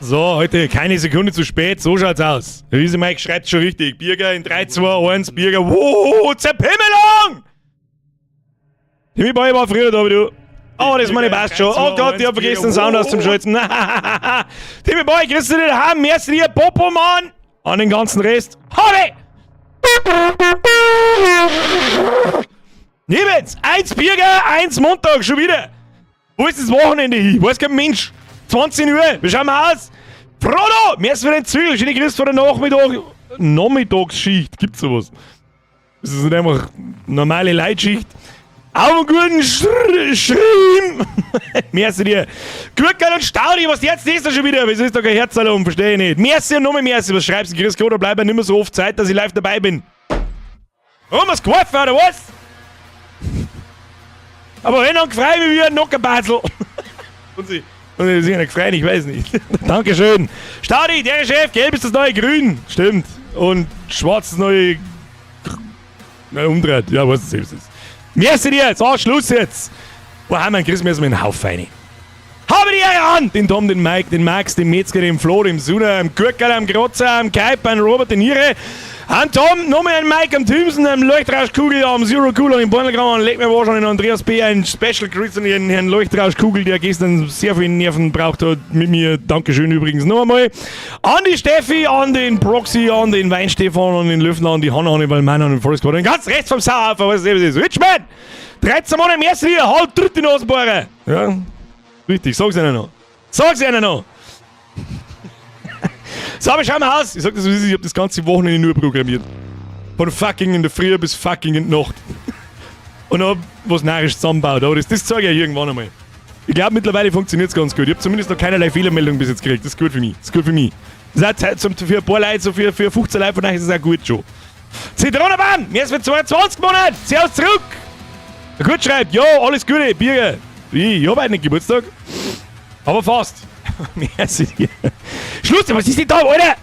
So, heute keine Sekunde zu spät, so schaut's aus. Der Riese Mike schreibt schon richtig. Birger in 3, 2, 1, Birger. Wow, Zerpimmelung! Timmy Boy war früher da wie du. Oh, das meine passt schon. Oh Gott, ich hab vergessen den Sound auszuschalten. Timmy Boy, kriegst du den daheim? Merci dir, Popo, Mann! An den ganzen Rest. Hode! Niemals! 1 Birger, 1 Montag, schon wieder. Wo ist das Wochenende hin? Weiß kein Mensch. 20 Uhr, wie schauen wir aus? Frodo, merci für den Zügel. Schöne Grüße von der Nachmittagsschicht. Gibt's sowas? Das ist nicht einfach normale Leitschicht. Auf einen guten Schreim. Merci dir. Gurkel und Staudi, was jetzt ist da schon wieder? Wieso ist da kein Herzsalon? Verstehe ich nicht. Merci und nochmal merci. Was schreibst du? Chris Koda, bleib nicht mehr so oft Zeit, dass ich live dabei bin. Warum hast du geholfen, oder was? Aber wenn dann frei wie ein Nockerbasel. Und sie sind ja gefreut, ich weiß nicht. Dankeschön. Staudi, der Chef, gelb ist das neue Grün. Stimmt. Und schwarz das neue... umdreht. Ja, was das selbst ist. Merci dir, so, Schluss jetzt. Wo haben wir einen Chris, müssen wir einen Haufen rein. Habe die Ehre an! Den Tom, den Mike, den Max, den Metzger, den Flo, den Suna, den Gurkel, den Grotzer, den Kaip, den Robert, den Ire, den Tom, nochmal einen Mike, den Tümsen, den Leuchtrauschkugel, den Zero Cool, den Bornelgramm, und leg mir wahrscheinlich den Andreas B. ein Special Grüß an den Herrn Leuchtrauschkugel, der gestern sehr viel Nerven braucht hat mit mir. Dankeschön übrigens noch einmal. An die Steffi, an den Proxy, an den Weinstefan, an den Löffler, an die Hanna, an den Wallmann, an den Volksquad, den ganz rechts vom Sauerhofer, was das ist. Richmond! 13 Monate mehr hier, halt dritte Nasenbohrer! Ja, richtig, sag's ihnen noch. Sag's ihnen noch! So, aber schau mal aus. Ich sag das, ich hab das ganze Wochenende nur programmiert. Von fucking in der Früh bis fucking in der Nacht. Und hab was narrisch zusammengebaut. Aber das zeige ich ja irgendwann einmal. Ich glaube, mittlerweile funktioniert es ganz gut. Ich habe zumindest noch keinerlei Fehlermeldung bis jetzt gekriegt. Das ist gut für mich. Das ist gut für mich. Das ist auch Zeit für ein paar Leute, so für 15 Leute von euch ist das auch gut schon. Zitronenbaum, mir ist für 22 Monate. Servus zurück. Der Kurt schreibt, ja, alles Gute, Birger. Ich hab heute nicht Geburtstag. Aber fast. Merci dir. Schluss, was ist denn da, Alter?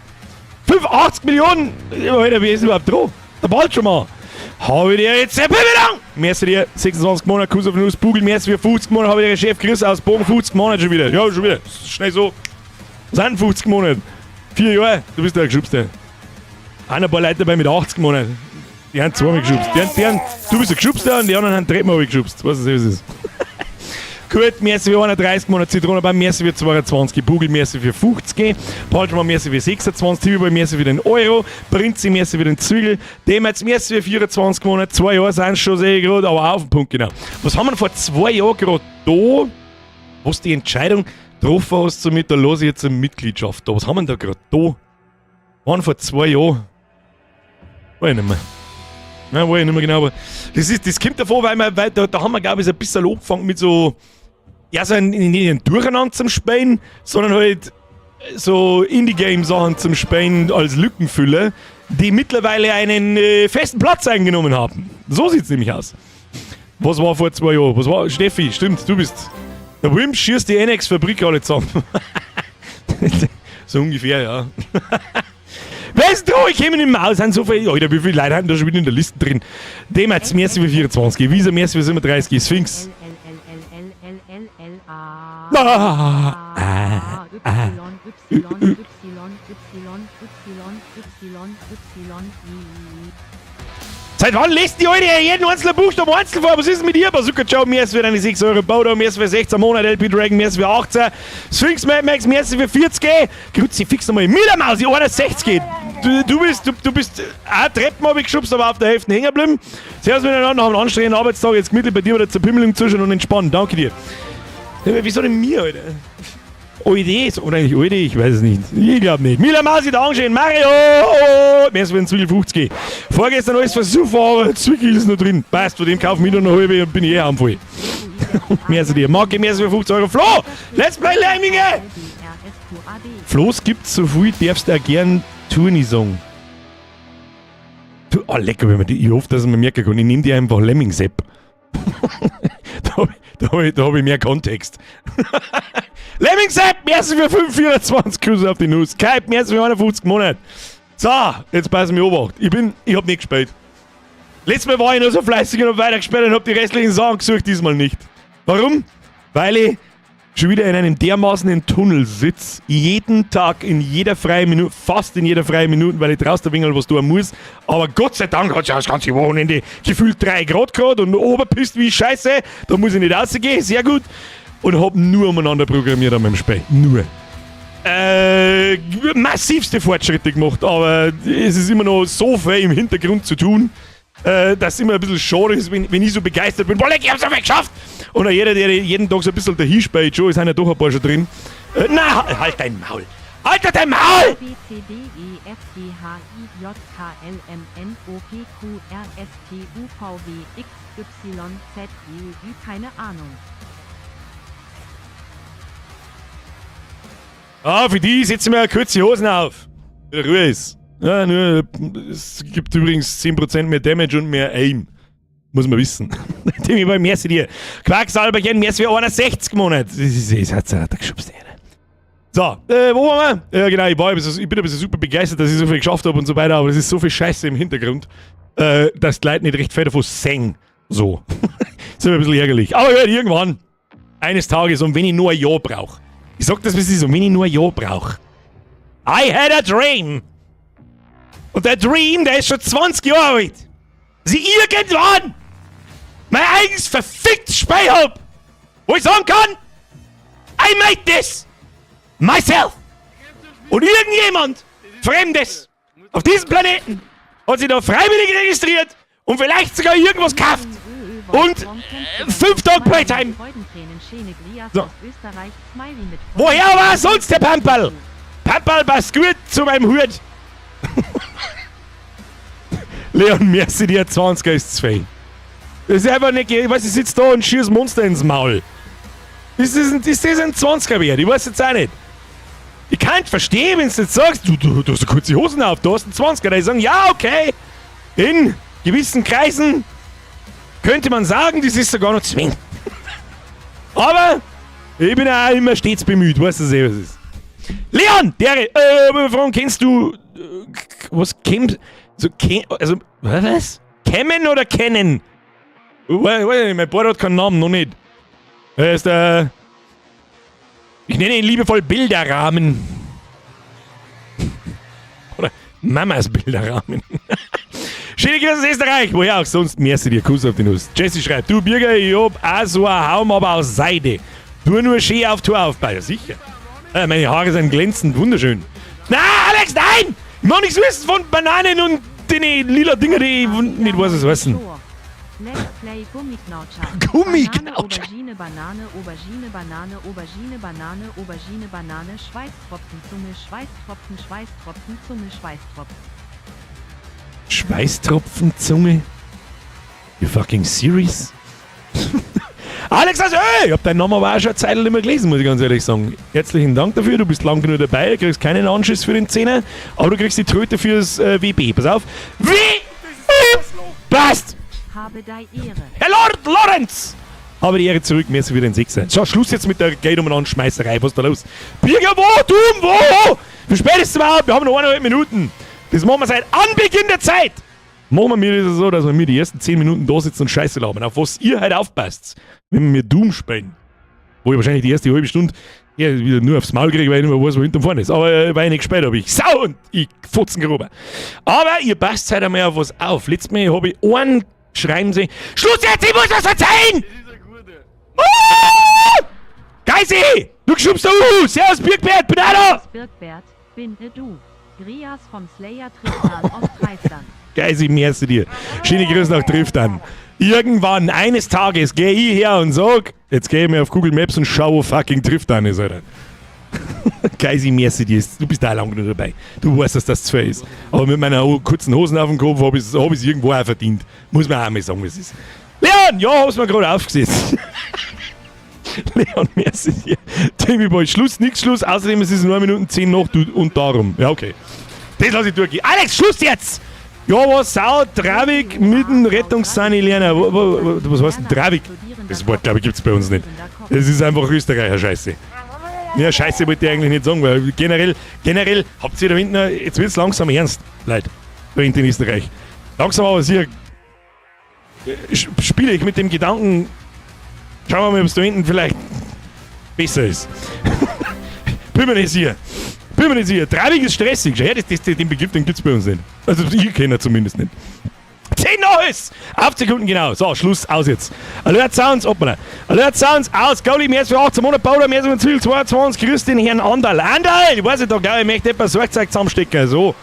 85 Millionen? Alter, wie ist denn überhaupt dran? Der bald schon mal. Habe ich dir jetzt eine Bewegung? Merci dir, 26 Monate, Kuss auf den Nuss, Bugel, merci für 50 Monate, habe ich dir Chef Chris aus Bogen, 50 Monate schon wieder. Ja, schon wieder. Schnell so. Das sind 50 Monate. 4 Jahre, du bist der Geschubste. Ein paar Leute dabei mit 80 Monaten. Die haben zweimal geschubst. Du bist der Geschubste und die anderen haben dreimal geschubst. Was ist das? Gut, merci für 31 Monate Zitronenbaum, merci für 22, Bugel, merci für 50, Palschmann, merci für 26, Tibiball, merci für den Euro, Prinzi, merci für den Zügel, Demetz, merci für 24 Monate, 2 Jahre sind schon, sehe ich gerade, aber auf den Punkt genau. Was haben wir vor 2 Jahren gerade da, was die Entscheidung getroffen hast, so mit der Lose jetzt eine Mitgliedschaft da, was haben wir da gerade da? Waren vor 2 Jahren? Weiß ich nicht mehr. Nein, weiß ich nicht mehr genau, aber das kommt davon, weil da haben wir, glaube ich, ein bisschen angefangen mit so, ja, so nicht ein Durcheinander zum Spielen, sondern halt so Indie-Game-Sachen zum Spielen als Lückenfüller, die mittlerweile einen festen Platz eingenommen haben. So sieht's nämlich aus. Was war vor 2 Jahren? Was war, Steffi, stimmt, du bist. Der Wimp schießt die NX-Fabrik alle zusammen. So ungefähr, ja. Weißt du, ich komme nicht mehr aus, sind so viele, Alter, wie viele Leute haben da schon wieder in der Liste drin? Demetz, merci für 24, Visa, merci für 37, Sphinx. Seit wann lässt die heute jeden einzelnen Buchstaben einzeln vor? Was ist denn mit dir? Bazooka Ciao, merci für deine 6 Euro. Baudo, merci für 16 Monate. LP Dragon, merci für 18. Sphinx Mad Max, merci für 40. Grüezi, fix nochmal. Millermaus, die 61. Du bist auch Treppen habe ich geschubst, aber auf der Hälfte hängen geblieben. Servus miteinander, nach einem anstrengenden Arbeitstag. Jetzt gemütlich bei dir oder zur Pimmelung zuschauen und entspannen. Danke dir. Wieso denn mir, Alter? Oide oder nicht Oide? Ich weiß es nicht. Ich glaube nicht. Mila Masi, der Angeschehen, Mario! Mehr für den Zwickel 50. Vorgestern alles versucht, aber Zwickel ist noch drin. Passt, von dem kaufen wir noch eine halbe und bin ich am voll. Mehr zu dir. Marke, mehr für 50 Euro. Flo! Let's play Lemminge! Flo's gibt's so viel, darfst du auch gern Tourni sagen. Oh, lecker, wenn man die. Ich hoffe, dass man merken kann. Ich nehme dir einfach Lemming-Sepp. Da hab ich mehr Kontext. Lemming-Sepp, merci für 524 Küsse auf die Nuss. Skype, merci für 51 Monate. So, jetzt passen wir Obacht. Ich hab nicht gespielt. Letztes Mal war ich noch so fleißig und hab weitergespielt und hab die restlichen Sachen gesucht, diesmal nicht. Warum? Weil ich schon wieder in einem dermaßen Tunnel sitze, jeden Tag, in jeder freien Minute, fast in jeder freien Minute, weil ich draußen ein was tun muss. Aber Gott sei Dank hat es ja das ganze Wochenende gefühlt 3 Grad gerade und oberpisst wie Scheiße. Da muss ich nicht rausgehen, sehr gut. Und hab nur umeinander programmiert an meinem Spiel. Nur. Massivste Fortschritte gemacht, aber es ist immer noch so viel im Hintergrund zu tun, dass es immer ein bisschen schade ist, wenn ich so begeistert bin. Boah, ich hab's einfach geschafft! Und jeder, der jeden Tag so ein bisschen dahin spielt, schon, ist ja doch ein paar schon drin. Na, halt dein Maul! Halt dein Maul! B, C, D, E, F, G, H, I, J, K, L, M, N, O, P, Q, R, S, T, U, V, W, X, Y, Z, E, Ü, keine Ahnung. Ah, für die setzen wir kurze Hosen auf. Wieder Ruhe ist. Ja, nur, es gibt übrigens 10% mehr Damage und mehr Aim. Muss man wissen. Dem ich bei Merci dir. Quacksalberchen, Merci für 61 Monate. Das hat er geschubst. So, wo waren wir? Ja, genau, ich bin ein bisschen super begeistert, dass ich so viel geschafft habe und so weiter, aber es ist so viel Scheiße im Hintergrund, dass die Leute nicht recht viel davon singen. So. Ist ein bisschen ärgerlich. Aber ja, irgendwann, eines Tages, und wenn ich nur ein Jahr brauche. Ich sag das, was ich so, wenn ich nur ein Jahr brauche. I had a dream. Und der Dream, der ist schon 20 Jahre alt. Dass ich irgendwann mein eigenes verficktes Spiel hab, wo ich sagen kann, I made this myself. Und irgendjemand, Fremdes, auf diesem Planeten, hat sich da freiwillig registriert und vielleicht sogar irgendwas gekauft. Und 5 Tage Playtime. So. Woher war sonst der Pamperl? Pamperl passt gut zu meinem Hut. Leon, merci dir, 20er ist zu viel. Das ist einfach nicht, ich weiß, ich sitze da und schieß Monster ins Maul. Ist das ein 20er wert? Ich weiß jetzt auch nicht. Ich kann nicht verstehen, wenn du jetzt sagst, du hast eine kurze Hosen auf, du hast einen 20er. Da ich sagen, ja, okay. In gewissen Kreisen könnte man sagen, das ist sogar noch zwingend. Aber ich bin auch immer stets bemüht, weißt du sehr, was es ist. Leon, warum kennst du, was kennst also, was? Kämmen oder kennen? Mein Bruder hat keinen Namen, noch nicht. Er ist ich nenne ihn liebevoll Bilderrahmen. Oder Mamas Bilderrahmen. Schöne Grüße aus Österreich. Woher auch sonst? Merci dir, Kuss auf die Nuss. Jesse schreibt, du Birger, ich hab auch so einen Haum, aber aus Seide. Tu nur schön auf Tour aufbauen. Ja, sicher. Meine Haare sind glänzend, wunderschön. Na, Alex, nein! Ich mach nichts wissen von Bananen und den lila Dinger, die ich nicht weiß, was heißen. Let's play Gummiknautscher. Gummiknautscher. Aubergine, Banane, Aubergine, Banane, Aubergine, Banane, Aubergine, Banane, Schweißtropfen, Zunge, Schweißtropfen, Schweißtropfen, Zunge, Schweißtropfen. Schweißtropfen, Zunge? You fucking serious? Alex, also, ich hab deinen Namen aber auch schon eine Zeit nicht mehr gelesen, muss ich ganz ehrlich sagen. Herzlichen Dank dafür, du bist lang genug dabei, du kriegst keinen Anschiss für den Zehner, aber du kriegst die Tröte fürs WB. Pass auf. Passt! Habe die Ehre. Herr Lord Lorenz! Habe die Ehre zurück, merci für den Sechser. Schau, Schluss jetzt mit der Geld umeinander Schmeißerei, was ist da los? Birger, wo? Wo? Wie spät ist es überhaupt? Wir haben noch 1,5 Minuten. Das machen wir seit Anbeginn der Zeit. Machen wir mir das so, dass wir mir die ersten 10 Minuten da sitzen und Scheiße labern. Auf was ihr halt aufpasst, wenn wir mir Doom spielen. Wo ich wahrscheinlich die erste halbe Stunde wieder nur aufs Maul kriege, weil ich nicht mehr weiß, wo hinten vorne ist. Aber weil ich nicht gespielt habe, ich Sau und ich futzen geroben. Aber ihr passt halt einmal auf was auf. Letztes Mal habe ich einen schreiben sie, Schluss jetzt, ich muss was erzählen! Geisi! Du schubst da Servus Birgbert, bin da! Birgbert, bin du. Grias vom Slayer trifft an Ostfriesland. Geisi, merci dir. Schöne Grüße nach trifft an. Irgendwann, eines Tages, gehe ich her und sag, jetzt gehe ich mir auf Google Maps und schau, wo fucking trifft an ist, Alter. Geisi, merci dir. Du bist da lang genug dabei. Du weißt, dass das zu viel ist. Aber mit meiner kurzen Hosen auf dem Kopf habe ich es irgendwo auch verdient. Muss man auch mal sagen, was es ist. Leon, ja, hab's mir gerade aufgesetzt. Leon, merci dir. Timmy Boy, Schluss, nix Schluss. Außerdem ist es 9 Minuten 10 noch und darum. Ja, okay. Das lasse ich durchgehen. Alex, Schluss jetzt! Ja, was Sau, Travik mit dem Rettungssanitäter. Was heißt denn Travik? Das Wort, glaube ich, gibt es bei uns nicht. Das ist einfach Österreicher Scheiße. Ja, Scheiße wollte ich eigentlich nicht sagen, weil generell habt ihr da hinten, jetzt wird es langsam ernst, Leute, da hinten in Österreich. Langsam aber hier spiele ich mit dem Gedanken, schauen wir mal, ob es da hinten vielleicht besser ist. Bin mir nicht sicher. Treibig ist stressig. Ja, den Begriff, den gibt's bei uns nicht. Also ich kenne zumindest nicht. 10 Neues! Auf Sekunden genau. So, Schluss, aus jetzt. Alert Sounds, hoppala. Alert Sounds, aus. Goalie, mehr als für 18 Monate, Bauer, mehr als für Ziel 22. Grüß den Herrn Andal. Andal! Ich weiß nicht, da glaube ich, möchte etwas Werkzeug zusammenstecken. So.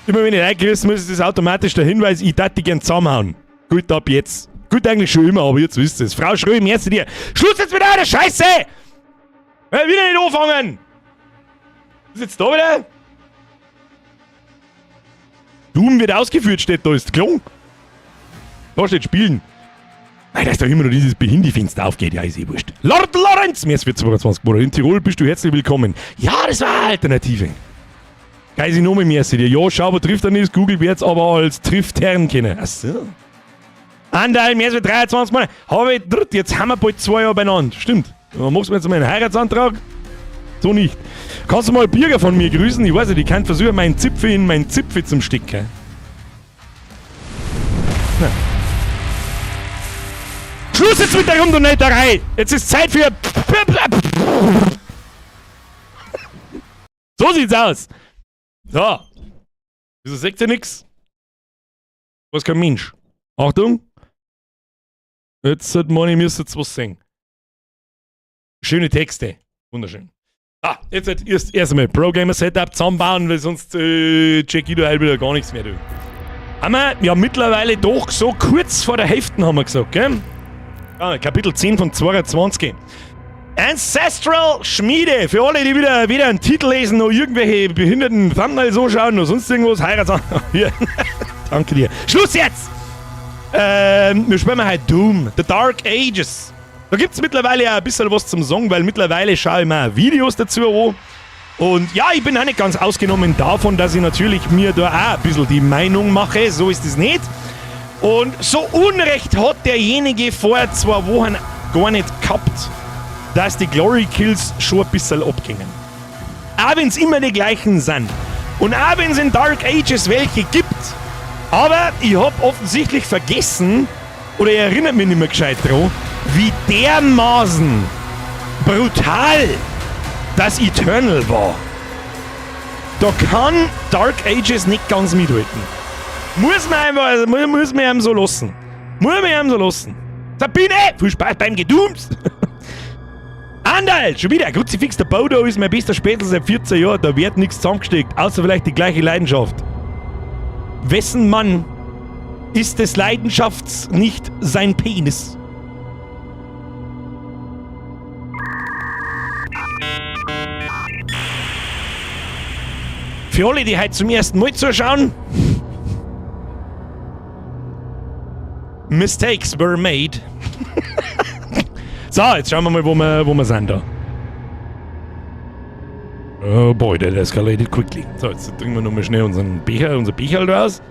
Immer wenn ich reingrüße, muss das automatisch der Hinweis, ich darf die gern zusammenhauen. Gut, ab jetzt. Gut, eigentlich schon immer, aber jetzt wisst ihr es. Frau Schröm, jetzt zu dir. Schluss jetzt mit einer Scheiße! Wieder nicht anfangen! Ist jetzt da wieder? Doom wird ausgeführt, steht da, ist klar. Da steht Spielen. Nein, dass da immer noch dieses Behindi-Fenster aufgeht, ja, ist eh wurscht. Lord Lorenz, mir ist für 22 Monate. In Tirol bist du herzlich willkommen. Ja, das war eine Alternative. Geil, sie nochmal mehr dir. Ja, schau, aber trifft er nicht, Google wird's aber als Trifft-Herren kennen. Achso. Andal, mehr als 23 Monate. Jetzt haben wir bald 2 Jahre beieinander. Stimmt. Dann machst du mir jetzt mal einen Heiratsantrag? So nicht. Kannst du mal Bürger von mir grüßen? Ich weiß nicht, ich kann versuchen, meinen Zipfel in meinen Zipfel zum Stecken. Schluss jetzt mit der Rundunetterei! Jetzt ist Zeit für... So sieht's aus! So. Wieso sagt ihr nix? Was kein Mensch. Achtung! Jetzt meine ich, müsst ihr was singen. Schöne Texte. Wunderschön. Jetzt erst einmal Pro-Gamer-Setup zusammenbauen, weil sonst check ich da halt wieder gar nichts mehr. Du. Haben wir ja mittlerweile doch so kurz vor der Hälfte, haben wir gesagt, gell? Ja, Kapitel 10 von 22. Ancestral Schmiede. Für alle, die wieder einen Titel lesen, noch irgendwelche behinderten Thumbnails so schauen, oder sonst irgendwas, Heiratsantrag. Danke dir. Schluss jetzt! Wir spielen halt Doom, The Dark Ages. Da gibt es mittlerweile ja ein bisschen was zum Song, weil mittlerweile schaue ich mir Videos dazu an. Und ja, ich bin auch nicht ganz ausgenommen davon, dass ich natürlich mir da auch ein bisschen die Meinung mache. So ist es nicht. Und so Unrecht hat derjenige vor 2 Wochen gar nicht gehabt, dass die Glory Kills schon ein bisschen abgingen. Auch wenn es immer die gleichen sind. Und auch wenn es in Dark Ages welche gibt. Aber ich habe offensichtlich vergessen, oder ich erinnere mich nicht mehr gescheit dran, wie dermaßen brutal das Eternal war. Da kann Dark Ages nicht ganz mithalten. Muss man ihm so lassen. Sabine, viel Spaß beim Gedums. Andal, schon wieder. Kruzifix, der Bodo ist mein bester Spätzl seit 14 Jahren. Da wird nichts zusammengesteckt, außer vielleicht die gleiche Leidenschaft. Wessen Mann ist des Leidenschafts nicht sein Penis? Für alle, die heute zum ersten Mal zuschauen. Mistakes were made. So, jetzt schauen wir mal, wo wir sind da. Oh boy, that escalated quickly. So, jetzt trinken wir nochmal schnell unser Becher raus.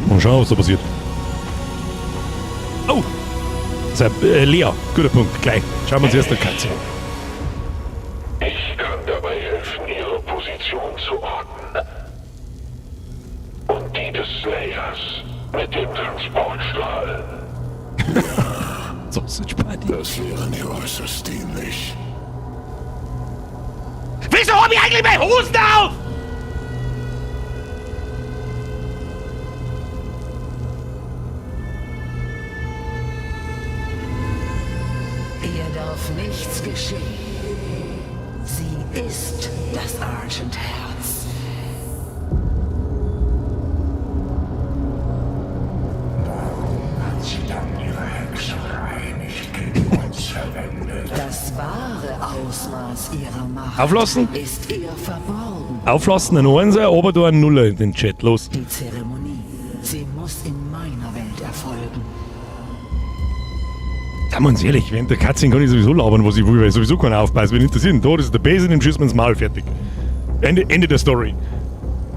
Mal schauen, was da passiert. Oh! So, Lea, guter Punkt, gleich. Schauen wir uns erst die Katze an. Ich kann dabei helfen, Ihre Position zu orten. Und die des Slayers mit dem Transportstrahl. Sausage Party. Das wäre mir äußerst dienlich. Wieso hab ich eigentlich meine Hosen auf? Ihr darf nichts geschehen. Sie ist das Argent Herz. Warum hat sie dann ihre Hexerei nicht gegen uns verwendet? Das wahre Ausmaß ihrer Macht Auflassen? ist ihr verborgen. Auflassen, ein Einser, aber da ein Nuller in den Chat, los. Die Zeremonie, sie muss in meiner Welt erfolgen. Sagen wir uns ehrlich, während der Cutscene kann ich sowieso labern, was ich will, weil ich sowieso keiner aufpasst. Wenn interessiert, da ist der Besen, den schießt man ins Maul, fertig. Ende der Story.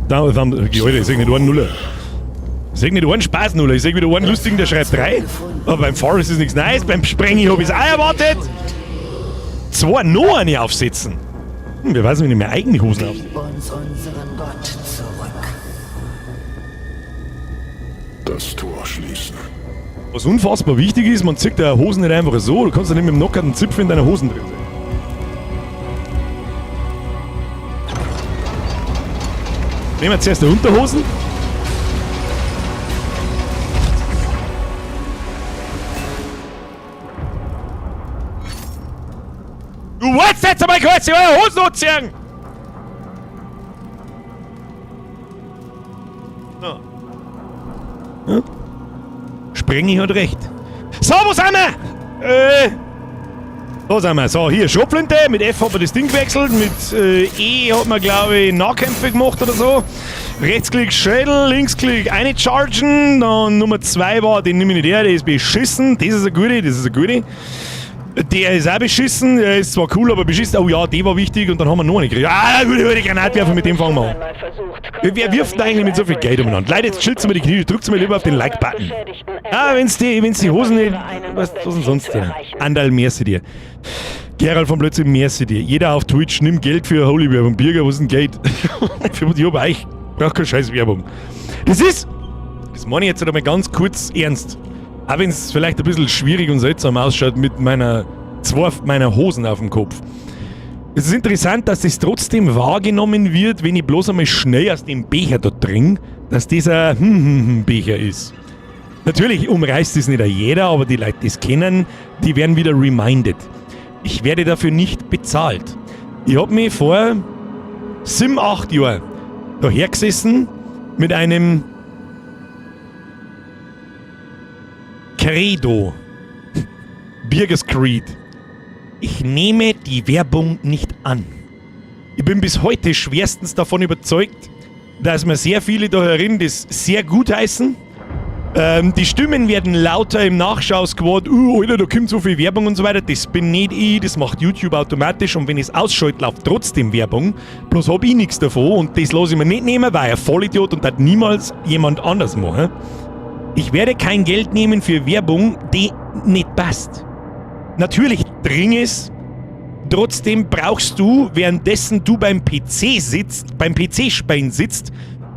Alter, ich sag nicht einen Nuller. Ich sag nicht einen Spaß-Nuller, ich sag wieder einen lustigen, der schreibt 3. Aber beim Forest ist nichts Neues, beim Sprengi hab ich's auch erwartet. 2 noch eine aufsetzen. Wer weiß, wenn ich mir eigene Hosen aufsetze. Gib uns unseren Gott zurück. Das Tor schließen. Was unfassbar wichtig ist, man zieht deine Hosen nicht einfach so, du kannst ja nicht mit dem nackerten Zipfel in deiner Hosen drin sein. Nehmen wir zuerst die Unterhosen. Du wolltest jetzt einmal kurz eure Hosen anziehen! So. Ja? Sprengi hat recht. So, wo sind wir? Da sind wir. So, hier Schrotflinte. Mit F hat man das Ding gewechselt. Mit E hat man, glaube ich, Nahkämpfe gemacht oder so. Rechtsklick Schädel, Linksklick eine chargen. Dann Nummer 2 war, den nehme ich nicht her, der ist beschissen. Das ist eine gute, das ist eine gute. Der ist auch beschissen, der ist zwar cool, aber beschissen. Oh ja, der war wichtig und dann haben wir noch eine gekriegt. Ah, gute Granatwerfer, mit dem fangen wir an. Wer wirft denn eigentlich mit so viel Geld umeinander? Leute, jetzt chillt's mir die Knie, drückt's mir lieber auf den Like-Button. Ah, wenn's die Hosen nicht... Was denn sonst denn? Andal, merci dir. Gerald von Plötzlich, merci dir. Jeder auf Twitch nimmt Geld für Holy-Werbung. Birger, was ist denn Geld? Ich hab euch, brauch keine scheiß Werbung. Das meine ich jetzt einmal ganz kurz ernst. Auch wenn es vielleicht ein bisschen schwierig und seltsam ausschaut mit meiner Hosen auf dem Kopf. Es ist interessant, dass das trotzdem wahrgenommen wird, wenn ich bloß einmal schnell aus dem Becher da trinke, dass dieser Becher ist. Natürlich umreißt das nicht jeder, aber die Leute, die es kennen, die werden wieder reminded. Ich werde dafür nicht bezahlt. Ich habe mich vor 7, 8 Jahren da hergesessen mit einem Credo. Birgers Creed. Ich nehme die Werbung nicht an. Ich bin bis heute schwerstens davon überzeugt, dass mir sehr viele da herin das sehr gut heißen. Die Stimmen werden lauter im Nachschau-Squad. Alter, da kommt so viel Werbung und so weiter. Das bin nicht ich, das macht YouTube automatisch. Und wenn ich es ausschalte, läuft trotzdem Werbung. Bloß habe ich nichts davon und das lasse ich mir nicht nehmen, weil ein Vollidiot und das niemals jemand anders machen. Ich werde kein Geld nehmen für Werbung, die nicht passt. Natürlich dringend es. Trotzdem brauchst du, währenddessen du beim PC sitzt, beim PC-Spielen sitzt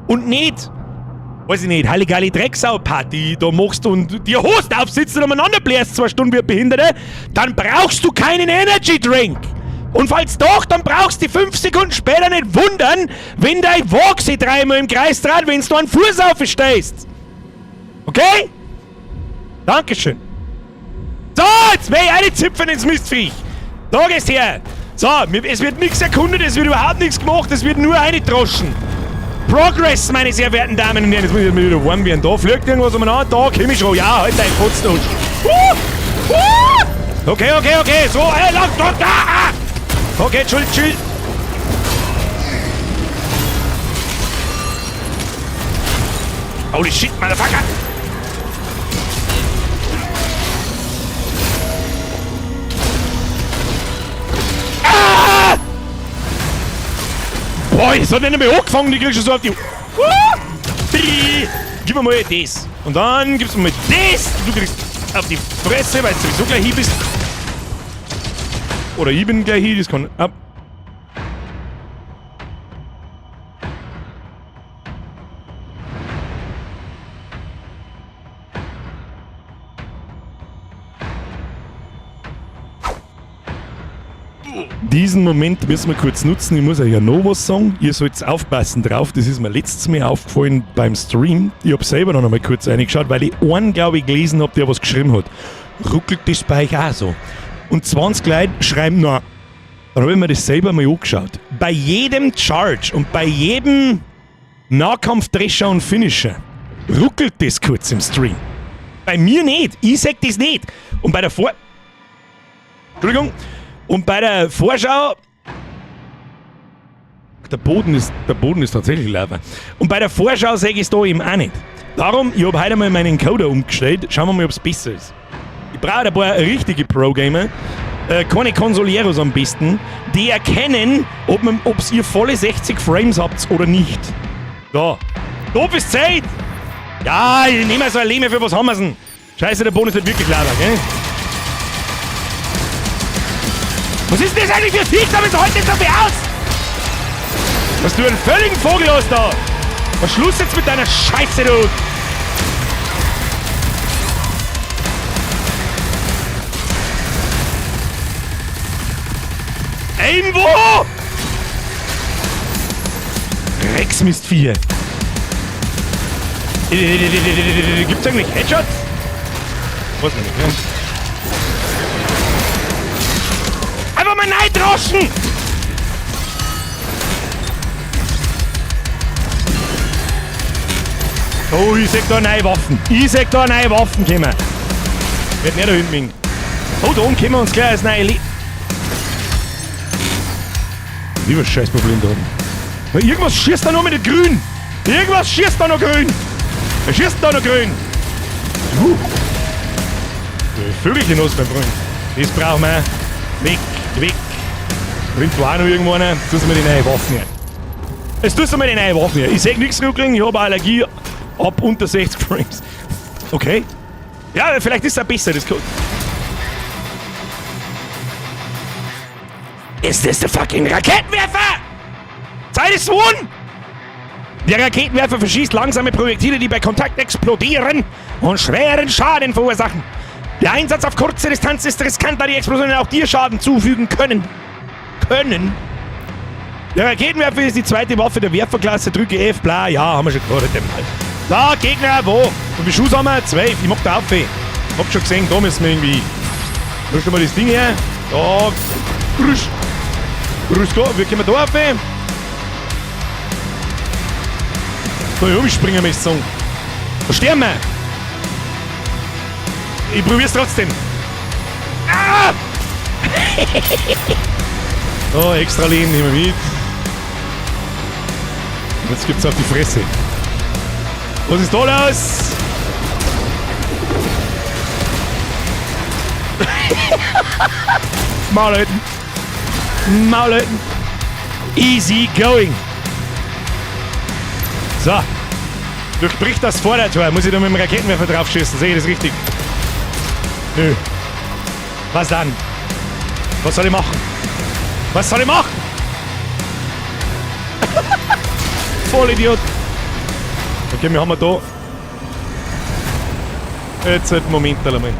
und nicht, weiß ich nicht, Halligalli Drecksau-Party da machst und dir Host aufsitzt und umeinander bläst 2 Stunden wie Behinderte, dann brauchst du keinen Energy-Drink. Und falls doch, dann brauchst du 5 Sekunden später nicht wundern, wenn dein Wagen sich 3-mal im Kreis dreht, wenn du einen Fuß aufstehst. Okay? Dankeschön. So, jetzt will ich eine Zipfen ins Mistviech. Da gehst her. So, es wird nichts erkundet, es wird überhaupt nichts gemacht, es wird nur eingedroschen. Progress, meine sehr verehrten Damen und Herren. Jetzt muss ich wieder warm werden. Da fliegt irgendwas umeinander. Da komm ich schon. Ja, halt dein Fotznutsch. Okay. So, lang, da. Okay, chill. Holy shit, motherfucker. Boah, das hat nicht mehr angefangen, die kriegst du so auf die... Gib mir mal das. Und dann gibst du mir das. Du kriegst auf die Fresse, weil du sowieso gleich hier bist. Oder ich bin gleich hier, das kann... Ab. Diesen Moment müssen wir kurz nutzen. Ich muss euch ja noch was sagen. Ihr sollt aufpassen drauf. Das ist mir letztes Mal aufgefallen beim Stream. Ich habe selber noch einmal kurz reingeschaut, weil ich einen, glaube ich, gelesen habe, der was geschrieben hat. Ruckelt das bei euch auch so? Und 20 Leute schreiben noch. Dann habe ich mir das selber mal angeschaut. Bei jedem Charge und bei jedem Nahkampf-Drescher und Finisher ruckelt das kurz im Stream. Bei mir nicht. Ich sag das nicht. Und bei der Und bei der Vorschau... Der Boden ist tatsächlich Lava. Und bei der Vorschau sage ich es da eben auch nicht. Darum, ich habe heute mal meinen Encoder umgestellt. Schauen wir mal, ob es besser ist. Ich brauche ein paar richtige Pro-Gamer. Keine Consoleros am besten. Die erkennen, ob ihr volle 60 Frames habt oder nicht. Da. Doof ist Zeit! Ja, ich nehme so ein Lehme, für was haben wir denn? Scheiße, der Boden ist nicht wirklich Lava, gell? Was ist denn das eigentlich für ein Viech? Da bist du heute nicht so viel aus! Was du einen völligen Vogel hast da! Was Schluss jetzt mit deiner Scheiße, du! Nein, wo? Rex-Mistviecher. Gibt's eigentlich Headshots? Weiß man nicht, ne? Einfach mal neidroschen! Oh, ich seh da neue Waffen. Kommen. Wird nicht da hinten liegen. Oh, da oben können wir uns gleich als neue Lieber Scheißproblem da oben. Weil irgendwas schießt da noch mit dem Grün. Wer schießt da noch grün? Vögelchen aus, mein Freund. Das brauchen wir. Weg. Bringt da auch noch irgendwo einer. Jetzt tust du mir die neue Waffen her. Ich seh nichts rücklegen, ich habe Allergie ab unter 60 Frames. Okay. Ja, vielleicht ist es besser, das Code. Ist das der fucking Raketenwerfer? Zeit ist one! Der Raketenwerfer verschießt langsame Projektile, die bei Kontakt explodieren und schweren Schaden verursachen. Der Einsatz auf kurze Distanz ist riskant, da die Explosionen auch dir Schaden zufügen können. Der Raketenwerfer ist die zweite Waffe der Werferklasse. Drücke F, bla, ja, haben wir schon gehört. Da, Gegner, wo? Und wie Schuss haben wir? 12. Ich mach da auf. Hab schon gesehen, da müssen wir irgendwie. Rüsten wir das Ding her. Da. Rüst. Wie können wir da auf? Da umspringen, möchte ich sagen. Da sterben wir. Ich probier's trotzdem. Ah! Oh, extra Leben nehmen wir mit. Jetzt gibt's auf die Fresse. Was ist da los? Maul halten. Easy going. So. Durchbricht das Vordertor. Muss ich da mit dem Raketenwerfer draufschießen? Sehe ich das richtig? Nö. Was dann? Was soll ich machen? Vollidiot. Okay, wir haben da. Jetzt halt Moment einmal.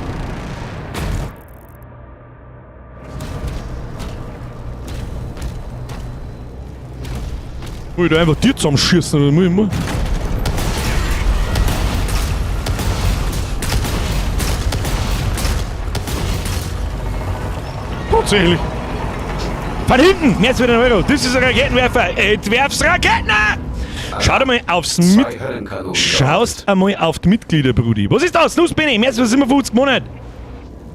Muss ich da einfach die zusammenschießen oder muss ich mal? Tatsächlich. Von hinten! Jetzt wieder ein Euro. Das ist ein Raketenwerfer. Jetzt werfst Raketen! Schaut einmal auf die Mitglieder, Brudi. Was ist das? Los bin ich. Jetzt sind wir 50 Monate.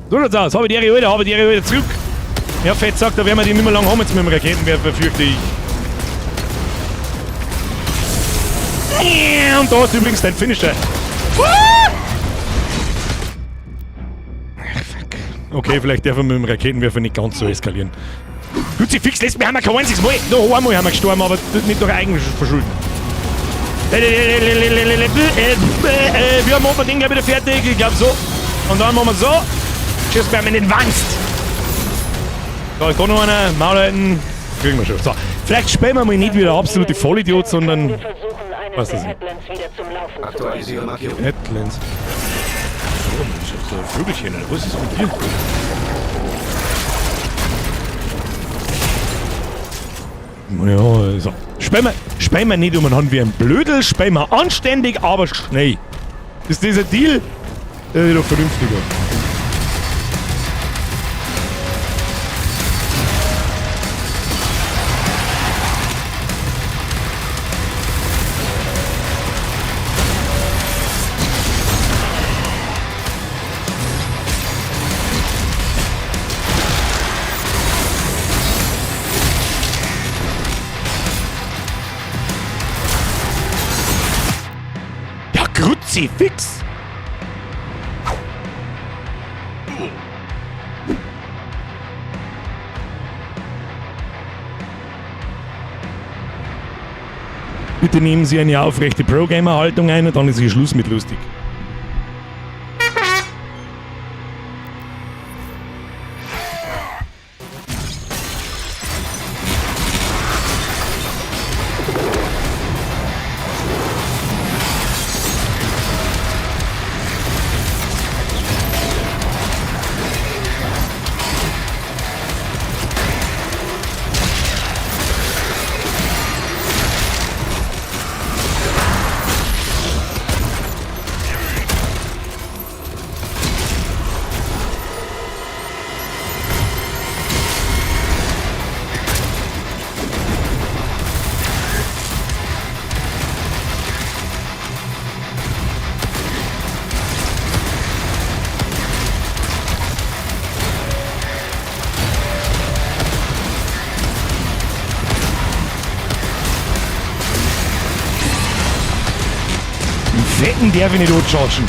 So schaut's aus. Habe ich die Ehre zurück. Ja, Fett sagt, da werden wir die nicht mehr lang haben jetzt mit dem Raketenwerfer, fürchte ich. Und da ist übrigens dein Finisher. Okay, vielleicht darf man mit dem Raketenwerfer nicht ganz so eskalieren. Kruzifix lässt mich, haben wir kein einziges Mal. Noch einmal haben wir gestorben, aber nicht durch eigenes Verschulden. Wir haben das Ding gleich wieder fertig, ich glaube so. Und dann machen wir so. Tschüss, wir haben in den Wanst. Da ist da noch einer, Maul halten. Kriegen wir schon. So, vielleicht spielen wir mal nicht wieder absolute Vollidiot, sondern. Was ist das? Aktualisiere Markierung. Headlands. Oh, das ist so ein Vögelchen, oder was ist mit dir? Ja, so. Spielen wir nicht umeinander wie ein Blödel, spielen wir anständig, aber schnell. Ist dieser Deal? Der ist doch vernünftiger. Kruzifix! Bitte nehmen Sie eine aufrechte Pro-Gamer-Haltung ein und dann ist hier Schluss mit lustig. Fetten darf ich nicht anchargen.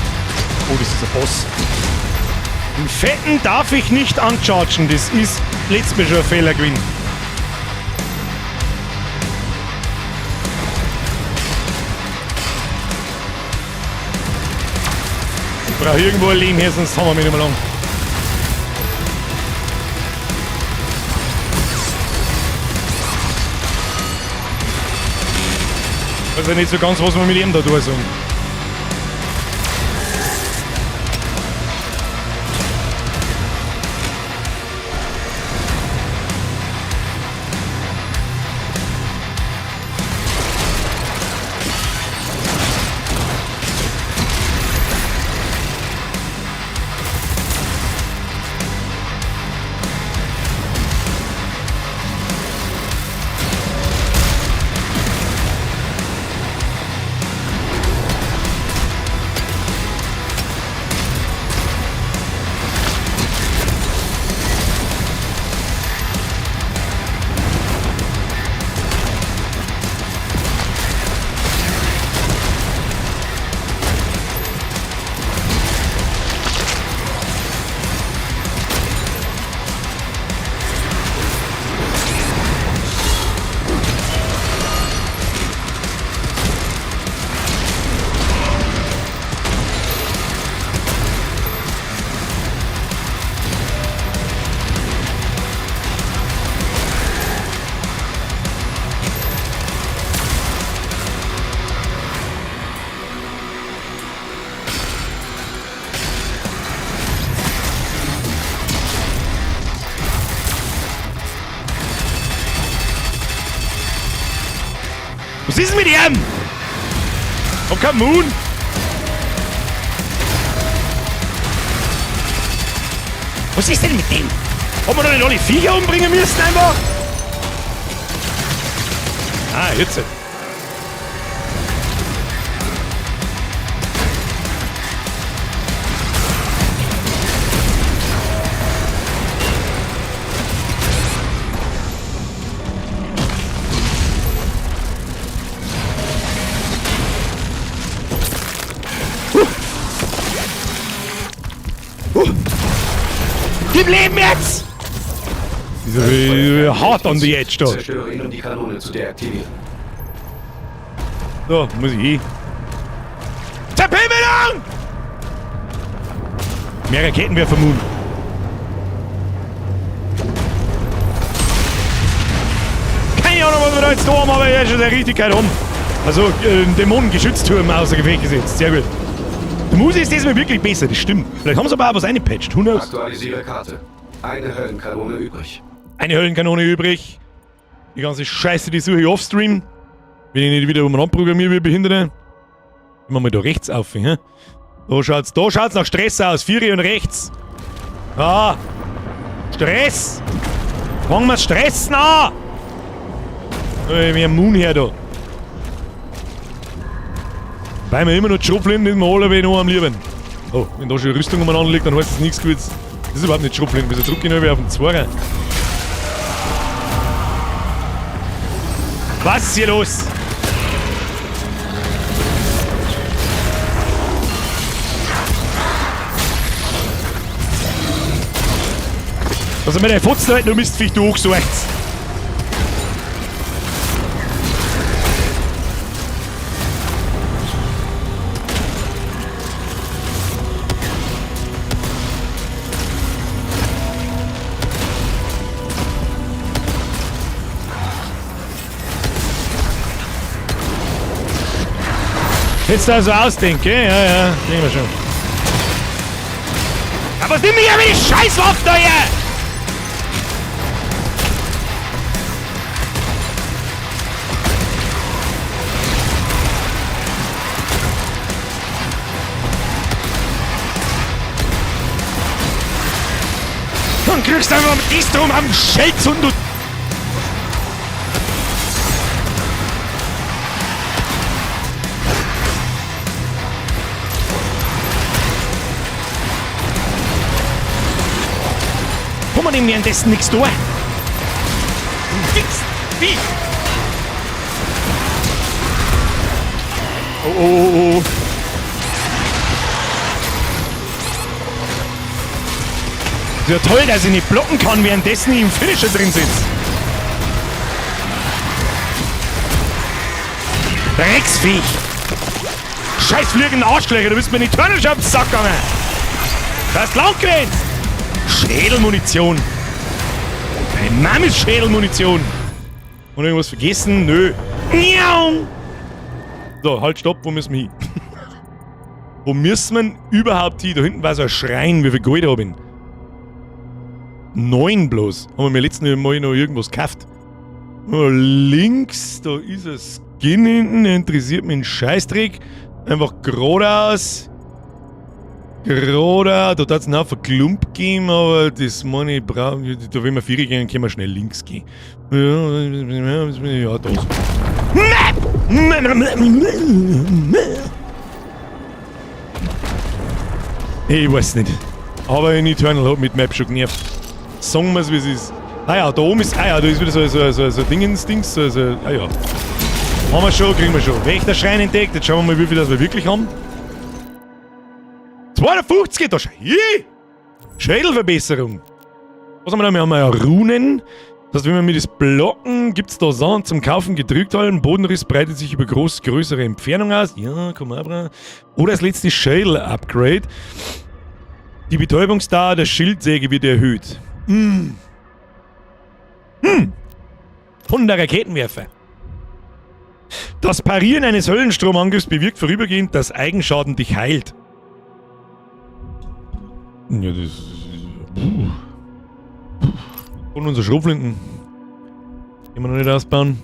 Oh, das ist ein Boss. Den Fetten darf ich nicht anchargen. Das ist letztes Mal schon ein Fehler gewesen. Ich brauche irgendwo ein Leben hier, sonst haben wir mich nicht mehr lang. Ich weiß ja nicht so ganz, was wir mit ihm da tun sollen. Was ist mit ihm? Oh, come on! Was ist denn mit dem? Haben wir doch nicht alle Viecher umbringen müssen einfach? Ah, jetzt. Gib Leben jetzt! Diese hart on the edge da. Zerstöre ihn, um die Kanone zu deaktivieren. So, muss ich hin. Zerpimmelung! Mehr Raketenwerfer Moon. Keine Ahnung, was wir da jetzt da haben, aber er ist schon der Richtigkeit haben. Also, Dämonengeschützturm außer Gefecht gesetzt. Sehr gut. Der Muse ist diesmal wirklich besser, das stimmt. Vielleicht haben sie aber auch was eingepatcht, who knows? Aktualisiere Karte. Eine Höllenkanone übrig. Eine Höllenkanone übrig. Die ganze Scheiße, die suche ich offstream. Wenn ich nicht wieder umeinander programmiere wie Behinderte. Immer mal da rechts auf, hä? Da schaut's nach Stress aus. Vieri und rechts. Ah! Stress! Fangen wir Stress an! Wie ein Moon her da. Weil wir immer noch die Schrupflin, nicht mehr alle noch am lieben. Oh, wenn da schon Rüstung umeinander liegt, dann heißt das nichts Gutes. Das ist überhaupt nicht Schrupflin, wieso drück ich noch auf den Zweier? Was ist hier los? Also mit der Fotze halt nur Mistviech durchgesucht. Jetzt da so ausdenken, ja, kriegen wir schon. Aber was nimm mich ja mit die Scheißwaffe da hier! Dann kriegst du einfach mit dies drum am Schelz und du... Kann man dem währenddessen nichts tun? Nix! Wie? Oh. Ist ja toll, dass ich nicht blocken kann, währenddessen ich im Finisher drin sitze. Drecksviech! Scheiß fliegende Arschlöcher, du bist mir in die Turnisch auf den Sack gegangen! Da ist lang gewesen! Schädelmunition! Ein Mammes Schädelmunition! Und irgendwas vergessen? Nö! Miau! So, halt, stopp, wo müssen wir hin? Wo müssen wir überhaupt hin? Da hinten war so ein Schrein, wie viel Gold habe ich? 9 bloß. Haben wir mir letzten Mal noch irgendwas gekauft. Oh, links, da ist ein Skin hinten, der interessiert mich einen Scheißdreck. Einfach geradeaus. Da hat es einen Haufen Klump gegeben, aber das meine ich brauche. Da wenn wir 4 gehen, können wir schnell links gehen. Ja, da ist. Ich weiß nicht. Aber in Eternal hat mit Map schon genervt. Sagen wir es, wie es ist. Ah ja, da oben ist. Ah ja, da ist wieder so ein Dings. Ah ja. Haben wir schon, kriegen wir schon. Wächterschrein entdeckt. Jetzt schauen wir mal, wie viel das wir wirklich haben. 250 da schon. Schädelverbesserung. Was haben wir da? Wir haben ja Runen. Das heißt, wenn wir mit das blocken, gibt es da Sachen zum Kaufen, gedrückt halten. Bodenriss breitet sich über größere Entfernung aus. Ja, komm mal. Oder das letzte Schädel-Upgrade. Die Betäubungsdauer der Schildsäge wird erhöht. 100 Raketenwerfer. Das Parieren eines Höllenstromangriffs bewirkt vorübergehend, dass Eigenschaden dich heilt. Ja, das ist... Und unsere Schrotflinten. Können wir noch nicht ausbauen.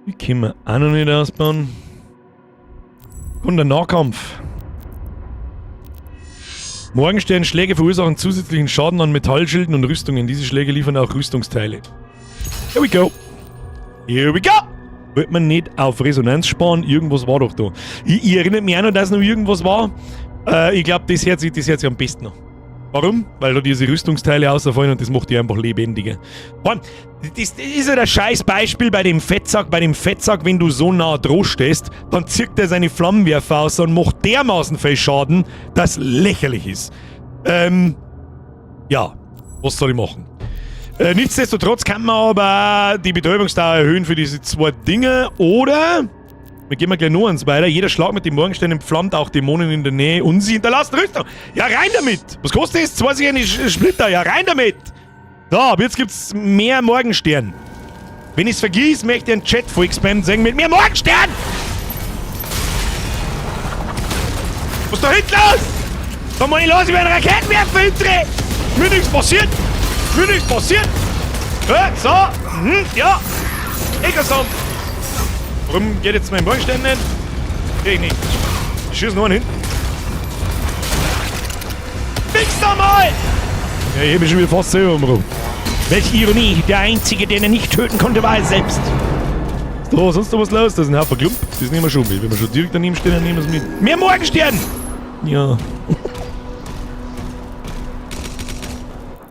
Die können wir auch noch nicht ausbauen. Und der Nahkampf. Morgensternschläge verursachen zusätzlichen Schaden an Metallschilden und Rüstungen. Diese Schläge liefern auch Rüstungsteile. Here we go. Here we go. Wollte man nicht auf Resonanz sparen? Irgendwas war doch da. Ich erinnere mich auch noch, dass noch irgendwas war. Ich glaube, das hört sich am besten noch. Warum? Weil da diese Rüstungsteile rausfallen und das macht die einfach lebendiger. Vor allem, das ist ja das scheiß Beispiel bei dem Fettsack. Bei dem Fettsack, wenn du so nah dran stehst, dann zieht er seine Flammenwerfer aus und macht dermaßen viel Schaden, dass lächerlich ist. Ja, was soll ich machen? Nichtsdestotrotz kann man aber die Betäubungsdauer erhöhen für diese 2 Dinge. Oder, wir gehen mal gleich noch eins weiter, jeder Schlag mit dem Morgenstern entflammt auch Dämonen in der Nähe und sie hinterlassen Rüstung. Ja, rein damit! Was kostet das? 2 Sekunden Splitter, ja, rein damit! So, ab jetzt gibt's mehr Morgenstern. Wenn ich's vergieß, möchte ich einen Chat voll spammen sagen mit mehr Morgenstern! Was ist da hinten los? Komm mal los, ich werde Raketenwerfer hindrehen! Mir nichts passiert! Mir nichts passiert! So, ja! Egerson! Warum geht jetzt mein Morgenstern nicht? Geh ich nicht. Ich schieße nur einen hin. Fix doch mal! Ja, ich hab mich schon wieder fast selber umgebracht. Welche Ironie! Der Einzige, den er nicht töten konnte, war er selbst. Ist da sonst noch was los? Das ist ein Haufen Klump. Das nehmen wir schon mit. Wenn wir schon direkt daneben stehen, dann nehmen wir es mit. Mehr Morgenstern! Ja.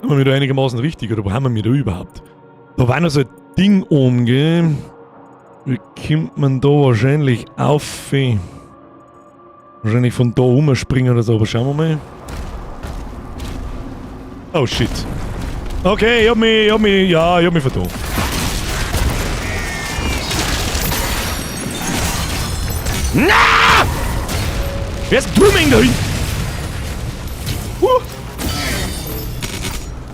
Haben wir wieder einigermaßen richtig, oder wo haben wir da überhaupt? Da war noch so ein Ding oben, gell? Wie kommt man da wahrscheinlich auf? Wahrscheinlich von da rumspringen oder so, aber schauen wir mal. Oh shit. Okay, ich hab mich vertan. Na! Wer ist Drumming da hinten?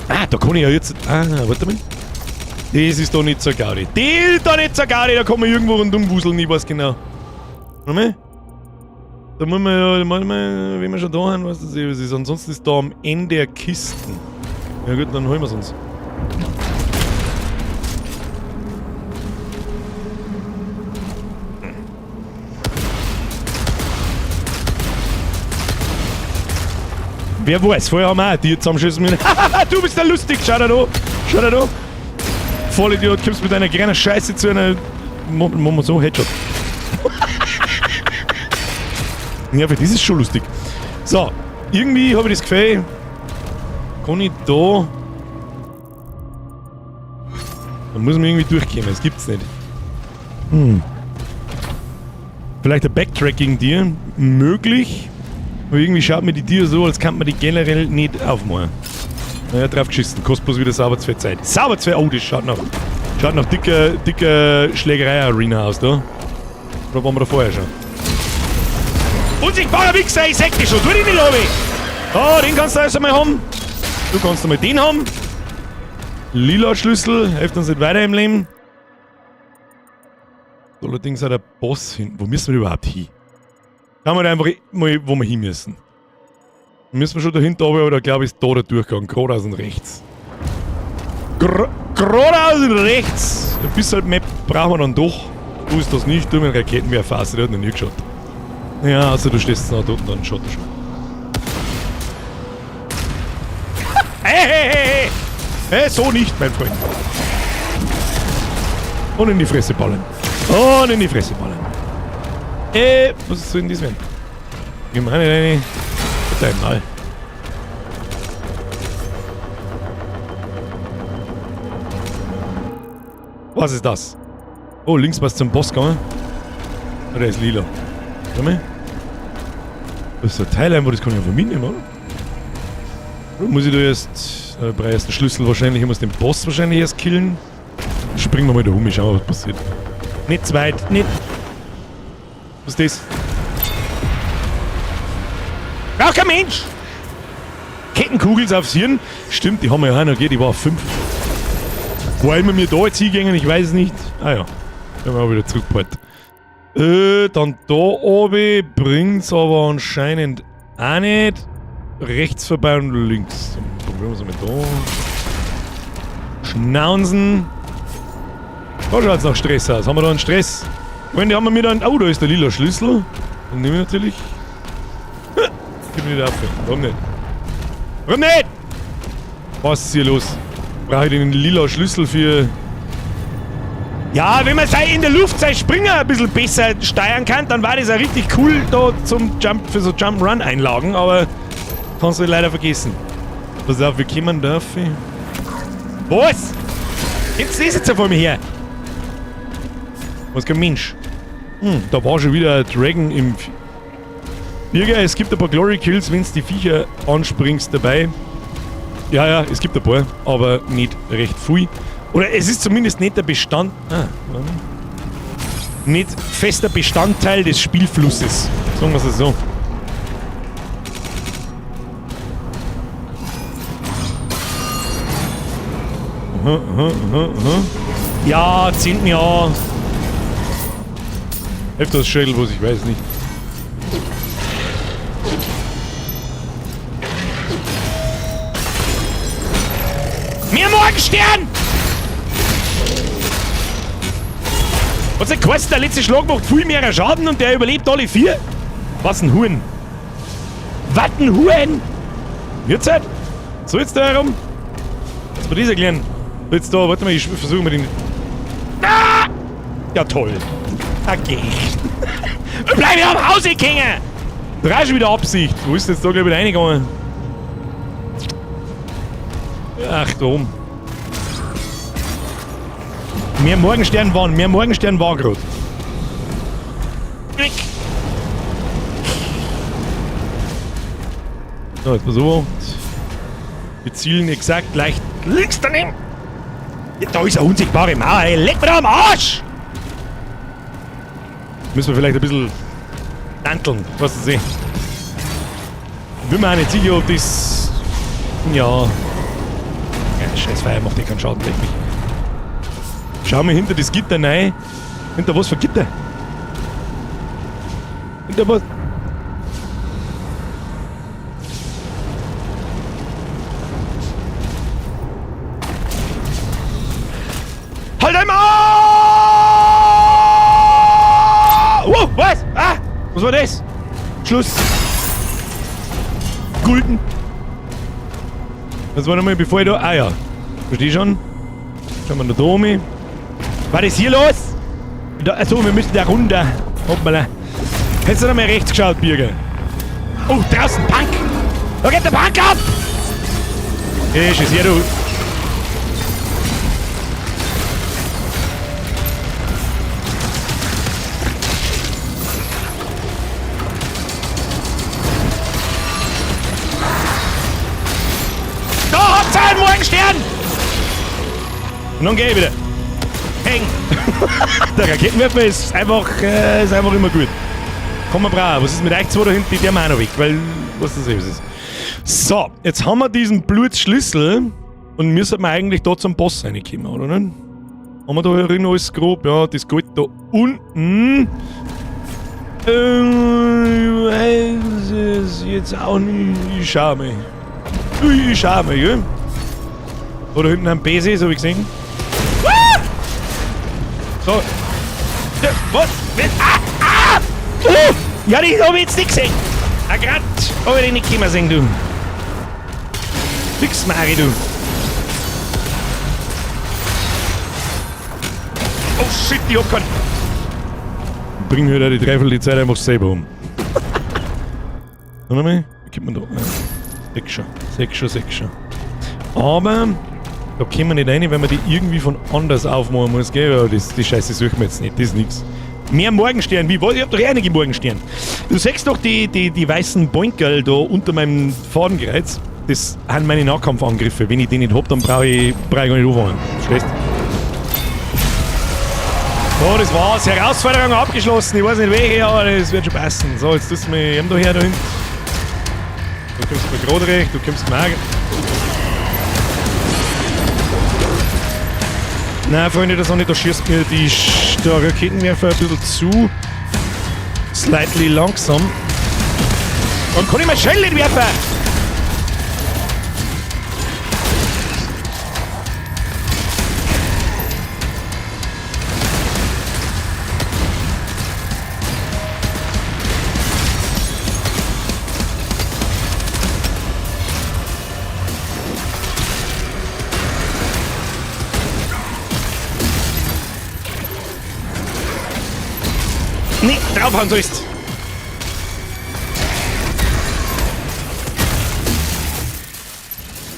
Ah, da kann ich ja jetzt... Ah, warte mal. Das ist doch nicht so gaudi. Das ist doch nicht so gaudi, da kann man irgendwo rundum wuseln, ich weiß genau. Warte mal. Da muss man ja, manchmal, wenn wir schon da haben, was das ist. Ansonsten ist da am Ende der Kisten. Ja gut, dann holen wir es uns. Wer weiß, vorher haben wir auch die zusammengeschissen müssen. Du bist ja lustig, schau dir da. Schau dir da. Vollidiot, kommst mit einer kleinen Scheiße zu einer... Machen wir so, Headshot. Ja, für das ist schon lustig. So, irgendwie habe ich das Gefühl... Kann ich da... Da muss man irgendwie durchkommen, das gibt's nicht. Vielleicht ein Backtracking dir möglich. Aber irgendwie schaut mir die Tiere so, als kann man die generell nicht aufmachen. Naja, drauf geschissen. Kostet bloß wieder sauber 2 Zeit. Sauber 2, oh, das schaut nach dicker Schlägerei-Arena aus, da. Oder waren wir da vorher schon? Unsichtbarer Wichser, ich sag dich schon, tu dich nicht runter! Oh, den kannst du erst einmal haben. Du kannst einmal den haben. Lila Schlüssel, hilft uns nicht weiter im Leben. Allerdings auch der Boss hinten. Wo müssen wir überhaupt hin? Schauen wir einfach mal, wo wir hin müssen. Müssen wir schon dahinter runter, oder glaube ich, ist da der Durchgang. Geradeaus und rechts. Geradeaus und rechts! Ein bisschen Map brauchen wir dann doch. Du ist das nicht, du mit Raketenwerfer, der hat noch nie geschaut. Ja, also du stehst noch dort und dann schaut er schon. Hey! So nicht, mein Freund. Und in die Fresse ballen. Und in die Fresse ballen. Was soll denn das werden? Ich meine, deine... Bitte einmal. Was ist das? Oh, links was zum Boss gegangen. Oh, der ist lila. Schau mal. Das ist ein Teil einfach, das kann ich ja von mir nehmen, oder? Oder muss ich da erst... brauche erst den Schlüssel wahrscheinlich. Ich muss den Boss wahrscheinlich erst killen. Springen wir mal da rum, schauen, was passiert. Nicht zu weit, nicht... Was ist das? Braucht kein Mensch! Kettenkugels aufs Hirn. Stimmt, die haben wir ja auch noch, die war auf 5. Wo immer wir da jetzt hingehen, ich weiß es nicht. Ah ja, dann haben wir auch wieder zurückgeholt. Dann da oben bringt's aber anscheinend auch nicht. Rechts vorbei und links. Dann probieren wir es mal da. Schnauzen. Da schaut's nach Stress aus. Haben wir da einen Stress? Freunde, haben wir wieder einen... Oh, da ist der lila Schlüssel. Den nehmen wir natürlich. Gib mir nicht auf. Warum nicht? Warum nicht? Was ist hier los? Brauche ich den lila Schlüssel für... Ja, wenn man in der Luft sein Springer ein bisschen besser steuern kann, dann war das ja richtig cool da zum Jump, für so Jump-Run-Einlagen, aber kannst du leider vergessen. Pass auf, wir kommen dafür. Was? Jetzt ist jetzt ja vor mir her. Was kein Mensch. Da war schon wieder ein Dragon im... Birger, es gibt ein paar Glory Kills, wenn du die Viecher anspringst dabei. Ja, es gibt ein paar, aber nicht recht viel. Oder es ist zumindest nicht der Bestand... nicht fester Bestandteil des Spielflusses. Sagen wir es so. Ja, 10. Jahr. Öfters Schädel, was ich weiß nicht. Mir Morgenstern! Was ein Quest, der letzte Schlag macht viel mehr Schaden und der überlebt alle 4? Was ein Huhn? Was ein Huhn? Jetzt halt? So jetzt da herum? Jetzt mal das erklären. Jetzt da, warte mal, ich versuche mal den... Ah! Ja toll. Okay. Bleib wieder am Hause hängen! Da ist schon wieder Absicht. Wo ist jetzt da gleich wieder reingegangen? Ach, da oben. Mehr Morgenstern war gerade. Weg! So, jetzt mal so. Wir zielen exakt leicht links daneben. Ja, da ist eine unsichtbare Mauer, ey. Leck mir da am Arsch! Müssen wir vielleicht ein bisschen danteln, was du siehst. Ich bin mir auch nicht sicher, ob das... Ja, scheiß Feier macht eh keinen Schaden, leck mich. Schau mal hinter das Gitter rein. Hinter was für Gitter? Hinter was? Halt einmal! Wow, was? Ah! Was war das? Schluss! Gulden! Was war nochmal, bevor ich da... Ah ja. Versteh schon? Schauen wir da oben. Was ist hier los? Da, achso, wir müssen da runter. Hoppala. Hättest du noch mal rechts geschaut, Birger? Oh, draußen, Bank! Da geht der Bank ab! Hey, ist hier, du. Da hat's er! Und dann gehe ich wieder. Peng! Der Raketenwerfer ist einfach immer gut. Kann man brauchen. Was ist mit euch zwei da hinten? Die haben wir auch noch weg, weil, was das ist. So, jetzt haben wir diesen Blutschlüssel und müssen wir eigentlich da zum Boss reinkommen, oder nicht? Haben wir da herin alles grob? Ja, das geht da unten. Ich weiß es jetzt auch nicht. Ich schau mal. Gell? Da hinten ein Bese, so habe ich gesehen. Ah! So. Ja, was? Ja, die hab ich jetzt nicht gesehen. Grad hab ich den nicht mehr sehen, du. Fix, Mari, du. Oh shit, ich hab keinen. Bring wieder die Dreiviertel die Zeit einfach selber um. Warte mal, wie kommt man da? Sechscher. Aber da kommen wir nicht rein, wenn man die irgendwie von anders aufmachen muss, gell? Ja, die Scheiße suchen wir jetzt nicht, das ist nix. Mehr Morgenstern, wie? Ich hab doch einige Morgenstern. Du siehst doch die weißen Boinkerl da unter meinem Fadenkreuz. Das sind meine Nahkampfangriffe. Wenn ich die nicht hab, dann brauche ich gar nicht anfangen. Verstehst du? So, das war's. Herausforderung abgeschlossen. Ich weiß nicht welche, aber das wird schon passen. So, jetzt tust du mich eben da her, da hinten. Du kommst mir gerade recht, du kommst mir auch. Nein, Freunde, das auch nicht. Da schießt mir der Raketenwerfer ein bisschen zu. Slightly langsam. Dann kann ich mal schnell nicht werfen! Nicht draufhauen sollst!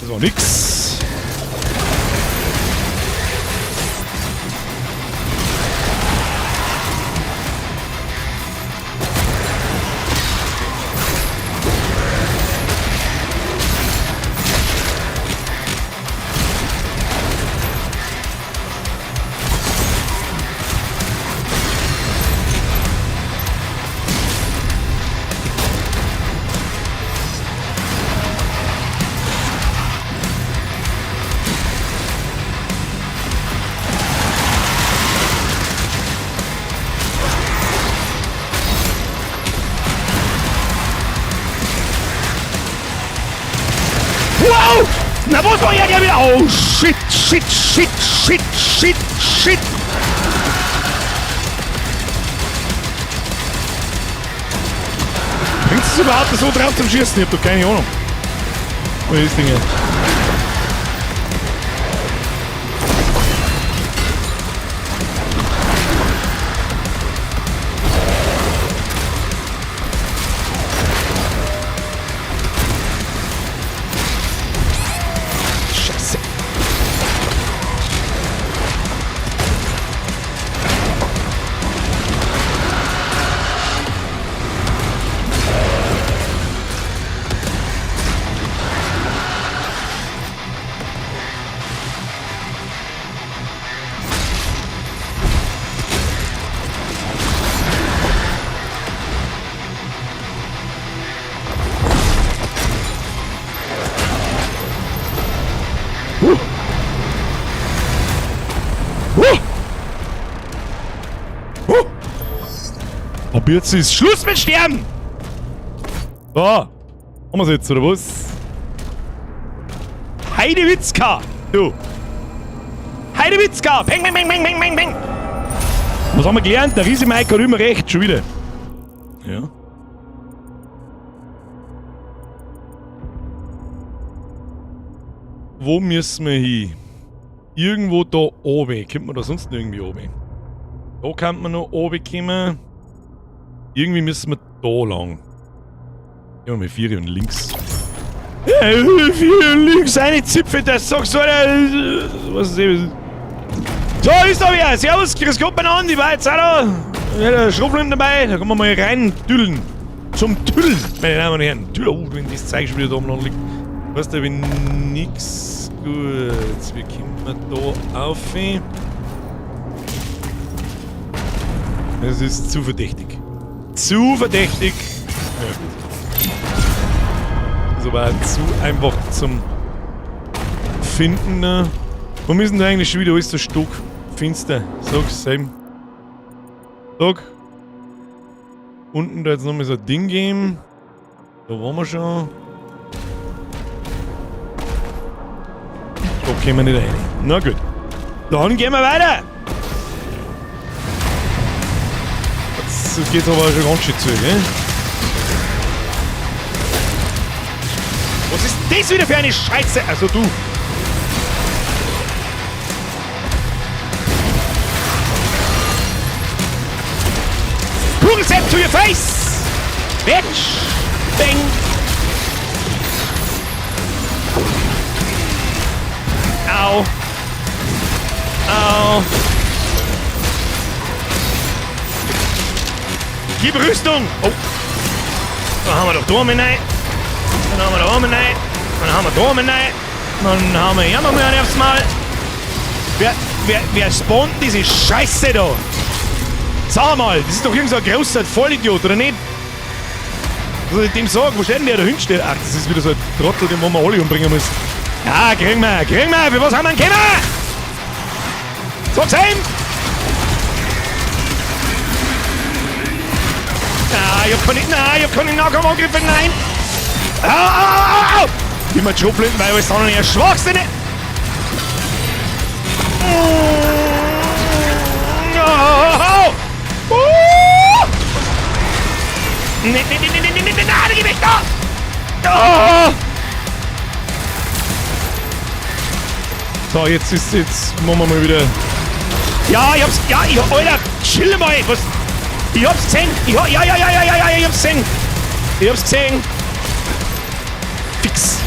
Das war nix. Wow! Na, wo soll ich ja wieder? Oh, shit! Bringt es überhaupt so drauf zum Schießen? Ich hab doch keine Ahnung. Wo ist das Ding jetzt? Ab jetzt ist Schluss mit Sterben! So, haben wir's jetzt, oder was? Heidewitzka! Du! Heidewitzka! Peng, peng, peng, peng, peng, peng, peng! Was haben wir gelernt? Der Riesemike hat immer recht, schon wieder. Ja. Wo müssen wir hin? Irgendwo da oben. Kommt man da sonst noch irgendwie oben? Da kann man noch oben kommen. Irgendwie müssen wir da lang. Ja, mit 4 und links. 4 und links, eine Zipfel, das sagst du, was ist das? So, ist da wer? Servus, grüß Gott miteinander, ich war jetzt auch da. Ja, der Schrumpeln dabei, da kann man mal rein tüllen. Zum Tüllen, meine Damen und Herren. Oh, wenn das Zeug schon wieder da oben liegt. Weißt du, wenn nix Gut, wie kommen wir da auf? Es ist zu verdächtig. Zu verdächtig! Ja. Das ist aber auch zu einfach zum Finden. Ne? Wo müssen da eigentlich schon wieder alles so stock finster? Sag's eben. Sag. Unten da jetzt nochmal so ein Ding geben. Da waren wir schon. Da kommen wir nicht rein. Na gut. Dann gehen wir weiter! Jetzt geht's aber schon ganz schön zu, gell? Was ist das wieder für eine Scheiße? Also du. Kugelset to your face! Bitch! Bang! Au! Au! Gib Rüstung! Oh! Dann haben wir doch da rein. Dann haben wir da oben rein. Dann haben wir da oben rein. Dann haben wir hier noch mehr aufs Mal. Wer spawnt diese Scheiße da? Sag mal, das ist doch irgend so ein großer Vollidiot, oder nicht? Was soll ich dem sagen? Wo steht denn der da hinten? Ach, das ist wieder so ein Trottel, den man alle umbringen muss. Ja, kriegen wir. Für was haben wir einen Kenner? Sag's ihm! Ich hab keine Nahkampfangriffe, nein! Au! Gib mir die Schubblenden, weil alles andere ja Schwachsinne! Nee, geh weg da! So, jetzt machen wir mal wieder. Ja, Alter, chill mal! Was? Ich hab's gesehen! Ich hab's gesehen! Fix!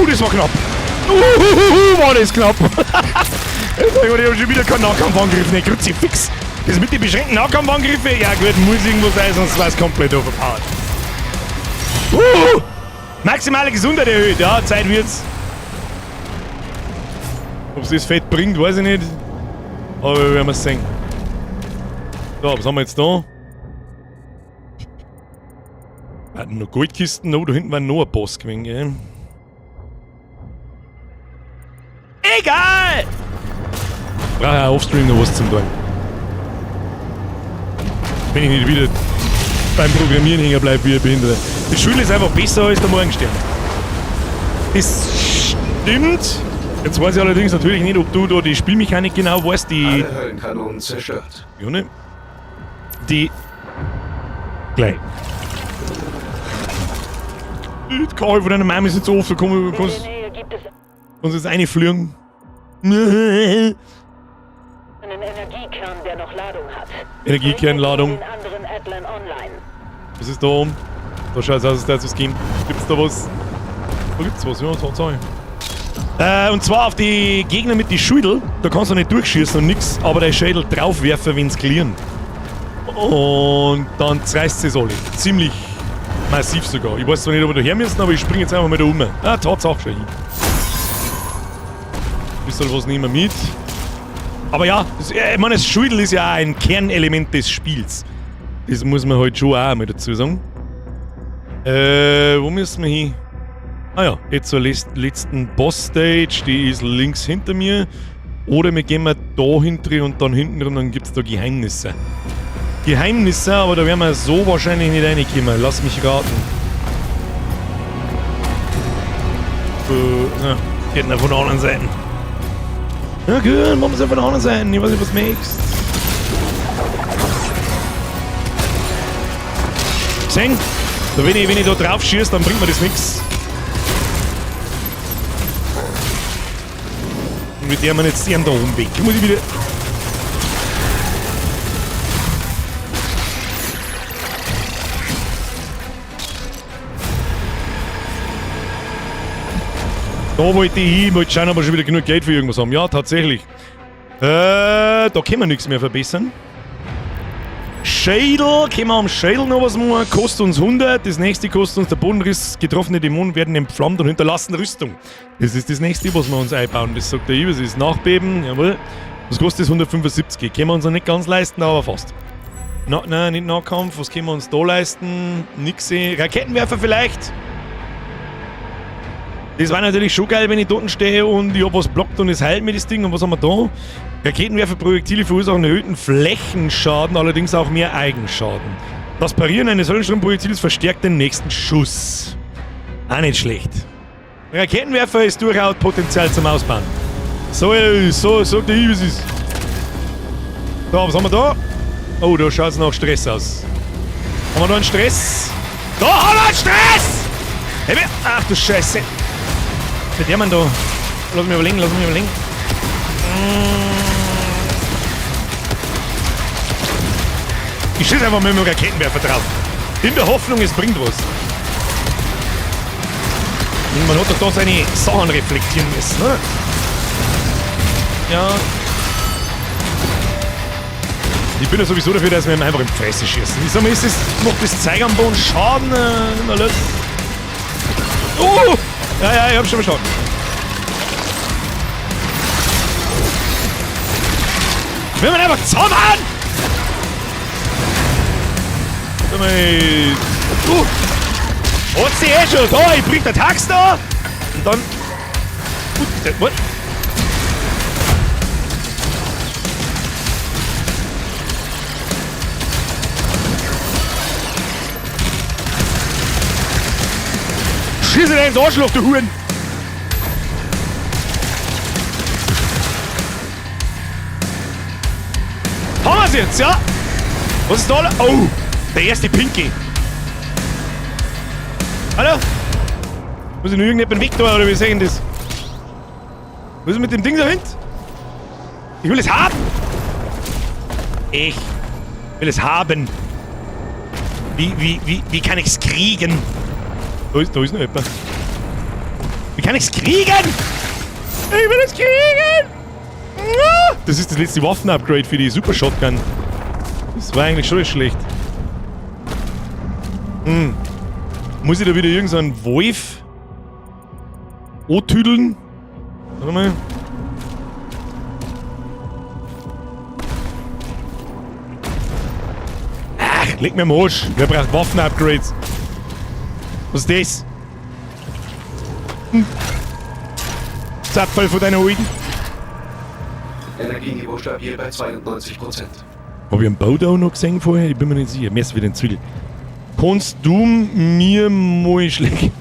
Das war knapp. War das knapp. Ich habe schon wieder keinen Nahkampfangriff. Ne, Kruzifix. Das mit den beschränkten Nahkampfangriffen? Ja gut, muss irgendwo sein, sonst war es komplett overpowered. Maximale Gesundheit erhöht. Ja, Zeit wird's. Ob es das Fett bringt, weiß ich nicht. Aber wir werden es sehen. So, was haben wir jetzt da? Hatten noch Goldkisten. Oh, da hinten war noch ein Boss gewesen, gell? Egal! Ich brauche ja offstream noch was zum tun. Wenn ich nicht wieder beim Programmieren hängen bleibe wie ein Behinderter. Die Schule ist einfach besser als der Morgenstern. Das stimmt. Jetzt weiß ich allerdings natürlich nicht, ob du da die Spielmechanik genau weißt, die... Alle Höllenkanonen zerstört. Ja, ne? Die... Gleich. Die Karl von deiner Mama ist nicht so oft, da kannst jetzt reinfliegen. Einen Energiekern, der noch Ladung hat. Energiekernladung. Den anderen Atlan online. Was ist da oben? Da schaut es aus, als das gehen. Gibt's da was? Da gibt's was, ja, tatsächlich. Und zwar auf die Gegner mit die Schädel. Da kannst du nicht durchschießen und nix, aber der Schädel draufwerfen, wenn's clearen. Und dann zerreißt es alle. Ziemlich massiv sogar. Ich weiß zwar nicht, ob wir da her müssen, aber ich springe jetzt einfach mal da um. Ah, Tatsache schon hin. Ist halt was nehmen mit. Aber ja, ich meine, das Schädel ist ja auch ein Kernelement des Spiels. Das muss man halt schon auch mal dazu sagen. Wo müssen wir hin? Ah ja, jetzt zur letzten Boss-Stage, die ist links hinter mir. Oder wir gehen mal da hinten und dann hinten drin, dann gibt es da Geheimnisse. Aber da werden wir so wahrscheinlich nicht reinkommen. Lass mich raten. Ja, geht noch von der anderen Seite. Ja gut, machen wir es von der anderen Seite. Ich weiß nicht, was du magst. Sehen? So, wenn ich da drauf schieße, dann bringt mir das nichts. Und mit der man jetzt ihren da oben weg. Muss ich wieder. Da wollte ich hin, wollte schauen, ob wir schon wieder genug Geld für irgendwas haben. Ja, tatsächlich. Da können wir nichts mehr verbessern. Schädel, können wir am Schädel noch was machen? Kostet uns 100. Das nächste kostet uns der Bodenriss. Getroffene Dämonen werden entflammt und hinterlassen Rüstung. Das ist das nächste, was wir uns einbauen. Das sagt der Ibis, ist Nachbeben. Jawohl. Was kostet das? 175. Können wir uns noch nicht ganz leisten, aber fast. Nein, nicht Nahkampf. Was können wir uns da leisten? Nix. Raketenwerfer vielleicht? Das war natürlich schon geil, wenn ich dort stehe und ich hab was blockt und es heilt mir das Ding. Und was haben wir da? Raketenwerferprojektile verursachen erhöhten Flächenschaden, allerdings auch mehr Eigenschaden. Das Parieren eines Höllenstromprojektils verstärkt den nächsten Schuss. Auch nicht schlecht. Raketenwerfer ist durchaus Potenzial zum Ausbauen. So sagt der Ibis ist. Da, was haben wir da? Oh, da schaut es nach Stress aus. Haben wir da einen Stress? Da haben wir einen Stress! Ach du Scheiße. Mit der man da. Lass mich überlegen. Ich schieße einfach mit dem Raketenwerfer drauf. In der Hoffnung, es bringt was. Und man hat doch da seine Sachen reflektieren müssen, oder? Ja. Ich bin ja sowieso dafür, dass wir ihm einfach in die Fresse schießen. Ich sag mal, macht das Zeug am Boden Schaden? Ja, ich hab schon verstanden. Wir werden einfach zaubern! Sag mal. Hat's die eh schon? Da, ich bring den Tax da! Und dann. What? Schieße dir ins Arschloch, du Huren! Haben wir's jetzt, ja? Was ist da? Oh, der erste Pinky. Hallo? Muss ich noch irgendjemanden weg tun, oder wie sehen das? Was ist mit dem Ding da hinten? Ich will es haben! Ich will es haben. Wie kann ich's kriegen? Da ist noch jemand. Wie kann ich's kriegen? Ich will es kriegen! Das ist das letzte Waffen-Upgrade für die Super Shotgun. Das war eigentlich schon nicht schlecht. Muss ich da wieder irgendeinen Wolf tüdeln? Warte mal. Ach, leg mir am Arsch. Wer braucht Waffen-Upgrades? Was ist das? Zapfel von deiner Alten. Energieniveau stabil bei 92%. Hab ich einen Bau da auch noch gesehen vorher? Ich bin mir nicht sicher. Messer wieder den Zwill. Kannst du mir mal schlägen?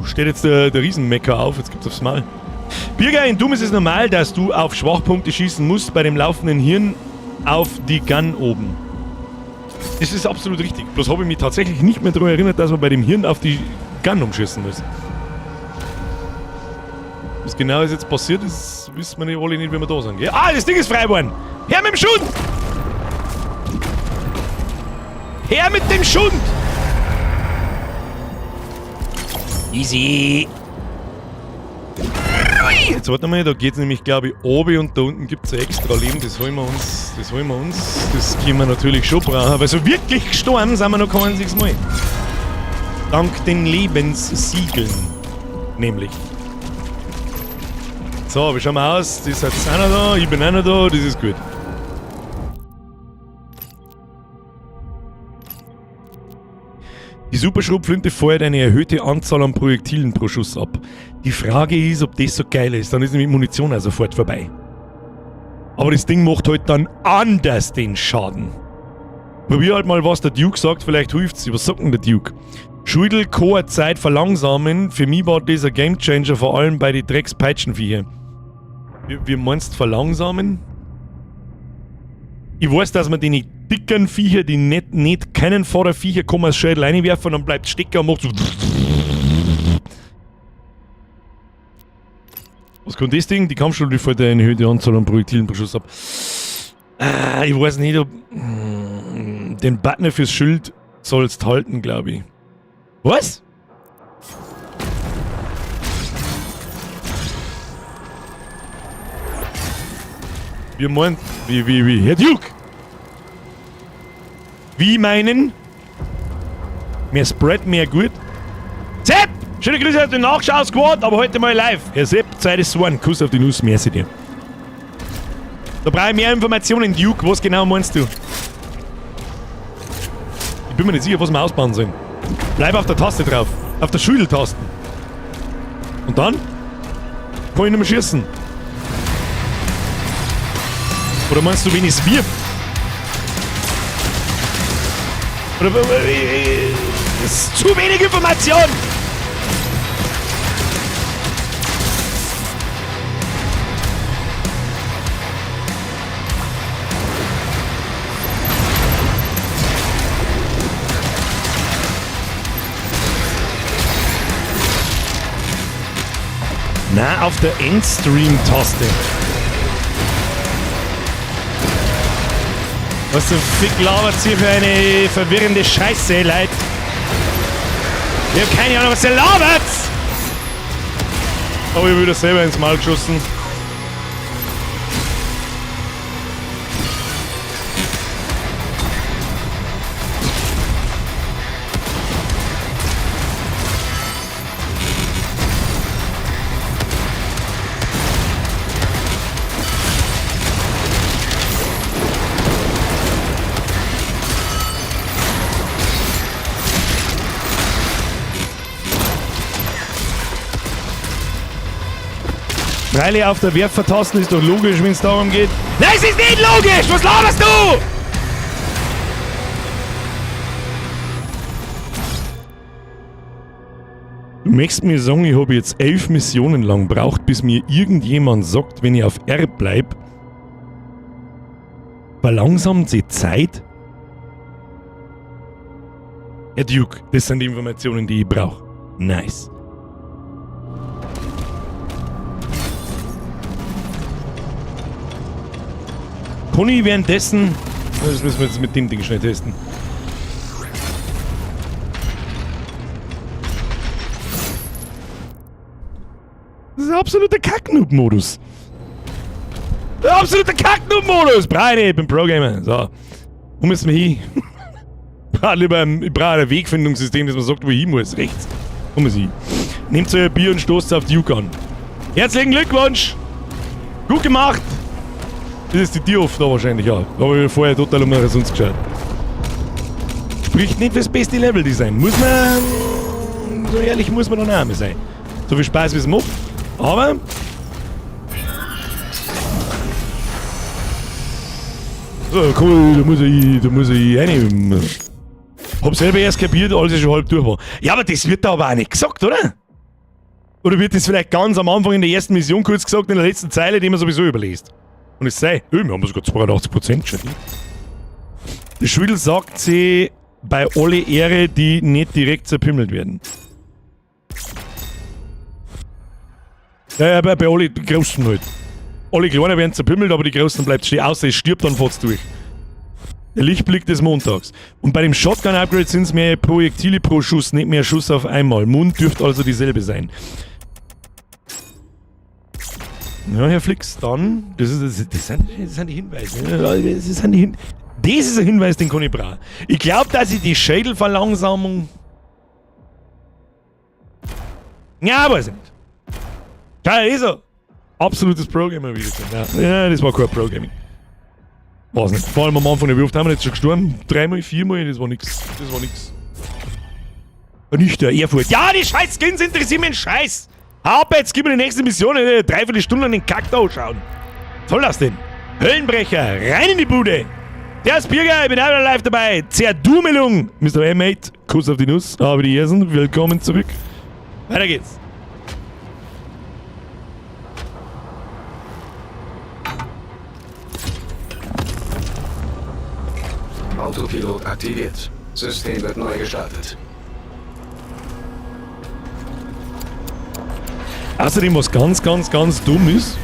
Steht jetzt der Riesenmecker auf. Jetzt gibt's aufs Mal. Birger, in Doom ist es normal, dass du auf Schwachpunkte schießen musst bei dem laufenden Hirn auf die Gun oben. Das ist absolut richtig. Bloß habe ich mich tatsächlich nicht mehr daran erinnert, dass man bei dem Hirn auf die Gun umschießen muss. Was genau ist jetzt passiert, das wissen wir nicht alle nicht, wenn wir da sind. Gell? Ah, das Ding ist frei geworden! Her mit dem Schund! Her mit dem Schund! Easy! Jetzt warte mal, da geht's nämlich, glaube ich, oben und da unten gibt's ein extra Leben, das holen wir uns. Das können wir natürlich schon brauchen, weil so wirklich gestorben sind wir noch kein einziges Mal. Dank den Lebenssiegeln. Nämlich. So, wie schauen wir aus? Das ist jetzt einer da, ich bin einer da, das ist gut. Die Superschrotflinte feuert eine erhöhte Anzahl an Projektilen pro Schuss ab. Die Frage ist, ob das so geil ist, dann ist nämlich Munition auch sofort vorbei. Aber das Ding macht halt dann anders den Schaden. Probier halt mal, was der Duke sagt, vielleicht hilft's. Was sagt denn der Duke? Schudel-Core-Zeit verlangsamen. Für mich war das ein Gamechanger, vor allem bei den Dreckspeitschenviecher. Wie meinst du verlangsamen? Ich weiß, dass man die dicken Viecher, die nicht kennen, vor der Viecher, kann man das Schädel reinwerfen und dann bleibt stecken und macht so. Was kann das Ding? Die Kampfschule fällt eine erhöhte Anzahl an Projektilen pro Schuss ab. Ich weiß nicht, ob. Den Button fürs Schild sollst halten, glaube ich. Was? Wir meinen. Wie? Herr Duke! Wie meinen? Mehr Spread, mehr gut. Sepp! Schöne Grüße aus dem Nachschau-Squad, aber heute mal live. Herr Sepp, Zeit ist so ein Kuss auf die Nuss, merci dir. Da brauche ich mehr Informationen, Duke. Was genau meinst du? Ich bin mir nicht sicher, was wir ausbauen sollen. Bleib auf der Taste drauf. Auf der Schultaste. Und dann? Kann ich nicht mehr schießen. Oder meinst du, wenn ich es wirf? Oder... Das ist zu wenig Information! Na, auf der Endstream-Taste. Was zum Fick labert hier für eine verwirrende Scheiße, Leute? Ich hab keine Ahnung, was ihr labert! Aber ich wieder selber ins Maul geschossen. Freilich auf der Werfertaste ist doch logisch, wenn es darum geht. Nein, es ist nicht logisch! Was laberst du? Du möchtest mir sagen, ich habe jetzt 11 Missionen lang braucht, bis mir irgendjemand sagt, wenn ich auf R bleib, verlangsamt die Zeit? Herr Duke, das sind die Informationen, die ich brauche. Nice. Kann ich währenddessen... Das müssen wir jetzt mit dem Ding schnell testen. Das ist ein absoluter Kack-Noob-Modus. Der absolute Kack-Noob-Modus! Breite, ich bin Pro-Gamer. So. Wo müssen wir hin? Ich brauche ein Wegfindungssystem, das man sagt, wo ich hin muss. Rechts. Wo muss ich hin? Nehmt euer Bier und stoßt auf Duke an. Herzlichen Glückwunsch! Gut gemacht! Das ist die Tür oft da wahrscheinlich auch. Da habe ich vorher total umsonst geschaut. Spricht nicht fürs beste Level-Design. Muss man... So ehrlich muss man dann auch einmal sein. So viel Spaß wie es macht. Aber... So, cool, da muss ich rein. Hab selber erst kapiert, als ich schon halb durch war. Ja, aber das wird da aber auch nicht gesagt, oder? Oder wird das vielleicht ganz am Anfang in der ersten Mission kurz gesagt, in der letzten Zeile, die man sowieso überliest? Und es sei, wir haben sogar 82% schon. Der Schwindel sagt sie bei alle Ehre, die nicht direkt zerpimmelt werden. Ja, bei alle Großen halt. Alle Kleinen werden zerpimmelt, aber die Großen bleibt stehen. Außer es stirbt, dann fährt's durch. Der Lichtblick des Montags. Und bei dem Shotgun-Upgrade sind es mehr Projektile pro Schuss, nicht mehr Schuss auf einmal. Mund dürfte also dieselbe sein. Ja, Herr Flix, dann... Das sind die Hinweise. Das ist ein Hinweis, den kann ich brauchen. Ich glaube, dass ich die Schädelverlangsamung... Ja, weiß ich nicht. Ja, ist er. Absolutes Pro-Gamer wieder. Ja, das war kein Pro-Gaming. Weiß nicht. Vor allem am Anfang, wie oft haben wir jetzt schon gestorben? 3-mal, 4-mal, das war nix. Das war nix. Nicht der Erfurt. Ja, die scheiß Skins interessieren mich einen Scheiß. Ab, jetzt gib mir die nächste Mission, eine Dreiviertelstunde an den Kack da schauen. Was soll das denn? Höllenbrecher, rein in die Bude! Der ist Birger, ich bin auch wieder live dabei. Zerdumelung. Mr. M8, Kuss auf die Nuss. Aber die Ersen, willkommen zurück. Weiter geht's. Autopilot aktiviert. System wird neu gestartet. Außerdem, was ganz dumm ist,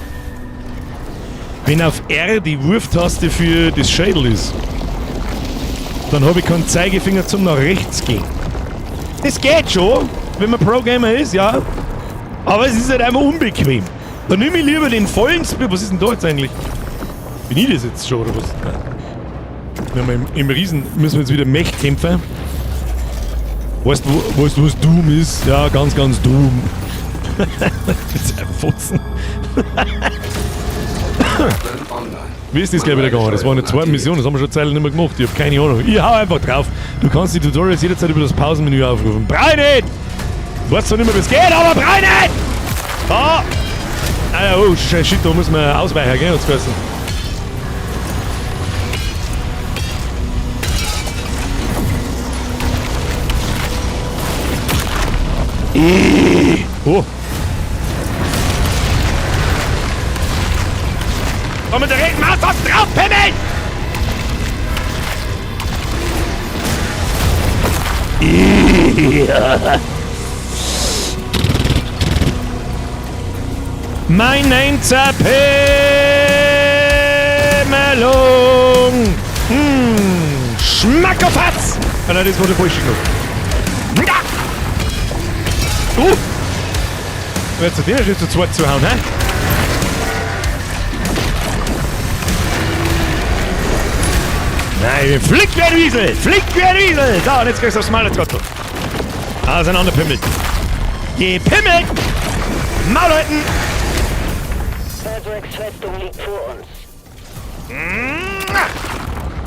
wenn auf R die Wurftaste für das Schädel ist, dann habe ich keinen Zeigefinger zum nach rechts gehen. Das geht schon, wenn man Pro-Gamer ist, ja. Aber es ist halt einfach unbequem. Dann nehme ich lieber den vollen Split. Was ist denn da jetzt eigentlich? Bin ich das jetzt schon, oder was? Nein. Im Riesen müssen wir jetzt wieder Mech kämpfen. Weißt du, was Doom ist? Ja, ganz Doom. Das ist ein Futzen. Wie ist das gleich wieder gegangen? Das war eine zweite Mission, das haben wir schon Zeit nicht mehr gemacht. Ich hab keine Ahnung. Ich hau einfach drauf. Du kannst die Tutorials jederzeit über das Pausenmenü aufrufen. Brei nicht! Du weißt zwar nicht mehr, wie es geht, aber brei nicht! Ah! Ah ja, oh shit, da muss man ausweichen, gell? Hat's geheißen. Oh! Komm mit der Regenmaus was drauf, Pimmel! Ja. Mein Name Zerpimmelung! Schmackofatz! Ah, nein, das wurde falsch genug. Wer zu dir ist zu zweit zu hauen, hä? Nein, flick wie ein Wiesel! Flick wie ein Wiesel! So, und jetzt kriegst du aufs Maul, jetzt Gott. Auseinanderpimmelt. Gepimmelt! Maulleuten! Berserks Festung liegt vor uns.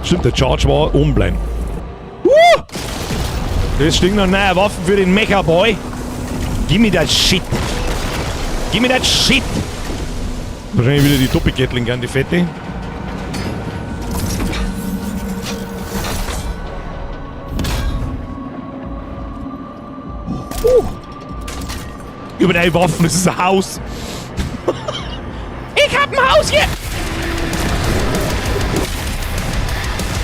Stimmt, der Charge war oben bleiben. Das stinkt noch neue Waffen für den Mecha-Boy. Gib mir das Shit. Gib mir das Shit. Wahrscheinlich wieder die Doppelgatling gern, die Fette. Über deine Waffen, das ist ein Haus. Ich hab ein Haus hier.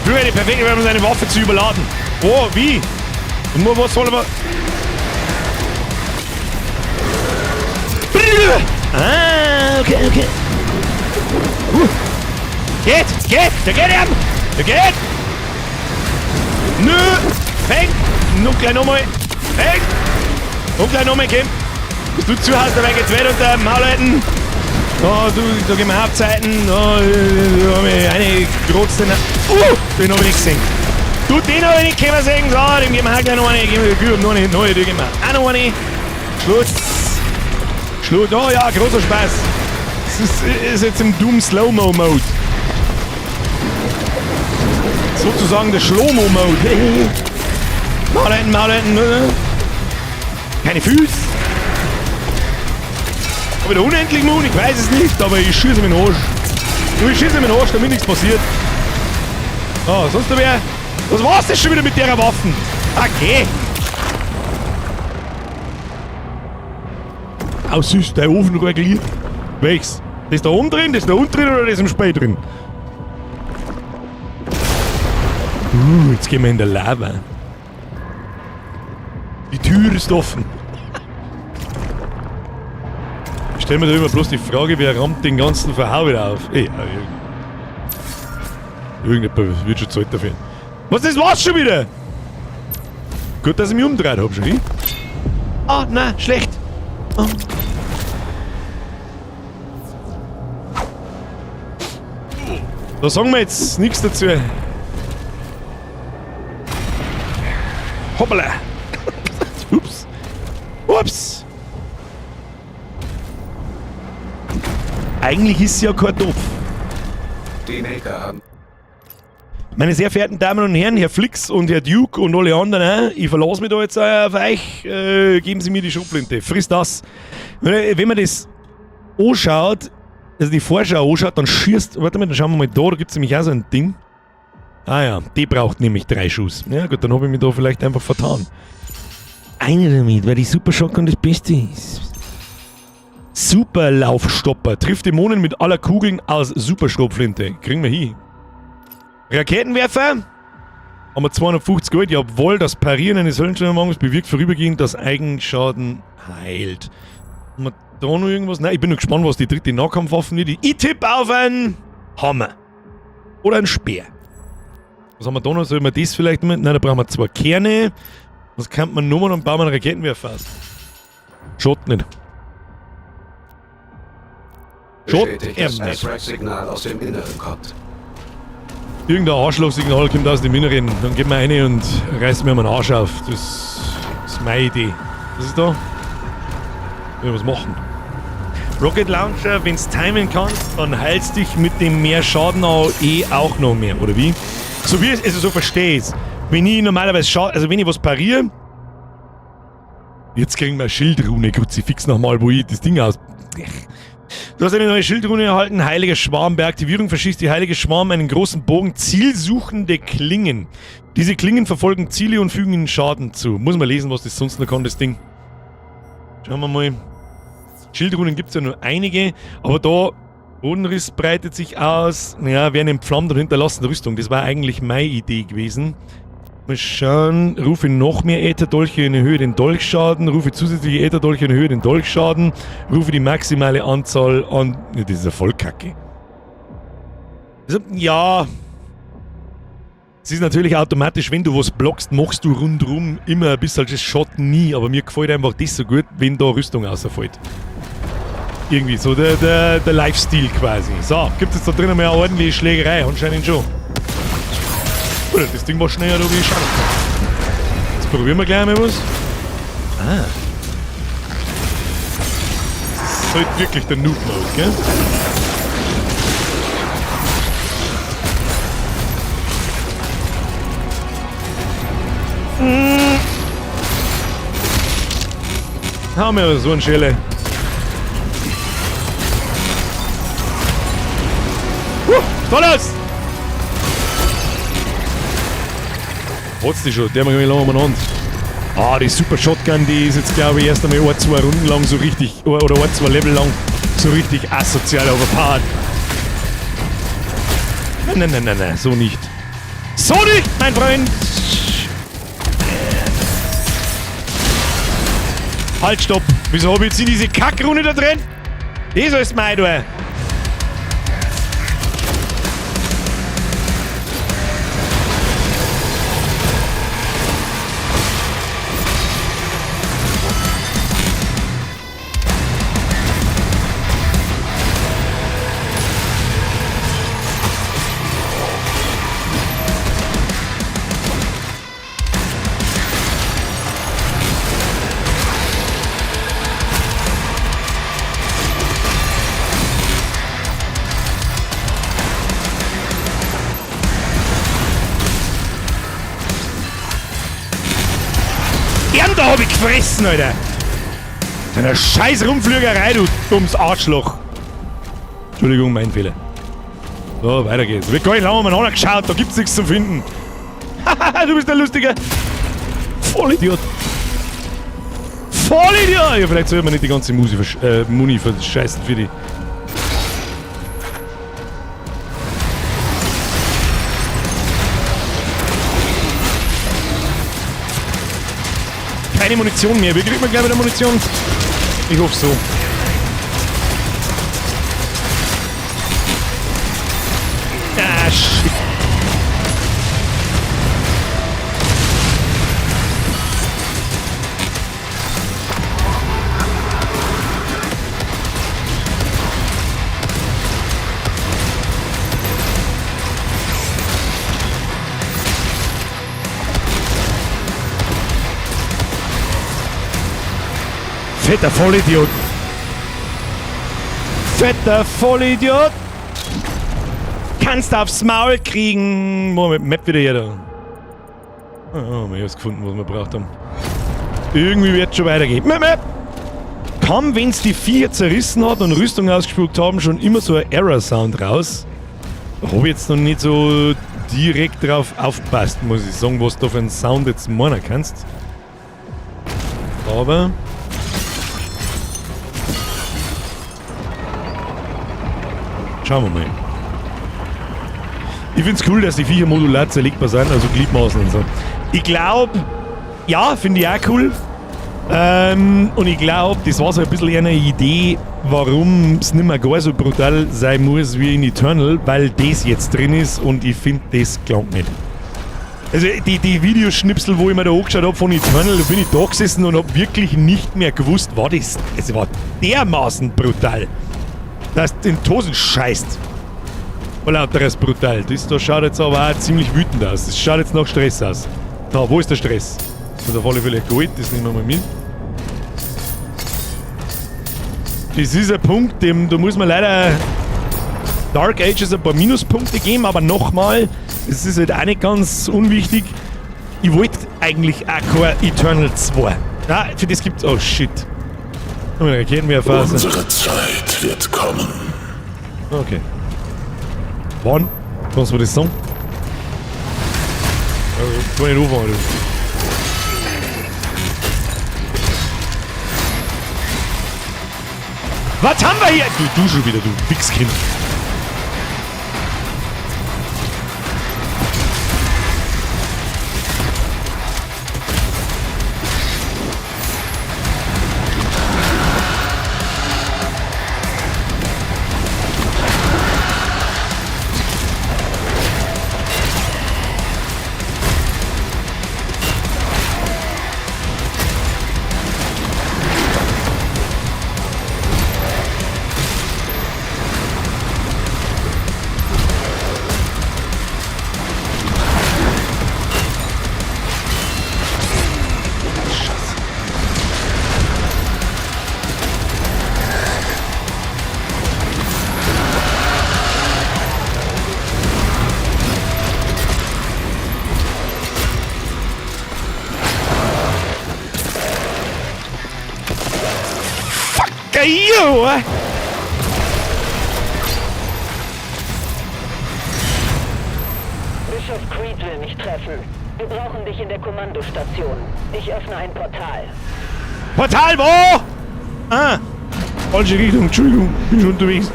Wäre die perfekte, wenn man seine Waffe zu überladen. Oh, wie? Und nur was soll man... Ah, okay. Geht! Der geht eben! Der geht! Nö! Fängt! Noch gleich nochmal! Fängt! Und gleich nochmal, Kim! Du zu hast, dabei geht's weiter unter dem Maulleiten! Oh, da gehen wir Hauptzeiten! Oh, da hab ich eine gerotzt. Den hab ich nicht gesehen! Du, den hab ich nicht können sehen! So, dem geben wir halt gleich noch eine! Geben wir noch eine neue, die geben wir auch noch eine! Schlut, oh ja, großer Spaß. Das ist jetzt im Doom Slow-Mo-Mode. Sozusagen der Schlomo-Mode. Maulleiten. Keine Füße. Aber der unendliche Mond, ich weiß es nicht, aber ich schieße mit dem Arsch. Ich schieße mit dem Arsch, damit nichts passiert. Oh, sonst noch wer? Was war's das schon wieder mit der Waffen? Okay. Oh süß, der Ofen reguliert. Welches? Das da oben drin, das da unten drin oder das im Spät drin? Jetzt gehen wir in der Lava. Die Tür ist offen. Ich stelle mir da immer bloß die Frage, wer rammt den ganzen Verhau wieder auf? Irgendjemand wird schon Zeit dafür. Was, das war's schon wieder? Gut, dass ich mich umdreht habe schon, wie? Ah, nein, schlecht. Oh. Da sagen wir jetzt nichts dazu. Hoppala. Ups. Eigentlich ist sie ja kein Topf. Die Maker haben. Meine sehr verehrten Damen und Herren, Herr Flix und Herr Duke und alle anderen, ich verlasse mich da jetzt auf euch. Geben Sie mir die Schubflinte. Friss das. Wenn man das anschaut, also die Vorschau anschaut, dann schießt. Warte mal, dann schauen wir mal da gibt es nämlich auch so ein Ding. Ah ja, die braucht nämlich 3 Schuss. Ja gut, dann habe ich mich da vielleicht einfach vertan. Eine damit, weil die Super Shotgun das Beste ist. Super Laufstopper. Trifft Dämonen mit aller Kugeln aus Superschrotflinte. Kriegen wir hin. Raketenwerfer. Haben wir 250 Gold. Jawohl, das Parieren eines Höllenstürmermangs bewirkt vorübergehend, dass Eigenschaden heilt. Haben wir da noch irgendwas? Nein, ich bin noch gespannt, was die dritte Nahkampfwaffe wird. Ich tippe auf einen Hammer. Oder einen Speer. Was haben wir da noch? Sollen wir das vielleicht mit? Nein, da brauchen wir 2 Kerne. Was kann man nur und bauen wir einen Raketenwerfer aus? Schott nicht. Schott Bestätigt, das nicht. S-Rack-Signal aus dem Inneren kommt. Irgendein Arschlochsignal kommt aus dem Inneren. Dann gehen wir rein und reißen mir mal einen Arsch auf. Das ist meine Idee. Was ist da? Ja, was machen? Rocket Launcher, wenn du timen kannst, dann heilst dich mit dem mehr Schaden auch noch mehr, oder wie? So wie es, also so verstehe ich es. Wenn ich normalerweise also wenn ich was pariere, jetzt kriegen wir eine Schildrune, Kruzifix nochmal, wo ich das Ding aus... Du hast eine neue Schildrune erhalten, Heiliger Schwarm. Bei Aktivierung verschießt die Heilige Schwarm einen großen Bogen zielsuchende Klingen. Diese Klingen verfolgen Ziele und fügen ihnen Schaden zu. Muss man lesen, was das sonst noch kann, das Ding. Schauen wir mal. Schildrunen gibt es ja nur einige, aber da Bodenriss breitet sich aus. Naja, werden entflammt und hinterlassen Rüstung. Das war eigentlich meine Idee gewesen. Mal schauen, rufe noch mehr Ätherdolche in Höhe den Dolchschaden, rufe zusätzliche Ätherdolche in Höhe den Dolchschaden, rufe die maximale Anzahl an... Ja, das ist ja voll kacke. Also, ja... Es ist natürlich automatisch, wenn du was blockst, machst du rundrum immer bis halt das Shot nie, aber mir gefällt einfach das so gut, wenn da Rüstung rausfällt. Irgendwie so der Lifestyle quasi. So, gibt es da drinnen mal eine ordentliche Schlägerei? Anscheinend schon. Oder das Ding war schneller, da wie ich schauen kann. Jetzt probieren wir gleich mal was. Ah. Das ist halt wirklich der Noob-Mode, gell? Haben wir so eine Schelle. Dollars! Hat's die schon, der mal lang umeinander. Ah, die Super Shotgun, die ist jetzt glaube ich erst einmal 1-2 Runden lang so richtig, oder 1-2 Level lang so richtig asozial overpowered. Nein, so nicht. So nicht, mein Freund! Halt, stopp! Wieso habe ich jetzt diese Kackrunde da drin? Das ist mein, du! Da hab ich gefressen, Alter! Deine scheiß Rumflügerei, du dummes Arschloch! Entschuldigung, mein Fehler. So, weiter geht's. Wird gar nicht lange umeinander geschaut, da gibt's nichts zu finden. Haha, du bist der Lustige! Vollidiot! Vollidiot! Ja, vielleicht soll man nicht die ganze Muni verscheißen für die. Keine Munition mehr. Wie kriegt man gleich wieder Munition? Ich hoffe so. Ah, shit. Fetter Vollidiot! Fetter Vollidiot! Kannst aufs Maul kriegen! Moment, Map wieder hier da. Oh, wir haben es gefunden, was wir braucht haben. Irgendwie wird es schon weitergehen. Map! Kam, wenn es die Viecher zerrissen hat und Rüstung ausgespuckt haben, schon immer so ein Error-Sound raus. Habe jetzt noch nicht so direkt drauf aufpasst, muss ich sagen, was du für einen Sound jetzt meinen kannst. Aber... Schauen wir mal. Ich find's cool, dass die Viecher modular zerlegbar sind, also Gliedmaßen und so. Ich glaube, ja, finde ich auch cool. Und ich glaube, das war so ein bisschen eine Idee, warum es nicht mehr gar so brutal sein muss wie in Eternal, weil das jetzt drin ist und ich finde, das klang nicht. Also die Videoschnipsel, wo ich mir da angeschaut habe von Eternal, da bin ich da gesessen und habe wirklich nicht mehr gewusst, war das. Es war dermaßen brutal, dass den Tosen scheißt. Und lauter ist brutal. Das da schaut jetzt aber auch ziemlich wütend aus. Das schaut jetzt nach Stress aus. Da, wo ist der Stress? Das ist auf alle Fälle gut, das nehmen wir mal mit. Das ist ein Punkt, da muss man leider Dark Ages ein paar Minuspunkte geben, aber nochmal, es ist halt auch nicht ganz unwichtig. Ich wollte eigentlich auch kein Eternal 2. Ah, für das gibt's. Oh shit. Raketenwerfer. Unsere Zeit wird kommen. Okay. Wann? Kannst du mir das sagen? Kann ich nicht anfangen. Was haben wir hier? Du schon wieder, du Wichskind. You! Bischof Creed will mich treffen. Wir brauchen dich in der Kommandostation. Ich öffne ein Portal. Portal wo? Ah! Falsche Richtung, Entschuldigung, bin schon unterwegs.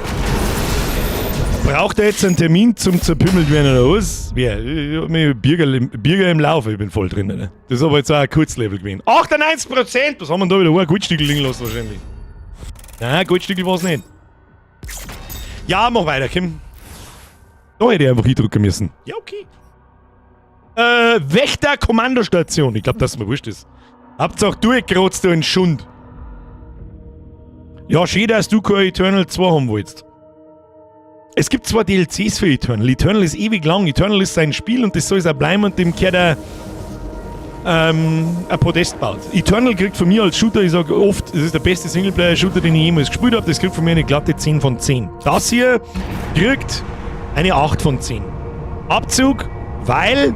Braucht er jetzt einen Termin zum zerpümmelt werden oder was? Ja, Bürger im Laufe, ich bin voll drin. Ne? Das ist aber jetzt auch ein Kurzlevel gewesen. 98%! Was haben wir da wieder? Ein Goldstückel liegen lassen wahrscheinlich. Nein, Goldstückel war es nicht. Ja, mach weiter, Kim. Da hätte ich einfach hindrücken müssen. Ja, okay. Wächter-Kommandostation. Ich glaube, dass es mir wurscht ist. Hauptsache durchgerotzt, du ein Schund. Ja, schön, dass du kein Eternal 2 haben willst. Es gibt zwar DLCs für Eternal. Eternal ist ewig lang. Eternal ist sein Spiel und das soll es auch bleiben und dem kehrt er ein Podest baut. Eternal kriegt von mir als Shooter, ich sage oft, das ist der beste Singleplayer-Shooter, den ich jemals gespielt habe. Das kriegt von mir eine glatte 10 von 10. Das hier kriegt eine 8 von 10. Abzug, weil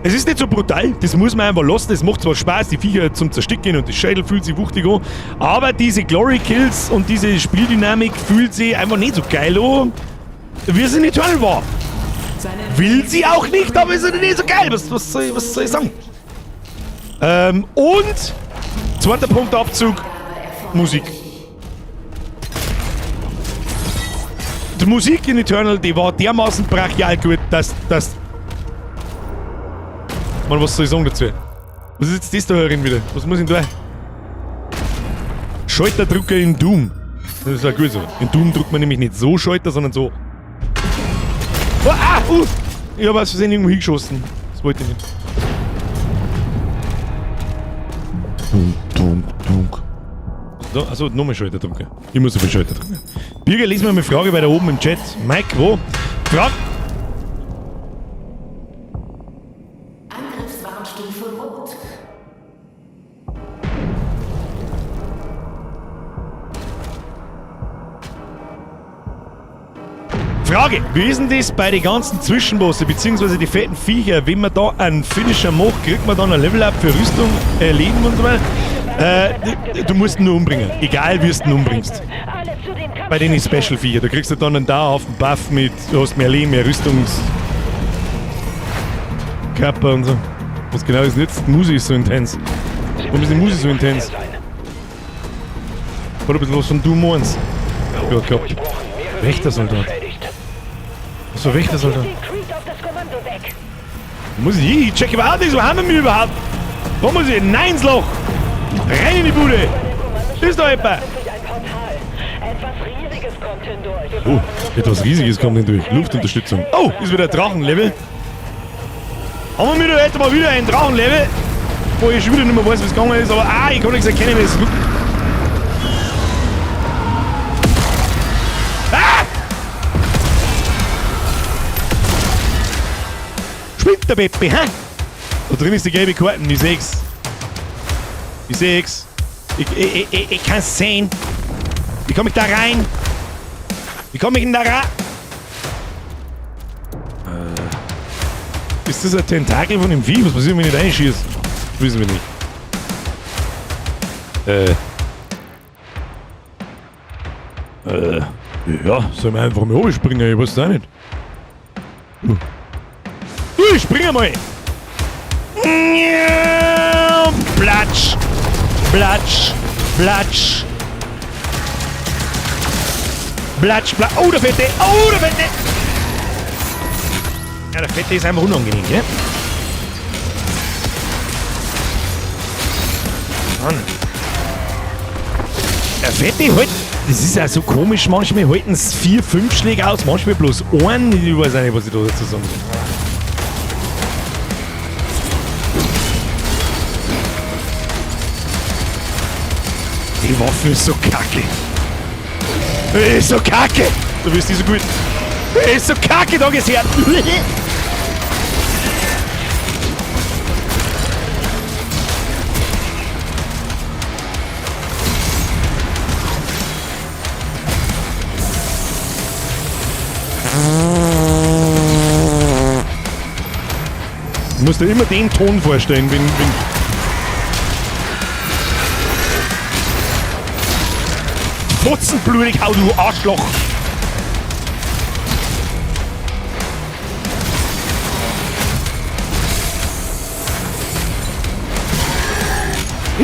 es ist nicht so brutal, das muss man einfach lassen, es macht zwar Spaß, die Viecher zum Zersticken und das Schädel fühlt sich wuchtig an, aber diese Glory Kills und diese Spieldynamik fühlt sich einfach nicht so geil an, wie es in Eternal war. Will sie auch nicht, aber ist nicht so geil. Was soll ich sagen? Und zweiter Punkt Abzug, Musik. Die Musik in Eternal, die war dermaßen brachial gut, dass Mann, was soll ich sagen dazu? Was ist jetzt das da herin wieder? Was muss ich denn da? Schalterdrucker in Doom. Das ist ja gut so. In Doom drückt man nämlich nicht so Schalter, sondern so. Ich habe aus Versehen irgendwo hingeschossen. Das wollte ich nicht. So, achso, nochmal Schalterdrucker. Ich muss auf den Schalterdrucker. Birger, lies mir eine Frage weiter oben im Chat. Mike, wo? Frage. Angriffswarnstufe Rot. Frage, wie ist denn das bei den ganzen Zwischenbosse bzw. die fetten Viecher? Wenn man da einen Finisher macht, kriegt man dann ein Level-Up für Rüstung, Leben und so weiter? Du musst ihn nur umbringen, egal wie du ihn umbringst. Bei den Special-Viecher, da kriegst du dann einen dauerhaften Buff mit, du hast mehr Leben, mehr Rüstungs... Kappa und so. Was genau ist jetzt? Die Musik ist so intens. Warum ist die Musik so intens? Hat ein bisschen was von Du meinst. Ja, gehabt. Wächtersoldat. Was für Wächtersoldat? Muss ich check überhaupt nicht, so haben wir mich überhaupt. Wo muss ich? Nein, ins Loch! Rein in die Bude! Ist doch etwa! Oh, etwas Riesiges kommt hindurch. Luftunterstützung. Oh, ist wieder ein Drachenlevel. Haben wir heute mal wieder ein Drachenlevel, wo ich schon wieder nicht mehr weiß, wie es gegangen ist, aber ich kann nichts erkennen, wie es ist. Springt der Peppi, hä? Da drin ist die gelbe Karten, ich seh's. Ich seh's. Ich kann's sehen. Wie komm ich da rein? Wie komm ich denn da rein? Ist das ein Tentakel von dem Vieh? Was passiert, wenn ich nicht reinschieße? Wissen wir nicht. Ja, sollen wir einfach mal hochspringen? Ich weiß es auch nicht. Ich springe mal! Platsch! Platsch! Platsch! Platsch, platsch! Oh, der Fette! Oh, der Fette! Ja, der Fette ist einfach unangenehm, gell? Mann. Der Fette halt, das ist auch so komisch, manchmal halten es 4, 5 Schläge aus, manchmal bloß einen. Ich weiß auch nicht, was ich da dazu sagen soll. Die Waffe ist so kacke. Ist so kacke. Du bist nicht so gut. Ist so kacke, da gesehen. Du musst dir immer den Ton vorstellen, wenn Fotzenblutig, hau du Arschloch!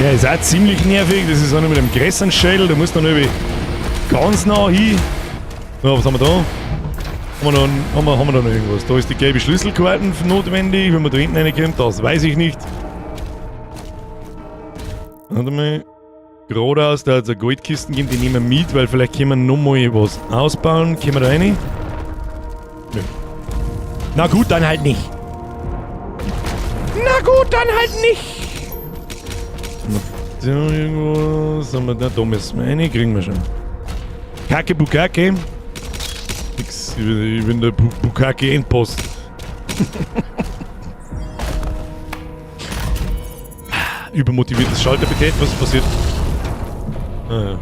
Ja, ist auch ziemlich nervig, das ist auch noch mit dem Grässenschädel, da musst du dann irgendwie ganz nah hin. Ja, was haben wir da? Haben wir da noch irgendwas? Da ist die gelbe Schlüsselkarten notwendig, wenn man da hinten reinkommt, das weiß ich nicht. Warte mal. Geradeaus, da hat es eine Goldkisten gegeben, die nehmen wir mit, weil vielleicht können wir noch mal was ausbauen. Können wir da rein? Nö. Na gut, dann halt nicht. Na gut, dann halt nicht. Da irgendwas haben wir da. Da müssen wir rein, kriegen wir schon. Kacke Bukake. Nix, ich bin der Bukake-Endpost. Übermotiviertes Schalterpaket, was passiert? Ah, ja.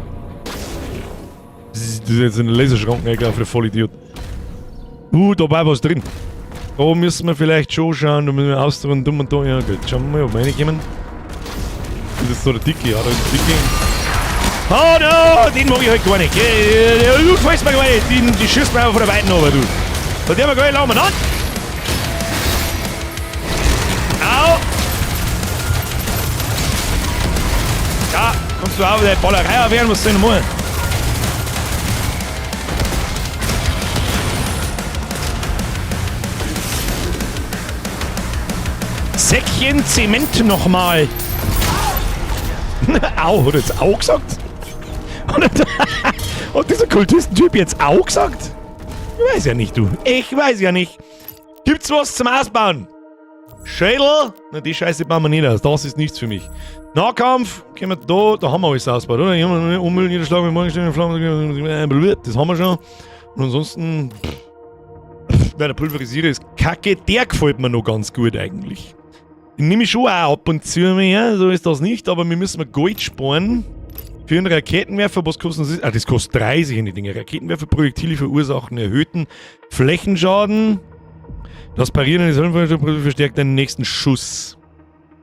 Das ist jetzt in den Laserschrank reingelaufen, der Vollidiot. Da war was drin. Da müssen wir vielleicht schon schauen, da müssen wir ausdrücken, dumm und da. Ja gut, schauen wir mal, ob wir reinkommen. Das ist so der Dicke, ja, da ist der Dicke. Oh no, den mag ich halt gar nicht. Du gefällst mir gar nicht, die schießt mir einfach von der Weiden runter, du. Von der wir gar nicht lang an. Au! Ja, kommst du auch wieder Ballerei aufhören, was soll ich noch machen? Säckchen Zement nochmal. Au, hat er jetzt auch gesagt? Hat dieser Kultistentyp jetzt auch gesagt? Ich weiß ja nicht, du. Ich weiß ja nicht. Gibt's was zum Ausbauen? Schädel? Na, die Scheiße bauen wir nicht aus. Das ist nichts für mich. Nahkampf, können wir da haben wir alles ausgebaut, oder? Hier haben wir Umwelt, Niederschlag mit morgenstehenden Flammen, das haben wir schon. Und ansonsten, der Pulverisierer ist kacke, der gefällt mir noch ganz gut eigentlich. Den nehme ich schon auch ab und zu mehr, so ist das nicht, aber wir müssen Gold sparen. Für einen Raketenwerfer, was kostet das? Das kostet 30 in die Dinge. Raketenwerferprojektile verursachen erhöhten Flächenschaden. Das Parieren des Höllenfeuerstoffe verstärkt den nächsten Schuss.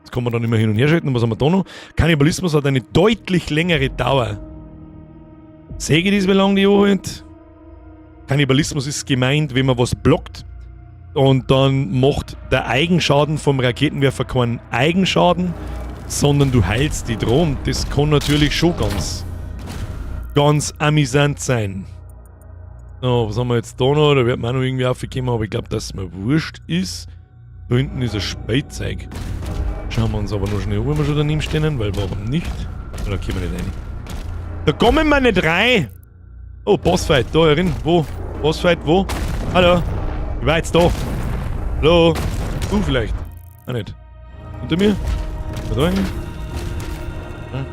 Das kann man dann immer hin und her schalten. Was haben wir da noch? Kannibalismus hat eine deutlich längere Dauer. Säge dies, wie lange die anhält. Kannibalismus ist gemeint, wenn man was blockt. Und dann macht der Eigenschaden vom Raketenwerfer keinen Eigenschaden, sondern du heilst die drum. Das kann natürlich schon ganz amüsant sein. So, was haben wir jetzt da noch? Da wird man auch noch irgendwie aufgekommen, aber ich glaube, dass es mir wurscht ist. Da hinten ist ein Spielzeug. Schauen wir uns aber noch schnell, wo wir schon daneben stehen, weil warum nicht? Da kommen wir nicht rein. Da kommen wir nicht rein! Oh, Bossfight, da herin. Wo? Bossfight, wo? Hallo? Ich war jetzt da. Hallo? Du vielleicht? Ah, nicht. Unter mir? Da eigentlich? Ja.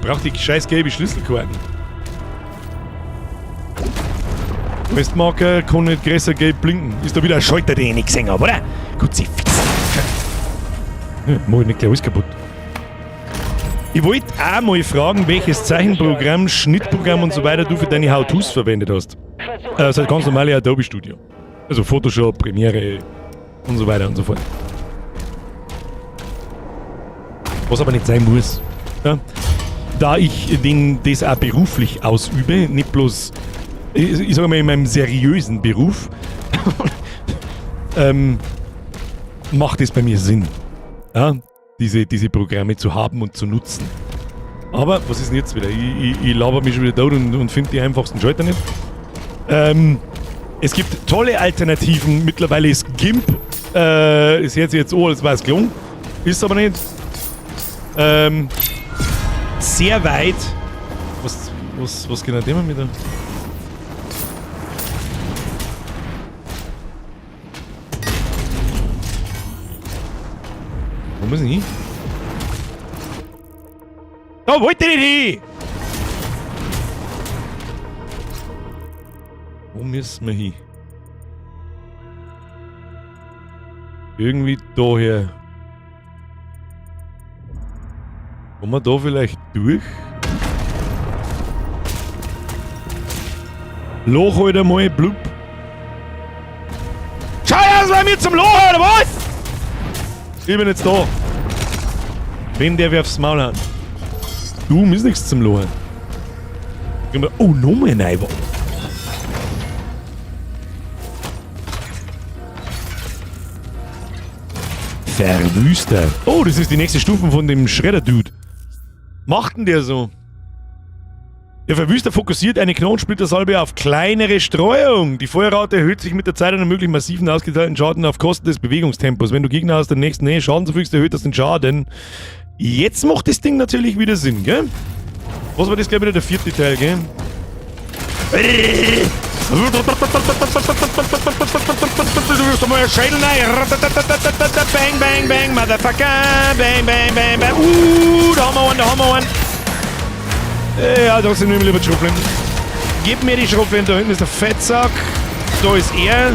Braucht die scheiß gelbe Schlüsselkarten. Questmarker kann nicht größer gelb blinken. Ist da wieder ein Schalter, den ich nicht gesehen habe, oder? Gut, sie fix. Ja, mach ich nicht gleich alles kaputt. Ich wollte auch mal fragen, welches Zeichenprogramm, Schnittprogramm und so weiter du für deine How-Tos verwendet hast. Das heißt ganz normale Adobe Studio. Also Photoshop, Premiere und so weiter und so fort. Was aber nicht sein muss. Ja? Da ich das auch beruflich ausübe, nicht bloß, ich sage mal in meinem seriösen Beruf, macht es bei mir Sinn. Ja? Diese Programme zu haben und zu nutzen. Aber, was ist denn jetzt wieder? Ich laber mich schon wieder da und finde die einfachsten Schalter nicht. Es gibt tolle Alternativen. Mittlerweile ist GIMP, es hört sich jetzt an, als wäre es gelungen. Ist aber nicht. Sehr weit. Was genau dem mit da? Wo müssen wir hin? Da wollte ich nicht hin! Wo müssen wir hin? Irgendwie daher. Kommen wir da vielleicht durch? Loch halt einmal, blub. Schau aus bei mir zum Loch, oder was? Ich bin jetzt da. Wenn der wirft's Maul an. Du, mir ist nichts zum Loch. Oh, nochmal ein Eiber. Verwüster. Oh, das ist die nächste Stufe von dem Schredder-Dude. Macht denn der so? Der Verwüster fokussiert eine Knochenssplittersalbe auf kleinere Streuung. Die Feuerrate erhöht sich mit der Zeit und ermöglicht massiven ausgeteilten Schaden auf Kosten des Bewegungstempos. Wenn du Gegner aus der nächsten Nähe Schaden zufügst, erhöht das den Schaden. Jetzt macht das Ding natürlich wieder Sinn, gell? Was war das, glaube ich, wieder der 4. Teil, gell? Du wirst doch mal Schädel rein. Bang, bang, bang, Motherfucker. Bang, bang, bang, bang. Da haben wir einen, da haben wir einen. Ja, da sind wir lieber die Schrotflinten. Gib mir die Schrotflinte. Da hinten ist der Fettsack. Da ist er.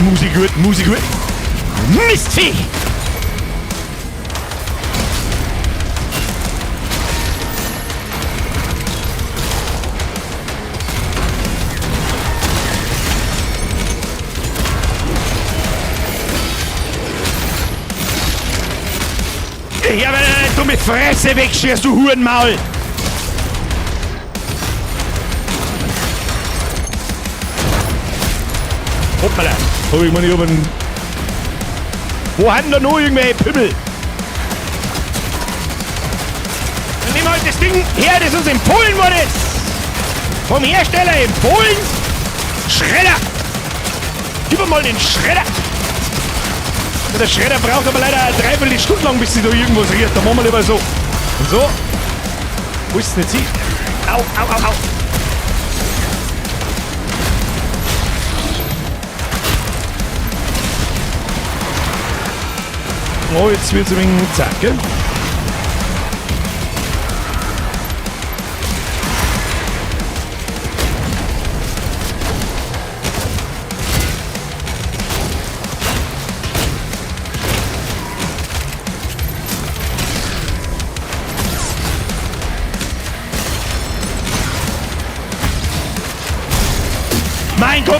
Musik gut, Musik gut. Mistvieh! Ich habe eine dumme Fresse wegschierst, du Hurenmaul! Hoppala! Oh, ich meine, ich hab einen... Wo haben da noch irgendwelche Pimmel? Dann nehmen wir halt das Ding her, das uns empfohlen wurde! Vom Hersteller empfohlen! Schredder! Gib mir mal den Schredder! Der Schredder braucht aber leider eine Dreiviertelstunde lang, bis sie da irgendwas riecht. Da machen wir lieber so. Und so. Wo ist es nicht sie? Au, au, au, au. Oh, jetzt wird es ein wenig zack, gell?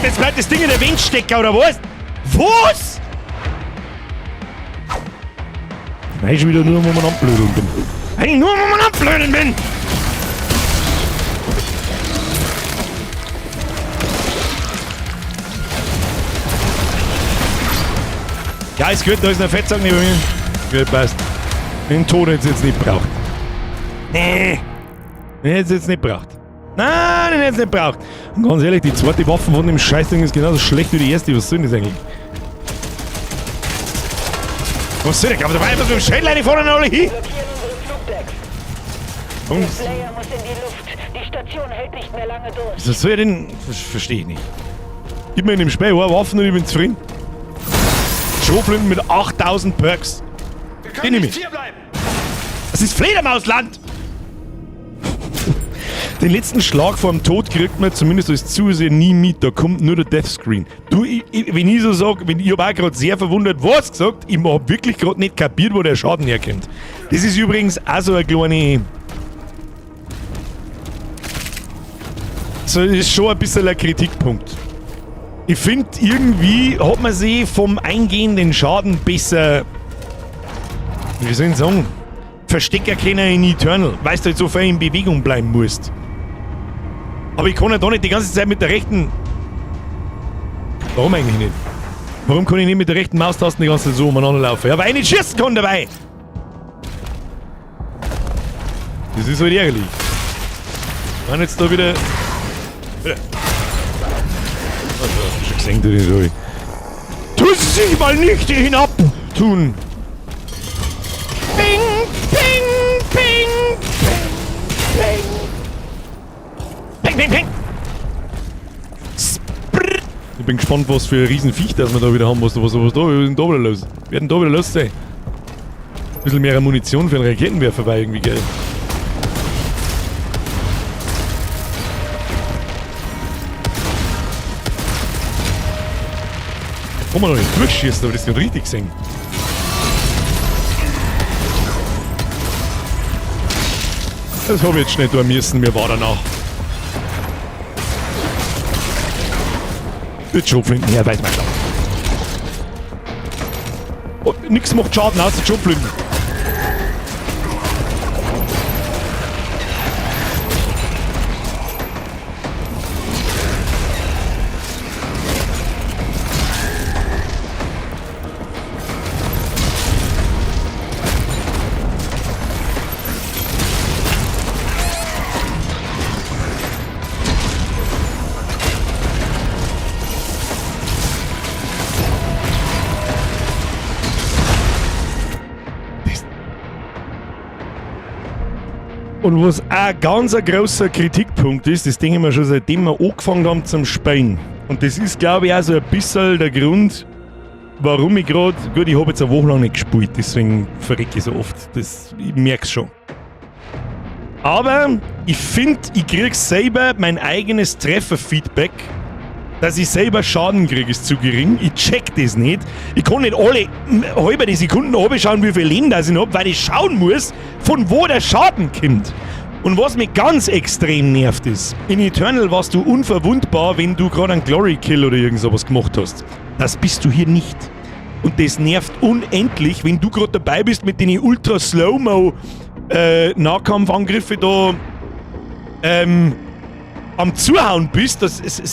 jetzt bleibt das Ding in der Wind stecken, oder was? Was? Nein, schon wieder nur, wo man am Blödeln bin. Eigentlich nur, wo man am Blödeln bin! Ja, ist gut, da ist ein Fettsack neben mir. Gut, passt. Den Ton hätte jetzt nicht braucht. Nee. Den hätte jetzt nicht braucht. Nein, den hätte es nicht braucht. Und ganz ehrlich, die zweite Waffe von dem Scheißding ist genauso schlecht wie die erste. Was soll denn das eigentlich? Was soll ich? Aber da war einfach so ein Schädlein vorne alle hin. Blockieren unsere Flugdecks. Und Der Slayer muss in die Luft. Die Station hält nicht mehr lange durch. was soll ich denn? Verstehe ich nicht. Gib mir in dem Spiel eine Waffe und ich bin zufrieden. Schrotflinten mit 8000 Perks. Die nehme ich. Das ist Fledermausland! Den letzten Schlag vor dem Tod kriegt man zumindest als Zuseher nie mit. Da kommt nur der Deathscreen. Du, wenn ich so sage, ich habe auch gerade sehr verwundert was gesagt, ich habe wirklich gerade nicht kapiert, wo der Schaden herkommt. Das ist übrigens auch so eine kleine... So, das ist schon ein bisschen ein Kritikpunkt. Ich finde, irgendwie hat man sich vom eingehenden Schaden besser, wie soll ich sagen, verstecken können in Eternal, weil du halt so viel in Bewegung bleiben musst. Aber ich kann ja da nicht die ganze Zeit mit der rechten... Warum eigentlich nicht? Warum kann ich nicht mit der rechten Maustaste die ganze Zeit so umeinander laufen? Ja, weil ich nicht schießen kann dabei! Das ist halt ärgerlich. Wenn jetzt da wieder... Schon gesehen, du den soll. Tu sie mal nicht hinab tun! Ping, ping, ping, ping, ping, ping, ping! Sprrr. Ich bin gespannt, was für ein Riesenviech das wir da wieder haben. Was ist denn da wieder los? Wir werden da wieder los sein. Ein bisschen mehr Munition für einen Raketenwerfer war irgendwie geil. Kann man noch nicht durchschießen, aber das ist richtig gesehen. Das habe ich jetzt schnell tun müssen, mir war danach. Wird Schrotflinten her, weiß man klar. Oh, nix macht Schaden außer Schrotflinten. Und was auch ganz ein großer Kritikpunkt ist, das denken wir schon seitdem wir angefangen haben zum Spielen. Und das ist, glaube ich, auch so ein bisschen der Grund, warum ich gerade... Gut, ich habe jetzt eine Woche lang nicht gespielt, deswegen verrecke ich so oft. Ich merke es schon. Aber ich finde, ich kriege selber mein eigenes Trefferfeedback. Dass ich selber Schaden kriege, ist zu gering. Ich check das nicht. Ich kann nicht alle halbe Sekunden anschauen, wie viel Leben das ich habe, weil ich schauen muss, von wo der Schaden kommt. Und was mich ganz extrem nervt ist, in Eternal warst du unverwundbar, wenn du gerade einen Glory Kill oder irgend sowas gemacht hast. Das bist du hier nicht. Und das nervt unendlich, wenn du gerade dabei bist mit den ultra Slow-Mo Nahkampfangriffe da am Zuhauen bist,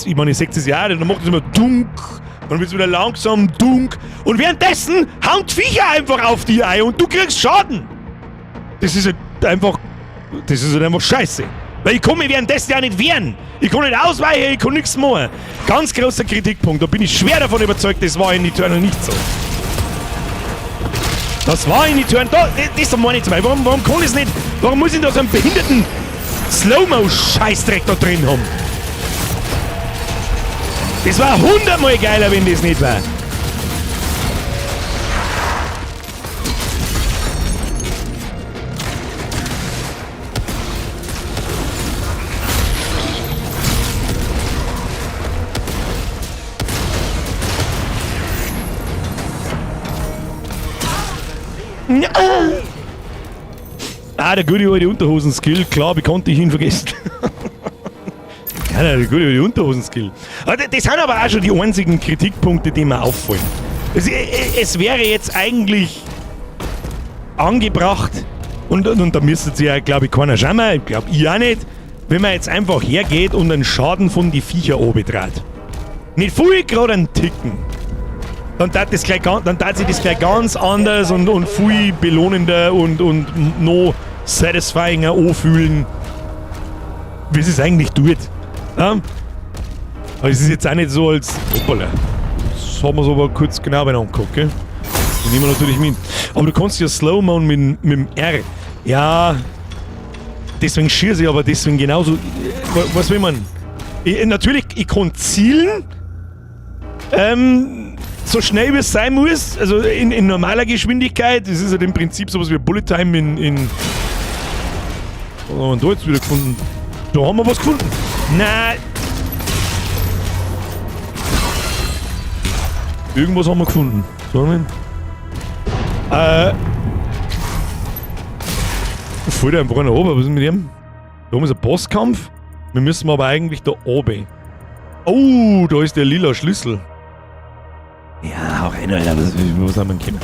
ich meine, ich sehe das ja auch, dann macht es immer dunk, dann wird es wieder langsam dunk und währenddessen hauen die Viecher einfach auf die ein und du kriegst Schaden. Das ist halt einfach scheiße. Weil ich kann mich währenddessen ja nicht wehren. Ich kann nicht ausweichen, ich kann nichts machen. Ganz großer Kritikpunkt, da bin ich schwer davon überzeugt, das war in Eternal nicht so. Das war in Eternal, das meine ich zum Beispiel, warum kann ich es nicht, warum muss ich da so einen behinderten Slow-Mo-Scheißdreck da drin haben. Das war 100-mal geiler, wenn das nicht war. Der gute alte Unterhosen-Skill, klar, wie konnte ich ihn vergessen? Nein, gut, die Unterhosen-Skill. Das sind aber auch schon die einzigen Kritikpunkte, die mir auffallen. Es wäre jetzt eigentlich angebracht, und da müsste sich ja, glaube ich, keiner schauen, ich glaube ich auch nicht, wenn man jetzt einfach hergeht und einen Schaden von die Viecher betrat. Nicht viel, gerade einen Ticken. Dann tat sich das gleich ganz anders und viel belohnender und noch satisfyinger anfühlen, wie es eigentlich tut. Ja? Aber es ist jetzt auch nicht so als... Hoppala. Das haben wir so aber kurz genau angeguckt, gell? Die nehmen wir natürlich mit. Aber du kannst ja Slow-Mo mit dem R. Ja... Deswegen schieße ich aber deswegen genauso... Was will man? Natürlich, ich kann zielen. So schnell wie es sein muss. Also in normaler Geschwindigkeit. Das ist halt im Prinzip sowas wie Bullet Time in... Was haben wir da jetzt wieder gefunden? Da haben wir was gefunden. Nein. Irgendwas haben wir gefunden. So, fällt einfach einer runter. Was ist mit dem? Da oben ist ein Bosskampf. Wir müssen aber eigentlich da oben. Oh, da ist der lila Schlüssel. Ja, auch rein, Alter. Für was sind wir gekommen?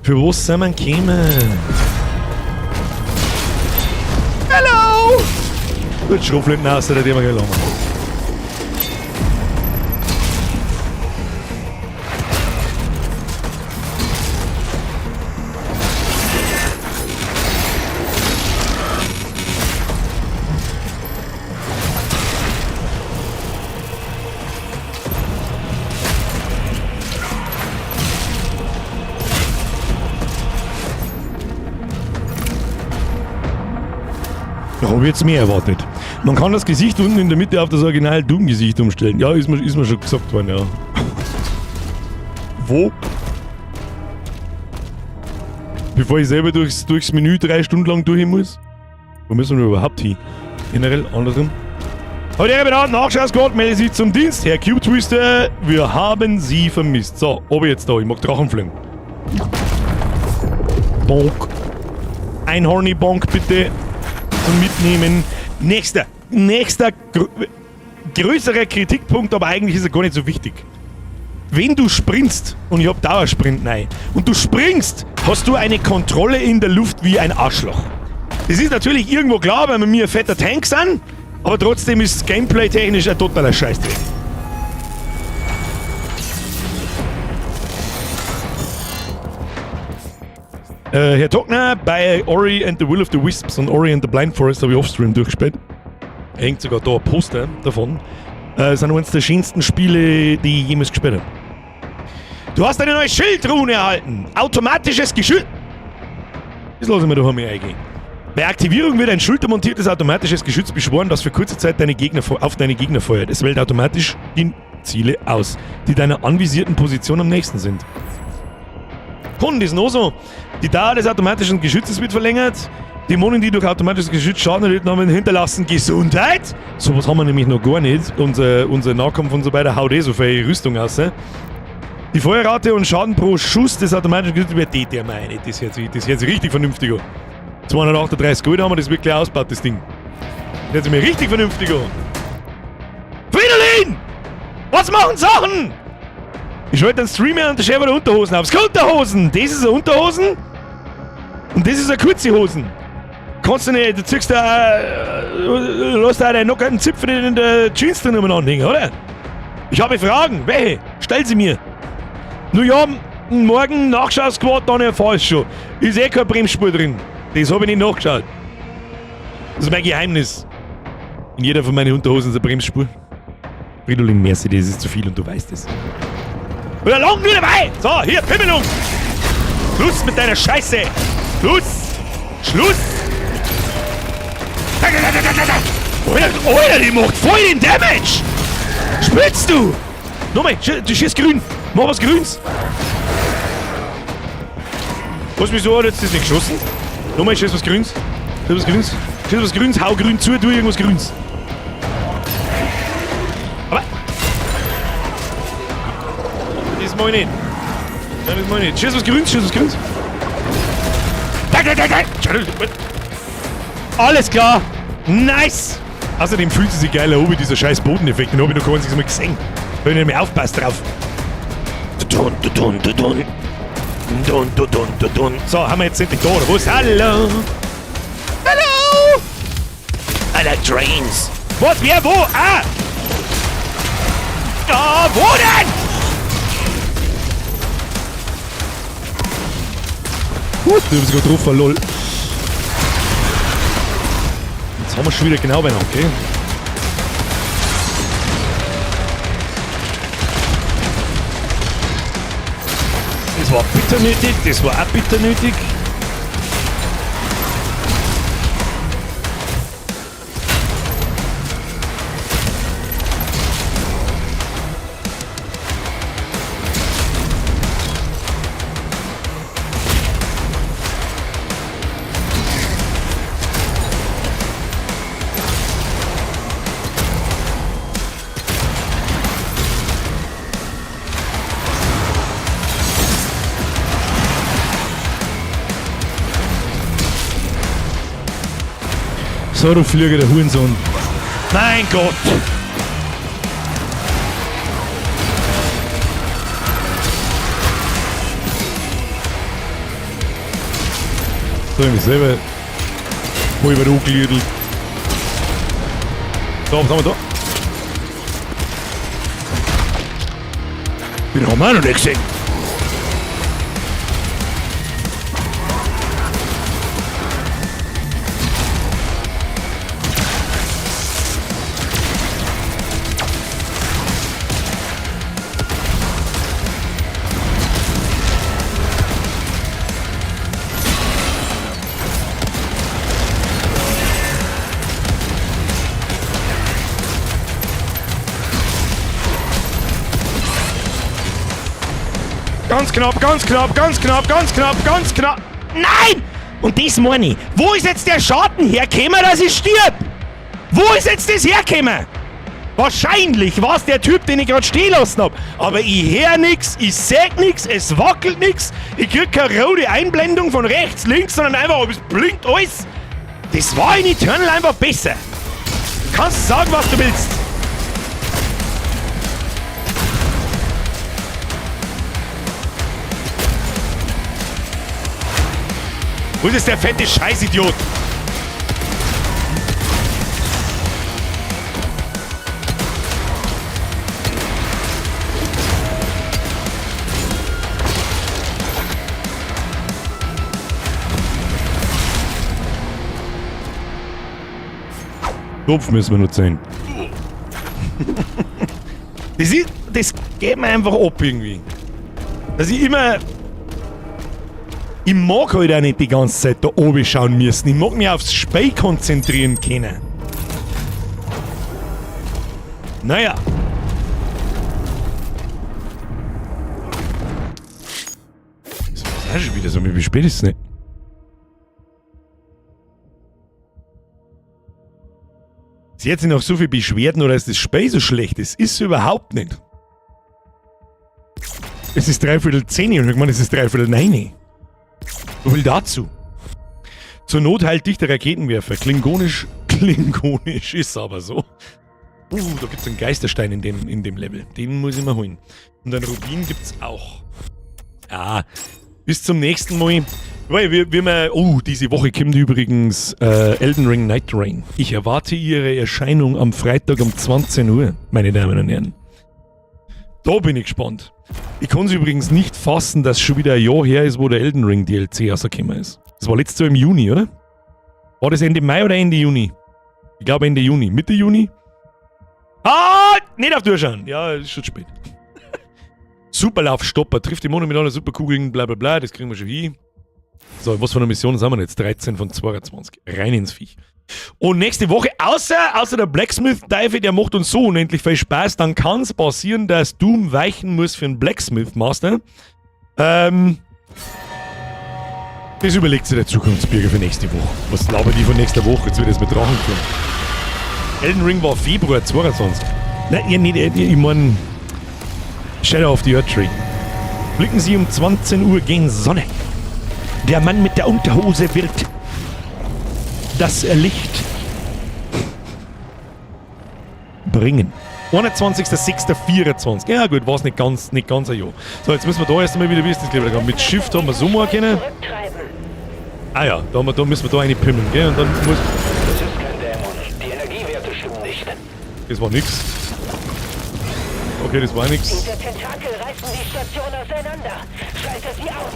Für was sind wir gekommen? Hallo! Gut, Schrotflinten aus, der wir gleich lang. Habe ich jetzt mehr erwartet. Man kann das Gesicht unten in der Mitte auf das Original Doom-Gesicht umstellen. Ja, ist mir schon gesagt worden, ja. Wo? Bevor ich selber durchs Menü 3 Stunden lang durch muss? Wo müssen wir überhaupt hin? Generell andersrum. Heute Herr Bedaten, Nachschauungsquad, melde sich zum Dienst. Herr Cube Twister, wir haben Sie vermisst. So, ob ich jetzt da, ich mag Drachenfliegen. Bonk. Einhorny Bonk bitte. Mitnehmen. Nächster größerer Kritikpunkt, aber eigentlich ist er gar nicht so wichtig. Wenn du sprintst, und ich hab Dauersprint rein, und du springst, hast du eine Kontrolle in der Luft wie ein Arschloch. Das ist natürlich irgendwo klar, weil wir mir ein fetter Tank sind, aber trotzdem ist Gameplay technisch ein totaler Scheißdreck. Herr Tockner, bei Ori and the Will of the Wisps und Ori and the Blind Forest habe ich Offstream durchgespielt. Hängt sogar da ein Poster davon. Das sind eines der schönsten Spiele, die ich jemals gespielt habe. Du hast eine neue Schildrune erhalten. Automatisches Geschütz. Das lassen wir doch einmal eingehen. Bei Aktivierung wird ein schultermontiertes automatisches Geschütz beschworen, das für kurze Zeit auf deine Gegner feuert. Es wählt automatisch die Ziele aus, die deiner anvisierten Position am nächsten sind. Kunden ist noch so. Die Dauer des automatischen Geschützes wird verlängert. Dämonen, die durch automatisches Geschütz Schaden erlitten haben, hinterlassen Gesundheit. Sowas haben wir nämlich noch gar nicht. Unser Nahkampf und so weiter haut so viel Rüstung aus. Die Feuerrate und Schaden pro Schuss des automatischen Geschützes wird der meine. Das hört sich richtig vernünftig an. 238 Gold haben wir das wirklich ausgebaut, das Ding. Das hört sich mir richtig vernünftig an. Fridolin! Was machen Sachen? Ich wollte einen Streamer und der Chef der Unterhosen aufs Unterhosen! Das ist eine Unterhosen und das ist eine kurze Hosen. Kannst du nicht, du ziehst da, lässt da noch einen Zipfel in der Jeans drin anhängen, oder? Ich habe Fragen, welche? Stell sie mir. Nur ja, morgen Nachschau-Squad, dann erfahr ich schon. Ist eh keine Bremsspur drin. Das habe ich nicht nachgeschaut. Das ist mein Geheimnis. In jeder von meinen Unterhosen ist eine Bremsspur. Fridolin Mercedes ist zu viel und du weißt es. Oder lang wieder dabei! So, hier, Pimmelung! Schluss mit deiner Scheiße! Schluss! Alter, die macht voll den Damage! Spitzt du! Nochmal, du schießt grün! Mach was Grüns! Wieso hat jetzt das nicht geschossen? Nochmal, schieß was Grüns! Schieß was Grüns, hau grün zu, tu irgendwas Grüns! Aber... Das mach ich nicht! Nein, das mach ich nicht! Schieß was Grüns! Alles klar! Nice! Außerdem fühlt sie sich geiler an wie dieser scheiß Bodeneffekt. Den hab ich noch gar nicht mal gesehen. Hab ich nicht mehr aufpasst drauf. So, haben wir jetzt endlich da, oder was? Hallo! Hallo! Alle Trains! Was? Wer? Wo? Ah! Ja, wo denn? Gut, wir haben sogar drauf, lol. Jetzt haben wir schon wieder genau beieinander, okay? Das war bitter nötig, das war auch bitter nötig. So, du Flieger, der Hurensohn. Mein Gott! So, ich mich selber halber angelüdelt. So, was haben wir da? Den haben wir auch noch nicht gesehen. Ganz knapp, ganz knapp, ganz knapp, ganz knapp, ganz knapp. Nein! Und das meine ich. Wo ist jetzt der Schaden hergekommen, dass ich stirb? Wo ist jetzt das hergekommen? Wahrscheinlich war es der Typ, den ich gerade stehen lassen hab. Aber ich hör nix, ich seh nix, es wackelt nix. Ich krieg keine rote Einblendung von rechts, links, sondern einfach, es blinkt alles. Das war in Eternal einfach besser. Du kannst sagen, was du willst. Wo ist der fette Scheißidiot? Kopf müssen wir noch sehen. Das geht mir einfach ab irgendwie. Dass ich immer... Ich mag halt auch nicht die ganze Zeit da oben schauen müssen. Ich mag mich aufs Spiel konzentrieren können. Naja. Das ist auch schon wieder so, wie spät ist es nicht? Sie hat sich noch so viel Beschwerden oder ist das Spiel so schlecht? Das ist überhaupt nicht. Es ist 9:15 und ich meine, es ist 9:15. So viel dazu. Zur Not heilt dich der Raketenwerfer. Klingonisch ist aber so. Da gibt es einen Geisterstein in dem Level. Den muss ich mal holen. Und einen Rubin gibt's auch. Ja, bis zum nächsten Mal. Weil diese Woche kommt übrigens Elden Ring Night Rain. Ich erwarte ihre Erscheinung am Freitag um 20 Uhr, meine Damen und Herren. Da bin ich gespannt. Ich kann es übrigens nicht fassen, dass es schon wieder ein Jahr her ist, wo der Elden Ring DLC rausgekommen ist. Das war letztes Jahr im Juni, oder? War das Ende Mai oder Ende Juni? Ich glaube Ende Juni. Mitte Juni? Ah, nicht auf Durchschauen. Ja, ist schon spät. Superlaufstopper. Trifft die Monat mit einer Superkugeln, bla bla bla. Das kriegen wir schon hin. So, was für eine Mission haben wir jetzt? 13 von 22. Rein ins Viech. Und nächste Woche, außer der Blacksmith-Teufel, der macht uns so unendlich viel Spaß, dann kann es passieren, dass Doom weichen muss für einen Blacksmith-Master. Das überlegt sich der Zukunftsbürger für nächste Woche. Was labert die von nächster Woche? Jetzt wird das mit Drachen kommen. Elden Ring war Februar 22. Nein, ich meine Shadow of the Earth Tree. Blicken Sie um 20 Uhr gegen Sonne. Der Mann mit der Unterhose wird das Licht. bringen. 21.06.24. Ja gut, war es nicht ganz ein Jahr. So, jetzt müssen wir da erst einmal wieder, wie ist das gleich wieder gegangen? Mit Shift haben wir so machen können. Zurücktreiben. Ah ja, da müssen wir da eine pimmeln, gell? Und dann muss... Das ist kein Dämon. Die Energiewerte stimmen nicht. Das war nix. Okay, das war nix. Diese Tentakel reißen die Station auseinander. Schalte sie aus.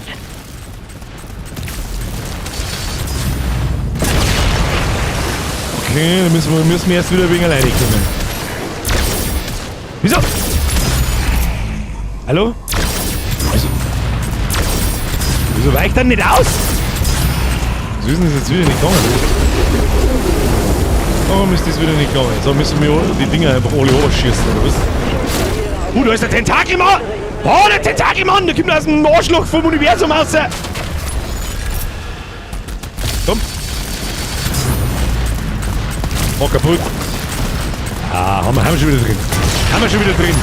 Okay, dann müssen wir erst wieder wegen alleine kommen. Wieso? Hallo? Wieso weicht er nicht aus? Wieso ist denn das jetzt wieder nicht gegangen? Warum ist das wieder nicht gegangen? So müssen wir die Dinger einfach alle schießen, oder was? Da ist der Tentakelmann! Oh, der Tentakelmann! Der kommt aus dem Arschloch vom Universum raus! Komm! Mach kaputt! Ah, haben wir schon wieder drin. Haben wir schon wieder drin.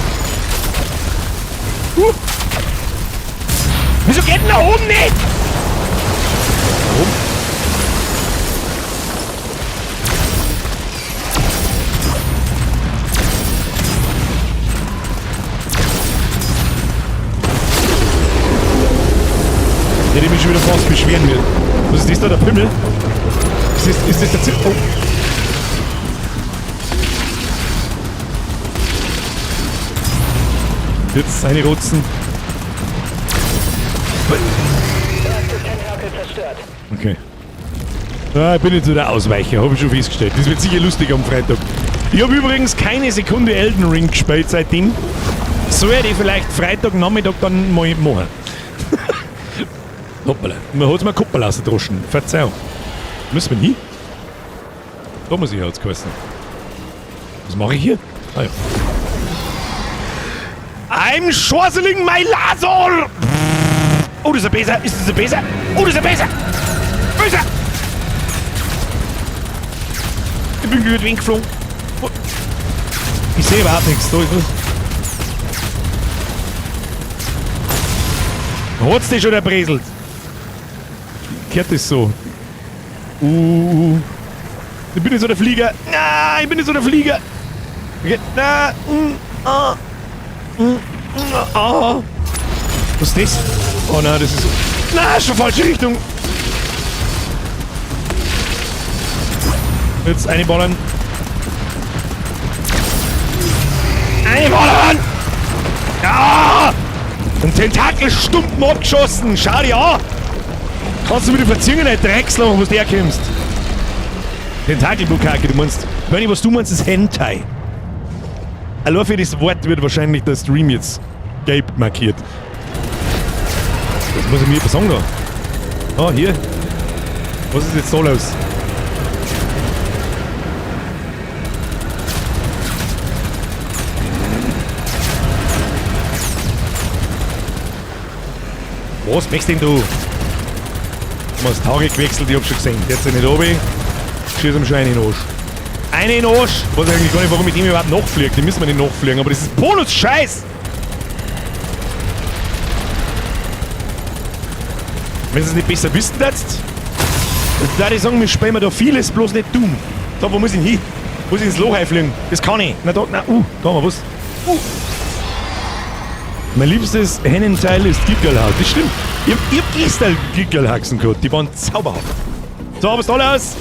Wieso geht denn da oben nicht? Warum? Der mich schon wieder fast beschweren wird. Was ist das da, der Pimmel? Ist das der Zip? Oh. Jetzt seine Rotzen. Erstes Tentakel zerstört. Okay. Ah, ich bin jetzt wieder Ausweicher, habe ich schon festgestellt. Das wird sicher lustig am Freitag. Ich habe übrigens keine Sekunde Elden Ring gespielt seitdem. So werde ich vielleicht Freitagnachmittag dann mal machen. Hoppala. Man hat es mir Kuppel ausgedroschen. Verzeihung. Müssen wir nie? Da muss ich jetzt geheißen. Was mache ich hier? Ah ja. I'm schwarzeling my Laser! Oh, das ist ein Bäser. Ist das ein Bäser? Oh, das ist ein Bäser! Böser! Ich bin gut weggeflogen. Oh. Ich sehe überhaupt nichts. Da ist was. Hat's dich schon erbreselt? Gehört das so? Ich bin nicht so der Flieger. Na, ich bin nicht so der Flieger. Okay. Na, was ist das? Oh nein, das ist so. Na, schon falsche Richtung. Jetzt einballern. Einballern! Ja! Ein Tentakelstumpen abgeschossen. Schau dir an. Kannst du wieder verziehen, ein Drecksloch, wo du herkommst. Tentakelbukake, du meinst. Wenn ich was du meinst, ist Hentai. Allein für das Wort wird wahrscheinlich der Stream jetzt gelb markiert. Das muss ich mir sagen da. Ah, hier. Was ist jetzt so los? Was machst denn du? Du hast Tage gewechselt, ich hab schon gesehen. Jetzt nicht oben. Schieß ihm schon einen in den Arsch. Einen in den Arsch! Ich weiß eigentlich gar nicht, warum ich dem überhaupt nachfliege. Die müssen wir nicht nachfliegen, aber das ist Bonus-Scheiß! Wenn sie es nicht besser wüssten jetzt, da würde ich sagen, wir spielen da vieles, bloß nicht dumm. Da, wo muss ich hin? Muss ich ins Loch einfliegen? Das kann ich. Na da, na, da haben wir was. Mein liebstes Hennenteil ist Gickelhaut. Das stimmt. Ich hab gestern Gickelhaxen gehabt. Die waren zauberhaft. So, was alle aus?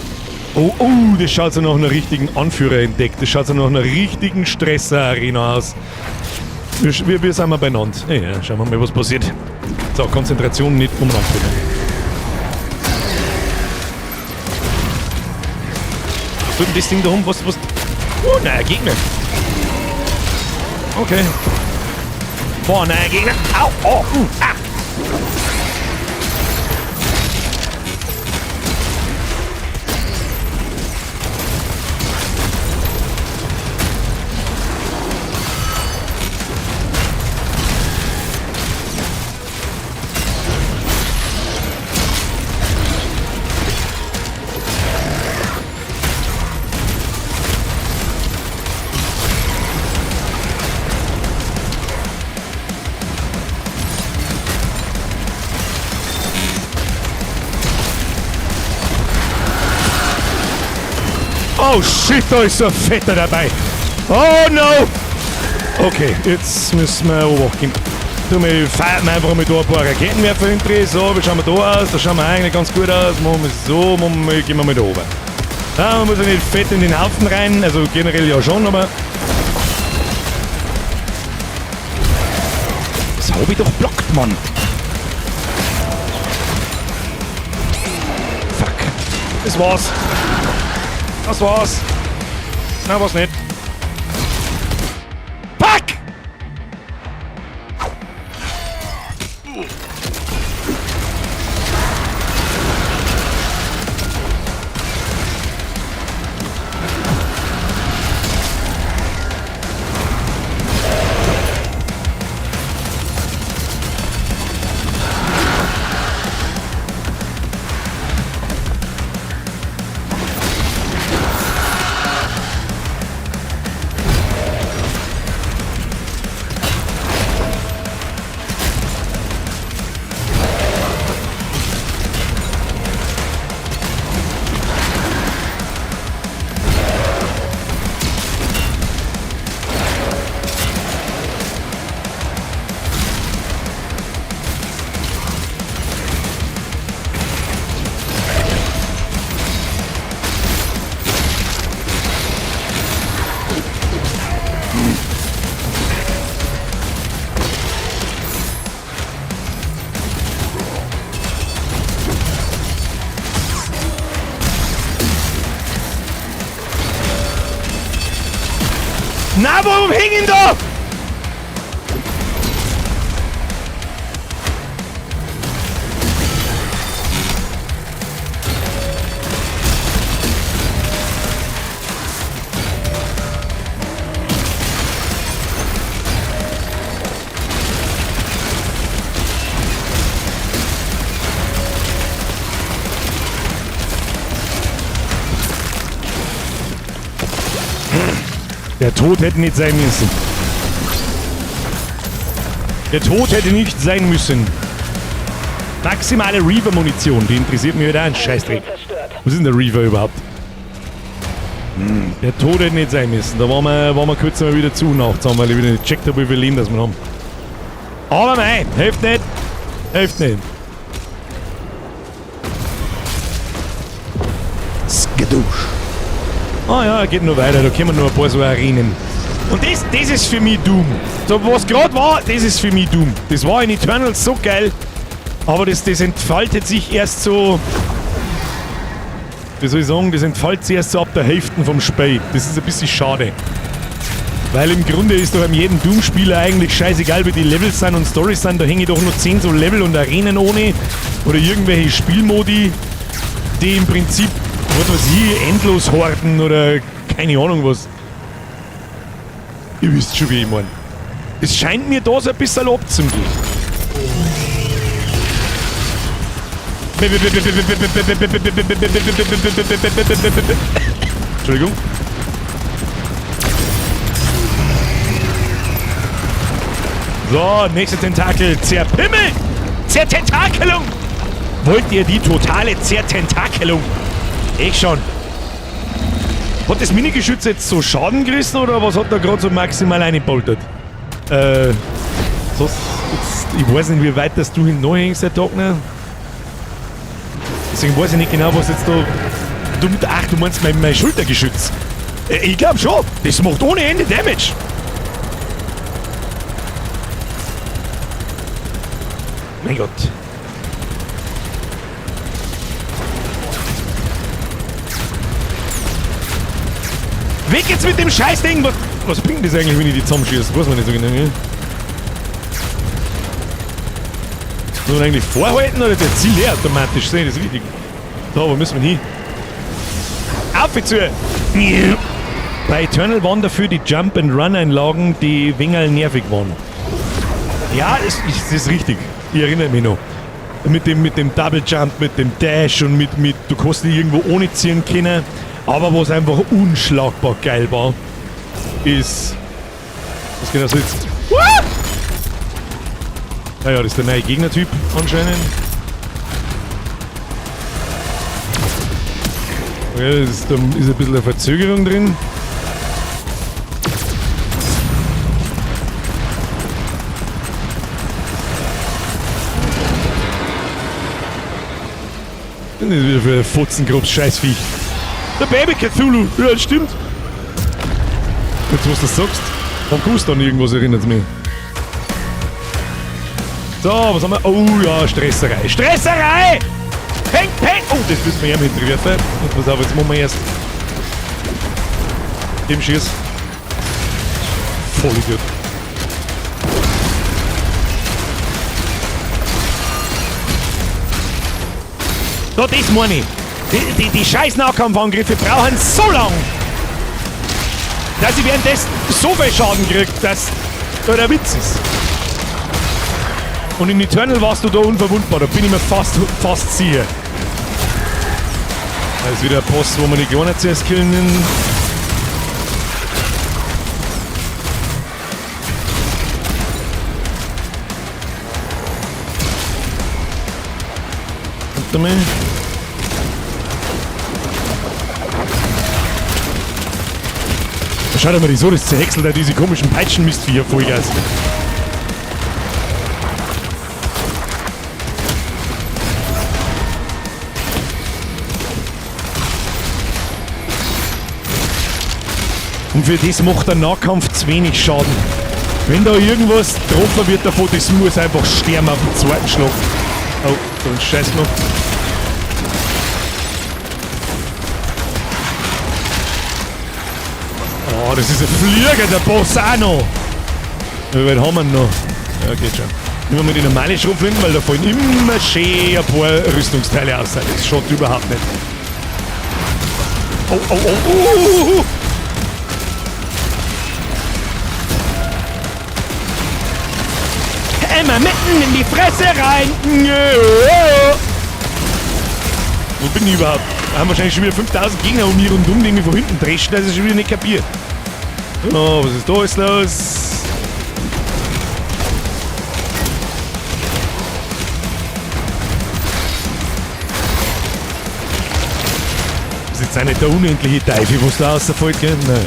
Oh, das schaut so nach einer richtigen Anführer entdeckt. Das schaut so nach einer richtigen Stresser-Arena aus. Wir sind mal beieinander. Ja, schauen wir mal, was passiert. So, Konzentration nicht umrannt bitte. Was tut denn das Ding da rum? Was? Oh, nein, Gegner. Okay. Boah, nein, Gegner. Au, oh, ah. Oh shit, da ist so ein Fetter dabei. Oh no! Okay, jetzt müssen wir hochgehen. Feiern wir einfach mit da ein paar Raketenwerfer hinten. So, wie schauen wir da aus? Da schauen wir eigentlich ganz gut aus. Machen wir so, gehen wir mal da oben. Ja, man muss ja nicht fett in den Haufen rein, also generell ja schon, aber... Das hab ich doch blockt, Mann! Fuck. Das war's. Das war's. Na, was nicht. Fuck! Na, warum hängen da? Der Tod hätte nicht sein müssen. Der Tod hätte nicht sein müssen. Maximale Reaver-Munition, die interessiert mich wieder ein Scheißdreck. Was ist denn der Reaver überhaupt? Der Tod hätte nicht sein müssen. Da waren wir kurz mal wieder zu nachts, weil ich wieder nicht gecheckt habe, wie viel Leben das wir haben. Aber nein, hilft nicht. Hilft nicht. Skadusch. Ah ja, geht noch weiter, da kommen noch ein paar so Arenen. Und das ist für mich Doom. So, was gerade war, das ist für mich Doom. Das war in Eternals so geil, aber das entfaltet sich erst so... Wie soll ich sagen, das entfaltet sich erst so ab der Hälfte vom Spiel. Das ist ein bisschen schade. Weil im Grunde ist doch an jedem Doom-Spieler eigentlich scheißegal, wie die Levels sind und Storys sind. Da hänge ich doch nur 10 so Level und Arenen ohne. Oder irgendwelche Spielmodi, die im Prinzip... was weiß ich, endlos horten oder keine Ahnung was. Ihr wisst schon, wie ich mein. Es scheint mir da so ein bisschen abzugehen. Entschuldigung. So, nächste Tentakel. Zerpimmel! Zertentakelung! Wollt ihr die totale Zertentakelung? Ich schon. Hat das Minigeschütz jetzt so Schaden gerissen oder was hat da gerade so maximal reingepoltert? Ich weiß nicht, wie weit das du hin hängst, der Tag, ne? Deswegen weiß ich nicht genau, was jetzt da... Ach, du meinst mein Schultergeschütz. Ich glaube schon. Das macht ohne Ende Damage. Mein Gott. Weg jetzt mit dem Scheißding! Was bringt das eigentlich, wenn ich die zusammenschieße? Weiß man nicht so genau. Muss man eigentlich vorhalten oder der Ziel leer automatisch? Sehe ich das richtig? Da, wo müssen wir hin? Auf jetzt! Bei Eternal waren dafür die Jump-and-Run-Einlagen, die Wingerl nervig waren. Ja, das ist richtig. Ich erinnere mich noch. Mit dem Double Jump, mit dem Dash und mit du kannst dich irgendwo ohne ziehen können. Aber was einfach unschlagbar geil war, ist... Was geht das jetzt? Naja, das ist der neue Gegnertyp anscheinend. Okay, da ist ein bisschen eine Verzögerung drin. Das ist wieder für ein Fotzengrobs Scheißviech. Der Baby Cthulhu. Ja, das stimmt. Jetzt, was du das sagst. Am Kuss an irgendwas erinnert es mich. So, was haben wir? Oh ja, Stresserei. Stresserei! Peng, peng! Oh, das müssen wir ja mitwerfen. Und pass auf, jetzt machen wir erst dem Schieß. Voll Idiot. So, das meine ich. Die scheiß Nahkampfangriffe brauchen so lang, dass ich währenddessen so viel Schaden kriege, dass da der Witz ist. Und in Eternal warst du da unverwundbar, da bin ich mir fast sicher. Da ist wieder ein Boss, wo man die Kleinen zuerst killen. Warte mal. Schau dir mal die so, das zerhäckselt da diese komischen Peitschenmistviecher Vollgas. Und für das macht der Nahkampf zu wenig Schaden. Wenn da irgendwas getroffen wird davon, das muss einfach sterben auf den zweiten Schlag. Oh, so ein Scheiß noch. Oh, das ist ein Flieger, der Boss auch noch. Wie weit haben wir ihn noch? Ja, geht schon. Nehmen wir die normale Schrotflinte, weil da fallen immer schön ein paar Rüstungsteile aus. Das schaut überhaupt nicht. Oh, oh, oh, Immer mitten in die Fresse rein. Wo bin ich überhaupt? Da haben wahrscheinlich schon wieder 5000 Gegner um mich rundum, die mich von hinten dreschen, dass ich schon wieder nicht kapiert. Oh, was ist da jetzt los? Das ist jetzt auch nicht der unendliche Teufel, was da rausfällt, gell? Nein.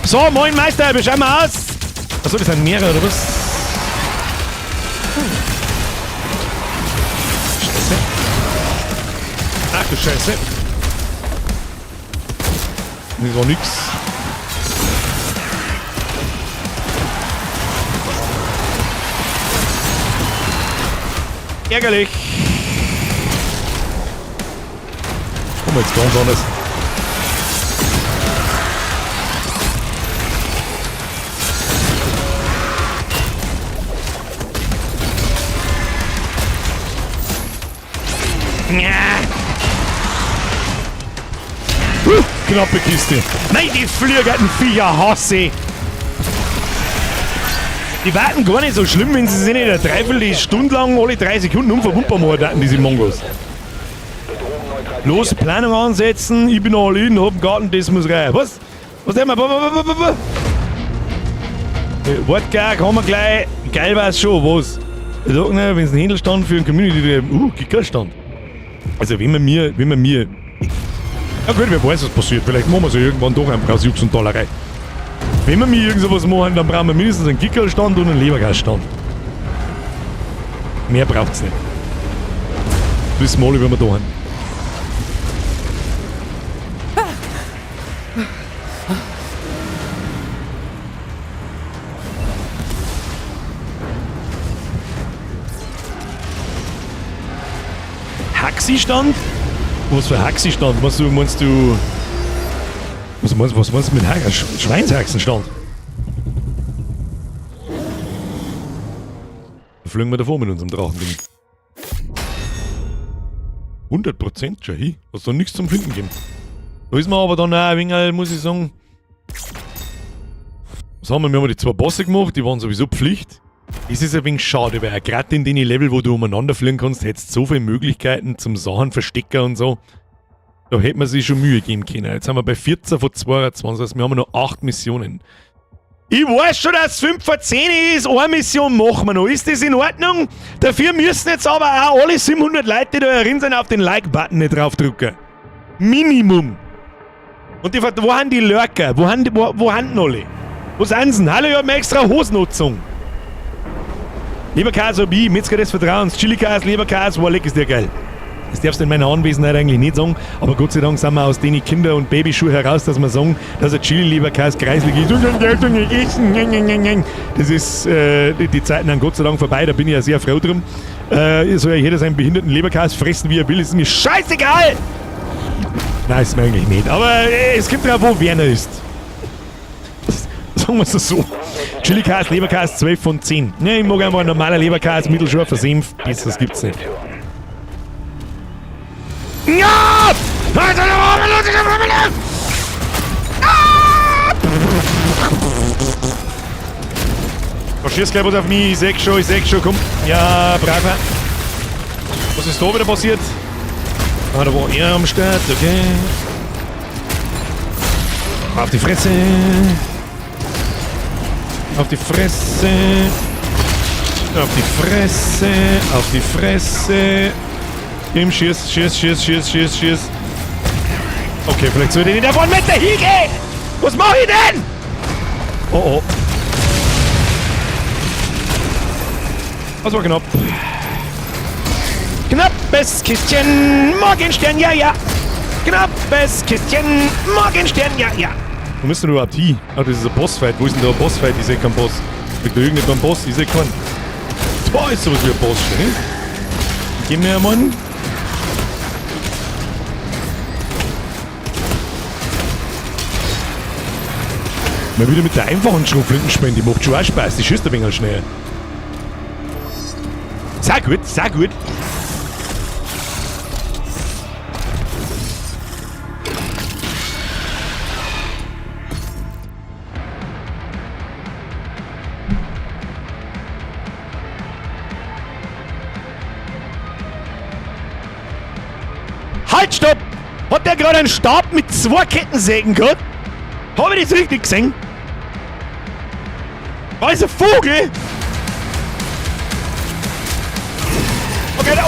So, moin Meister, wie schauen wir aus? Achso, das sind mehrere, oder was? Scheiße. Ach du Scheiße. Das war nix. Ärgerlich. Komm jetzt ganz anders. Knappe Kiste. Nein, die fliegenden Viecher hasse ich. Die warten gar nicht so schlimm, wenn sie sich nicht eine Dreiviertelstunde lang alle 3 Sekunden unverwundbar machen, diese Mongos. Los, Planung ansetzen, ich bin all in, hab einen Garten, das muss rein. Was? Was haben wir? Wart gar, haben wir gleich. Geil war's schon, was? Ich sag nicht, wenn es einen Händelstand für einen Community Kickerstand. Also wenn man mir. Ja gut, wer weiß, was passiert. Vielleicht machen wir es ja irgendwann doch einfach aus Jux und Dollerei. Wenn wir mir irgend sowas machen, dann brauchen wir mindestens einen Kickerstand und einen Lebergasstand. Mehr braucht's nicht. Wissen wir alle, wie wir da haben. Haxi-Stand? Was für Haxi-Stand? Was meinst du mit Schweinshaxenstand? Da fliegen wir davor mit unserem Drachending. 100% schon hin. Hast da nichts zum Finden gegeben. Da ist man aber dann auch ein wenig, muss ich sagen. Was haben wir? Wir haben die 2 Bosse gemacht, die waren sowieso Pflicht. Es ist ein wenig schade, weil gerade in den Level, wo du umeinander fliegen kannst, hättest du so viele Möglichkeiten zum Sachen verstecken und so. Da hätte man sich schon Mühe geben können. Jetzt sind wir bei 14 von 22, also wir haben noch 8 Missionen. Ich weiß schon, dass es 5 von 10 ist. Eine Mission machen wir noch. Ist das in Ordnung? Dafür müssen jetzt aber auch alle 700 Leute, die da herin sind, auf den Like-Button nicht draufdrücken. Minimum. Und wo haben die Lurker? Wo haben alle? Wo sind sie denn? Hallo, ich hab mir extra Hosennutzung. Leberkäse hab ich, Metzger des Vertrauens, Chili-Käse, Leberkäse, war leck ist der geil. Das darfst du in meiner Anwesenheit eigentlich nicht sagen, aber Gott sei Dank sind wir aus den Kinder- und Babyschuhe heraus, dass wir sagen, dass ein Chili-Leberkäse kreislig ist. Das ist, die Zeiten sind Gott sei Dank vorbei, da bin ich ja sehr froh drum. Soll ja jeder seinen behinderten Leberkäse fressen, wie er will, ist mir scheißegal! Nein, ist mir eigentlich nicht, aber es gibt ja wo Werner ist. Sagen wir es so. Chili-Käse, Leberkäse 12 von 10. Ne, ich mag einfach ein normaler Leberkäse, mittelscharfer Senf, das gibt's nicht. Ja! Du schießt gleich was auf mich, ich seh schon, komm. Ja, braver. Was ist da wieder passiert? Ah, da war er am Start, okay. Auf die Fresse. Auf die Fresse. Auf die Fresse. Auf die Fresse. Ihm schieß. Okay, vielleicht sollte ich nicht davon mit der Hiege! Was mach ich denn? Oh. Das war knapp. Knappes Kistchen, Morgenstern, ja. Knappes Kistchen, Morgenstern, ja. Wo müsst ihr nur überhaupt hin? Ah, das ist ein Bossfight. Wo ist denn da ein Bossfight? Ich seh keinen Boss. Liegt da irgendein Boss? Ich seh keinen. Da ist sowas wie ein Boss, ne? Gib mir mal einen. Mal wieder mit der einfachen Schrotflinten spielen, die macht schon auch Spaß, die schießt ein wenig schnell. Sehr gut. Halt, stopp! Hat der gerade einen Stab mit 2 Kettensägen gehabt? Habe ich das richtig gesehen? War das ein Vogel? Okay, da.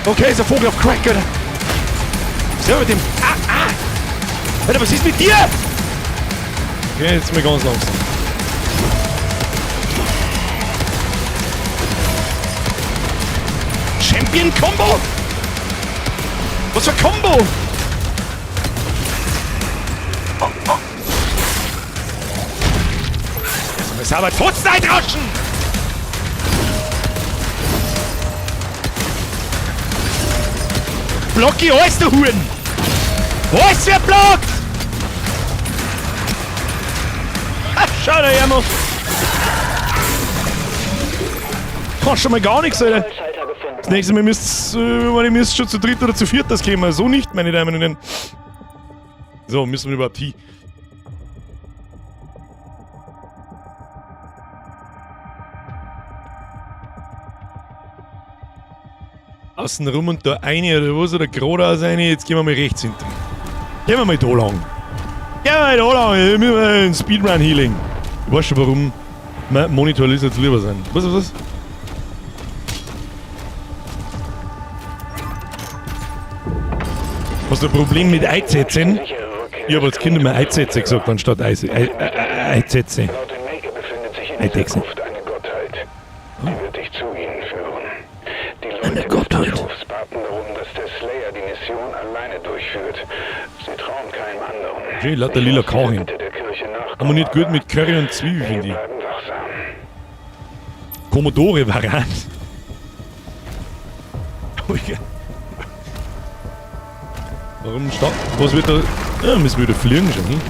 Okay, ist ein Vogel auf Crack, oder? Was ist denn mit dem? Alter, was ist mit dir? Okay, jetzt sind wir ganz langsam. Champion-Combo? Was für Combo? Das ist aber Todszeitrauschen! Blocki, alles du Huren! Was wird blockt? Schau da her, Mann! Kannst schon mal gar nichts, Alter! Das nächste Mal müsst ihr schon zu dritt oder zu viert das kämen. So nicht, meine Damen und Herren. So, müssen wir überhaupt hin. Außen rum und da eine oder was oder geradeaus eine. Jetzt gehen wir mal rechts hinten. Gehen wir mal da lang. Wir müssen ein Speedrun-Healing. Ich weiß schon, warum Monitor Lizards lieber sind. Was? Hast du ein Problem mit Eisätzen? Ich habe als Kind immer Eisätze gesagt, anstatt Eisätze. Laut den Maker befindet sich in dieser Gruft eine Gottheit. Sie wird dich zu ihnen führen. Die Leute des Bischofs baten darum, dass der Slayer die Mission alleine durchführt. Sie trauen keinem anderen. Okay, lauter lila Karin. Harmoniert gut mit Curry und Zwiebeln, finde ich. Bleiben wachsam. Commodore-Variant. Warum starten? Was wird da? Ja, müssen wir wieder fliegen schon, hm?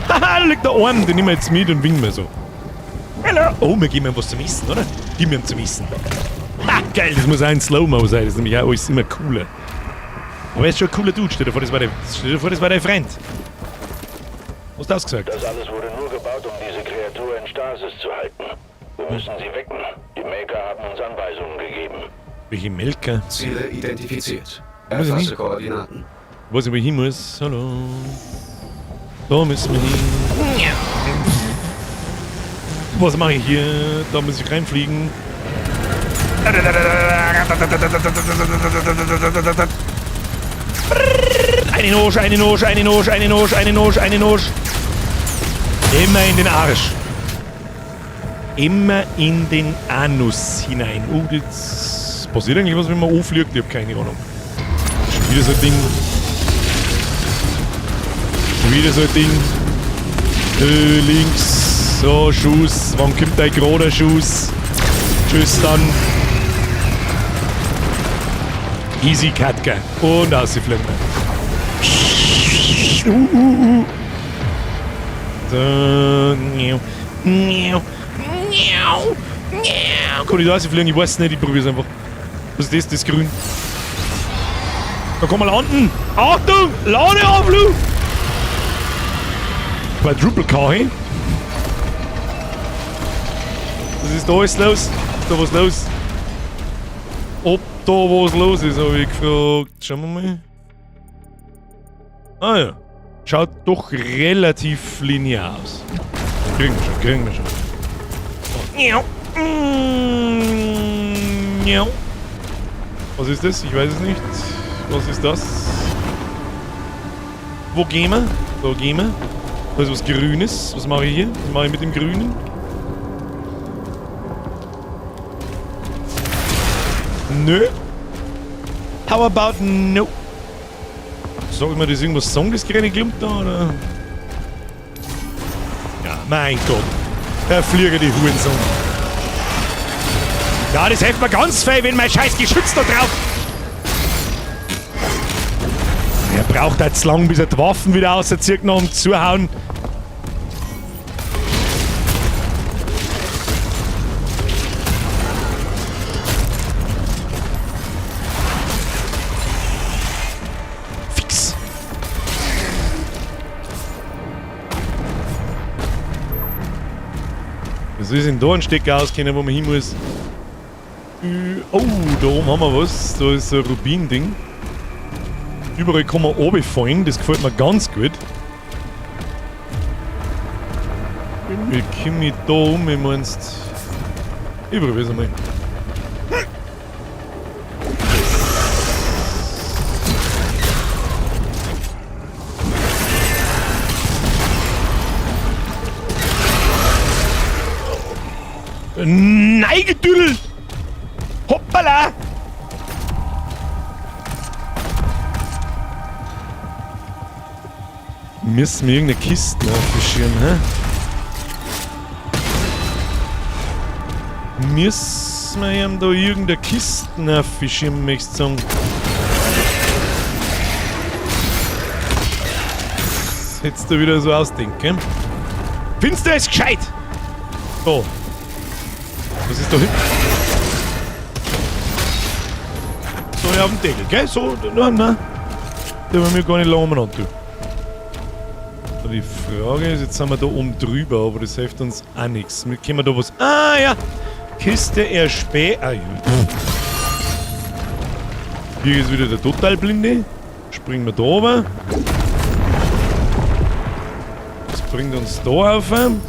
Haha, da liegt der Arm, den nehmen wir jetzt mit und winken wir so. Hallo! Oh, wir geben ihm was zum Essen, oder? Gib mir ihm zum Essen. Ha, geil, das muss auch ein Slow-Mo sein, das ist nämlich auch alles immer cooler. Aber er ist schon ein cooler Dude, stell dir vor, das war dein Freund. Was hast du ausgesagt? Das alles wurde nur gebaut, um diese Kreatur in Stasis zu halten. Wir müssen sie wecken. Die Maker haben uns Anweisungen gegeben. Welche Melker? Ziele identifiziert. Muss ich Erfasse nicht? Koordinaten. Weiß ich, wo ich hin muss? Hallo? Da müssen wir hin. Was mache ich hier? Da muss ich reinfliegen. Eine Nosch, eine Nosch, eine Nosch, eine Nosch, eine Nosch, eine Nosch. Immer in den Arsch. Immer in den Anus hinein. Jetzt passiert eigentlich was, wenn man anfliegt? Ich hab keine Ahnung. Schon wieder so ein Ding. Schon wieder so ein Ding. Links. So, Schuss. Wann kommt dein gerader Schuss? Tschüss dann. Easy Katka. Und ausgeflogen. So. Kann ich da ausfliegen? Ich weiß nicht, ich probier's einfach. Was ist das? Das ist grün. Da kann man landen. Achtung! Ladeanflug! Quadruple K, hey? Was ist da alles los? Ist da was los? Ob da was los ist, habe ich gefragt. Schauen wir mal. Ah ja. Schaut doch relativ linear aus. Kriegen wir schon, kriegen wir schon. Was ist das? Ich weiß es nicht. Was ist das? Wo gehen wir? Da gehen wir. Da ist was Grünes. Was mache ich hier? Was mache ich mit dem Grünen? Nö. How about no? Sag ich mal, das ist irgendwas Song, das gerade klumpt da, oder? Ja, mein Gott. Der Flieger, die Hurensohn. Ja, das hilft mir ganz viel, wenn mein scheiß Geschütz da drauf... Er braucht jetzt lang, bis er die Waffen wieder rauszieht, noch um zuhauen. Fix. Was ist denn da ein Stecker auskennen, wo man hin muss? Oh, da oben haben wir was. Da ist ein Rubin-Ding. Überall kann man runterfallen, das gefällt mir ganz gut. Wie komme ich da um, wenn meinst? Ich probier's einmal. Nein, gedüdelt! Hoppala! Müssen wir irgendeine Kiste aufgeschirren, hä? Müssen wir ihm da irgendeine Kiste aufgeschirren, möchtest du sagen? Das hättest du wieder so ausdenken. Findest du es gescheit? So. Was ist da hinten? So, ja, auf dem Deckel, gell? So, nein. Da wollen wir gar nicht lange umeinander tun. Die Frage ist, jetzt sind wir da oben drüber, aber das hilft uns auch nichts. Können wir da was... Ah ja! Kiste erspäht... Ah ja. Hier ist wieder der Totalblinde. Springen wir da runter. Das bringt uns da auf. Wollen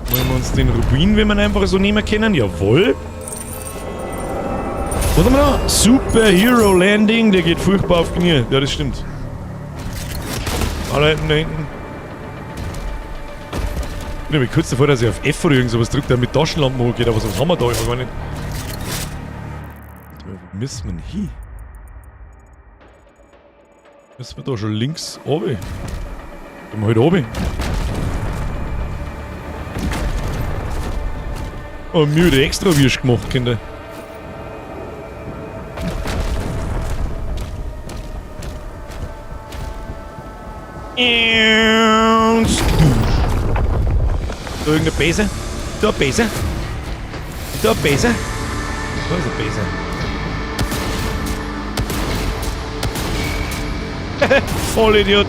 wir uns den Rubin, wenn wir ihn einfach so nehmen können? Jawohl! Was haben wir da? Superhero Landing, der geht furchtbar auf Knie. Ja, das stimmt. Alle hinten, da hinten. Ich bin kurz davor, dass ich auf F oder irgend sowas drückt, der mit Taschenlampen hochgeht, aber was haben wir da? Ich weiß gar nicht. Wo müssen wir denn hin? Müssen wir da schon links runter? Gehen wir halt runter. Oh, mir wieder extra Wirsch gemacht, Kinder. Da irgendeine Bese? Da eine Bese? Da eine Bese? Da ist eine Bese. Vollidiot.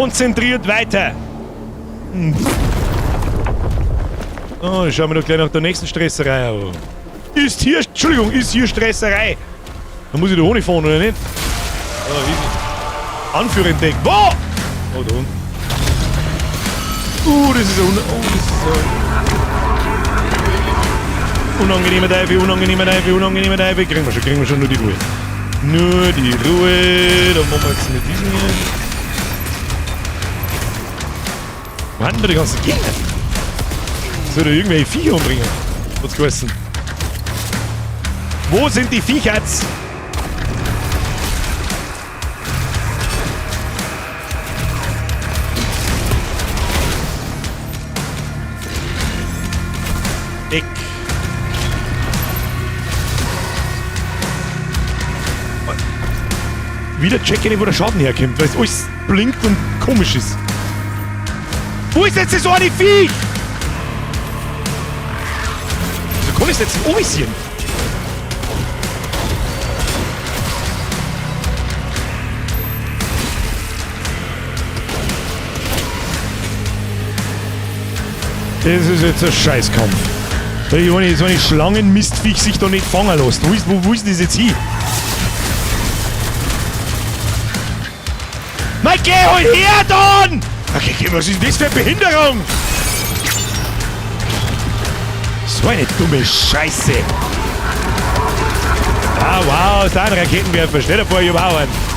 konzentriert weiter. Oh, schauen wir doch gleich nach der nächsten Stresserei an. Ist hier Stresserei? Dann muss ich da ohne fahren, oder nicht? Oh, easy. Anführer entdeckt. Wo? Oh, da unten. Das ist unangenehmer Teufel. Kriegen wir schon nur die Ruhe. Nur die Ruhe. Da machen wir jetzt mit diesem hier. Wo hatten wir die ganzen Gegner? Soll da irgendwelche Viecher umbringen? What's geheißen? Wo sind die Viecher jetzt? Weg. Wieder check ich nicht, wo der Schaden herkommt, weil es alles blinkt und komisch ist. Wo ist jetzt so eine Viech? Wieso kann ich es jetzt nicht umsehen? Das ist jetzt ein Scheißkampf. Wenn so eine Schlangenmistviech sich da nicht fangen lässt. Wo ist das jetzt hin? Mei, geh halt her dann! Okay, was ist das für eine Behinderung? So eine dumme Scheiße. Ah, wow, ist da ein Raketenwerfer. Stell dir vor, ich hab auch einen.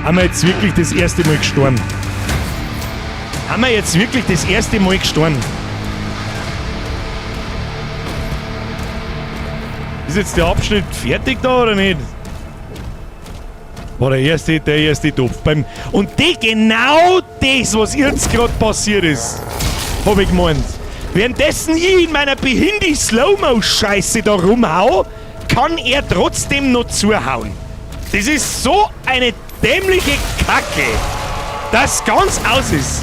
Haben wir jetzt wirklich das erste Mal gestorben? Ist jetzt der Abschnitt fertig da oder nicht? War der erste Topf. Und genau das, was jetzt gerade passiert ist, habe ich gemeint. Währenddessen ich in meiner Behindi-Slow-Mo-Scheiße da rumhau, kann er trotzdem noch zuhauen. Das ist so eine dämliche Kacke, das ganz aus ist.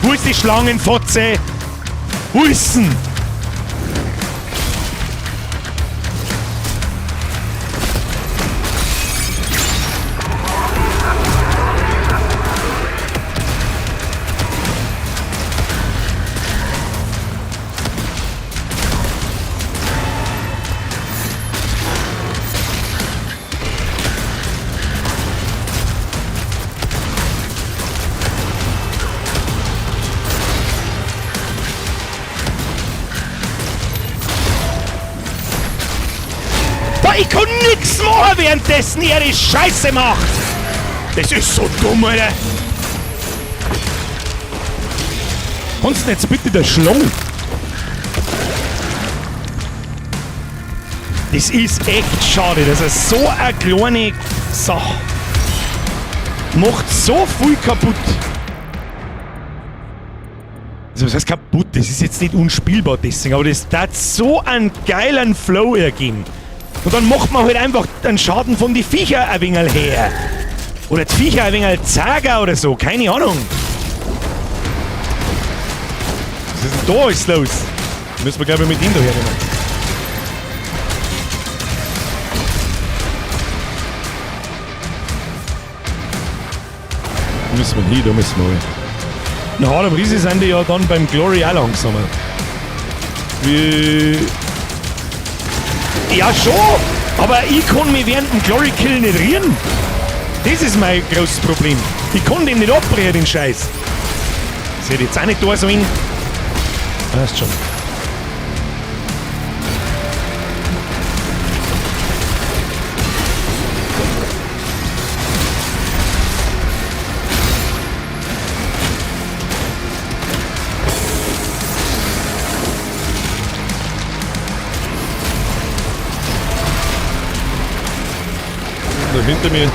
Wo ist die Schlangenfotze? Wo ist denn? Ich kann nichts machen, währenddessen er die Scheiße macht. Das ist so dumm, Alter. Kannst du jetzt bitte der Schlange? Das ist echt schade, dass er so eine kleine Sache macht so viel kaputt. Also was heißt kaputt? Das ist jetzt nicht unspielbar, das Ding, aber das hat so einen geilen Flow ergeben. Und dann macht man halt einfach den Schaden von den Viecher ein wenig her. Oder die Viecher ein wenig zeigen oder so, keine Ahnung. Was ist denn da alles los? Müssen wir, glaube ich, mit ihm da hernehmen. Da müssen wir hin, da müssen wir hin. Na, Adam Riese sind die ja dann beim Glory auch langsamer. Ja schon, aber ich kann mich während dem Glory Kill nicht rühren. Das ist mein großes Problem. Ich kann den nicht abbrechen, den Scheiß. Das hätte jetzt auch nicht da sollen. Passt schon. hinter mir.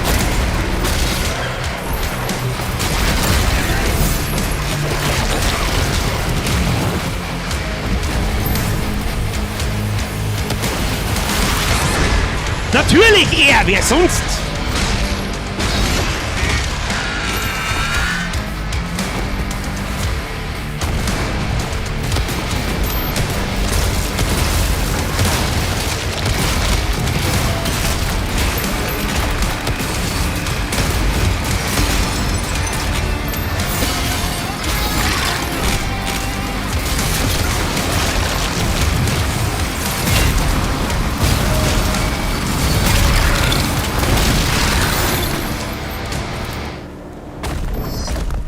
Natürlich er, wer sonst?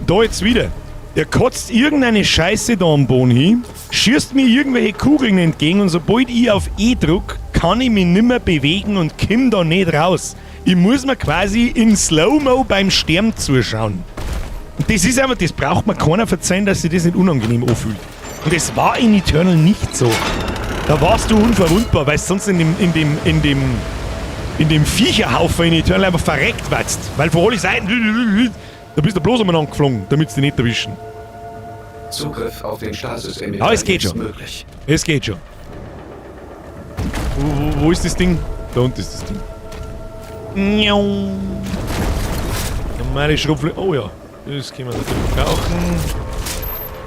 Da jetzt wieder. Er kotzt irgendeine Scheiße da am Boden hin, schießt mir irgendwelche Kugeln entgegen und sobald ich auf E drück, kann ich mich nimmer bewegen und komm da nicht raus. Ich muss mir quasi in Slow-Mo beim Sterben zuschauen. Und das ist einfach, das braucht mir keiner verzeihen, dass sich das nicht unangenehm anfühlt. Und das war in Eternal nicht so. Da warst du unverwundbar, weil du sonst in dem Viecherhaufen in Eternal einfach verreckt warst. Weil vor alle Seiten da bist du bloß umeinander geflogen, damit sie dich nicht erwischen. Zugriff auf den Stasis-Emitter Ja, es geht ist schon. möglich. Es geht schon. Wo ist das Ding? Da unten ist das Ding. Normale Schrotflinten. Oh ja, das können wir natürlich brauchen.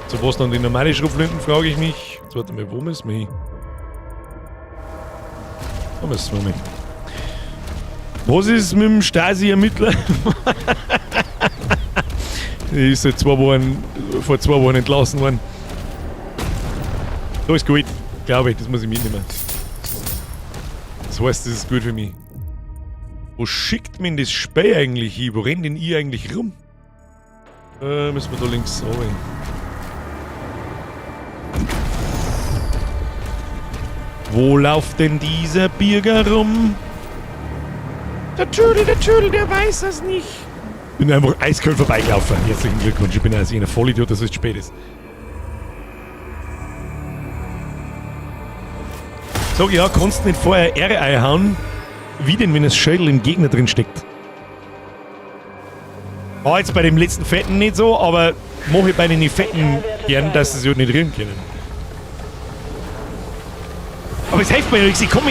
So was dann die normale Schrotflinten, frage ich mich. Jetzt warte mal, wo müssen wir hin? Da müssen wir hin. Was ist mit dem Stasi-Ermittler? Die ist seit vor 2 Wochen entlassen worden. Da ist gut, glaube ich, das muss ich mitnehmen. Das heißt, das ist gut für mich. Wo schickt mir das Spey eigentlich hin? Wo rennt denn ihr eigentlich rum? Müssen wir da links runter. Wo läuft denn dieser Bürger rum? Der Tüdel, der weiß das nicht. Ich bin einfach eiskalt vorbeigelaufen. Herzlichen Glückwunsch, ich bin also ein Vollidiot, dass es zu spät ist. Sag ja, kannst du nicht vorher R einhauen? Wie denn, wenn das Schädel im Gegner drin steckt? War jetzt bei dem letzten Fetten nicht so, aber mache ich bei den Fetten gern, dass sie sich nicht rühren können. Aber es hilft mir ja nichts. Ich kann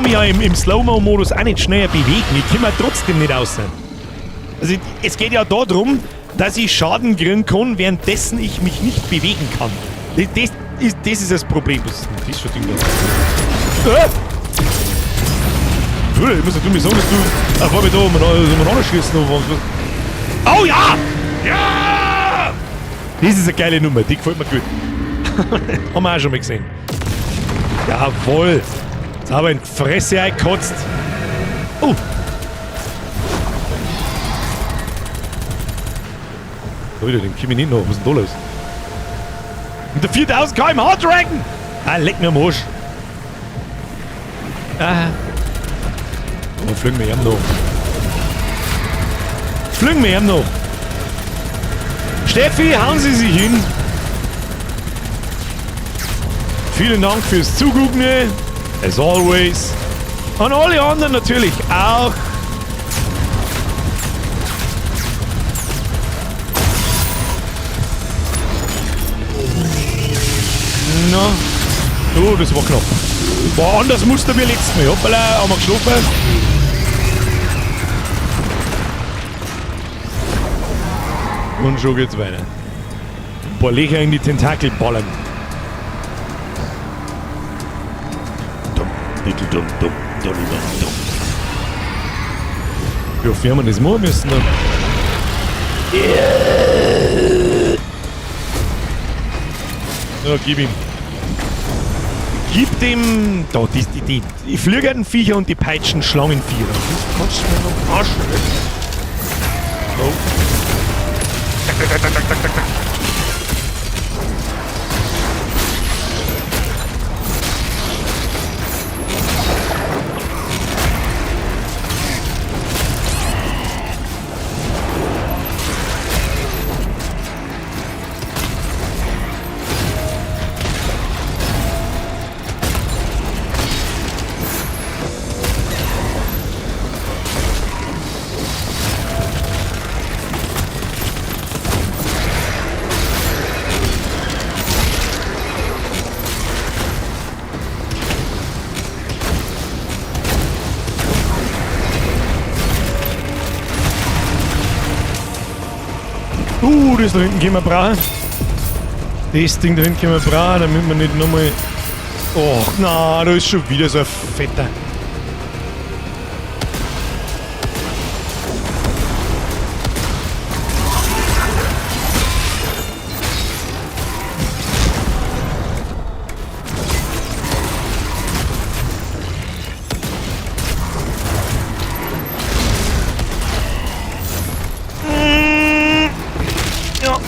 mich ja im Slow-Mo-Modus auch nicht schneller bewegen. Ich kann mir trotzdem nicht aussehen. Also es geht ja darum, dass ich Schaden kriegen kann, währenddessen ich mich nicht bewegen kann. Das ist das Problem. Was ist denn das für Ding da? Ich muss natürlich sagen, dass du auf einmal da umeinander schießt. Oh ja! Ja! Das ist eine geile Nummer, die gefällt mir gut. Haben wir auch schon mal gesehen. Jawohl! Jetzt haben wir in die Fresse eingekotzt. Oh! Leute, den komm ich nicht noch. Was ist denn da los? Und der 4000 km/h Dragon! Ah, leck mir am Arsch. Ah. Oh, fliegen wir ihm noch. Fliegen wir ihm noch. Steffi, hauen Sie sich hin. Vielen Dank fürs Zugucken. As always. Und alle anderen natürlich auch. Na. Oh, das war knapp. War anders Muster wie letztes Mal. Hoppala, haben wir geschlafen. Und schon geht's weiter. Ein paar Löcher in die Tentakel ballern. Dumm. Wie oft werden wir das machen müssen dann? Ja, gib ihm. Gib dem. Da, die Flügertenviecher und die Peitschen Schlangenviecher. Das kannst du mir noch Arsch. So. Tak. Das da hinten können wir brauchen. Das Ding da hinten können wir brauchen, damit wir nicht nochmal... Oh, na, da ist schon wieder so ein fetter. Ja.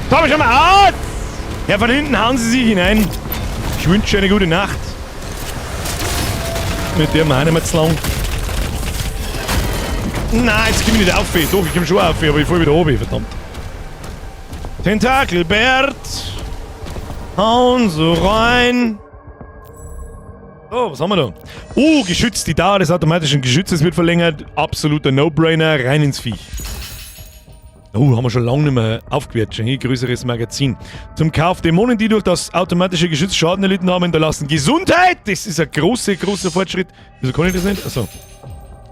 Komm schon mal aus! Ja, von hinten hauen sie sich hinein. Ich wünsche eine gute Nacht. Mit der meine wir zu lang. Nein, jetzt komme ich nicht auf. Doch, ich komme schon auf, aber ich falle wieder oben, verdammt. Tentakelbert. Hauen so rein. So, was haben wir da? Oh, Geschütz. Die Dauer des automatischen Geschützes wird verlängert. Absoluter No-Brainer. Rein ins Viech. Oh, haben wir schon lange nicht mehr aufgewertet. Hier, größeres Magazin. Zum Kauf Dämonen, die durch das automatische Geschütz Schaden erlitten haben, hinterlassen Gesundheit. Das ist ein großer Fortschritt. Wieso kann ich das nicht? Achso.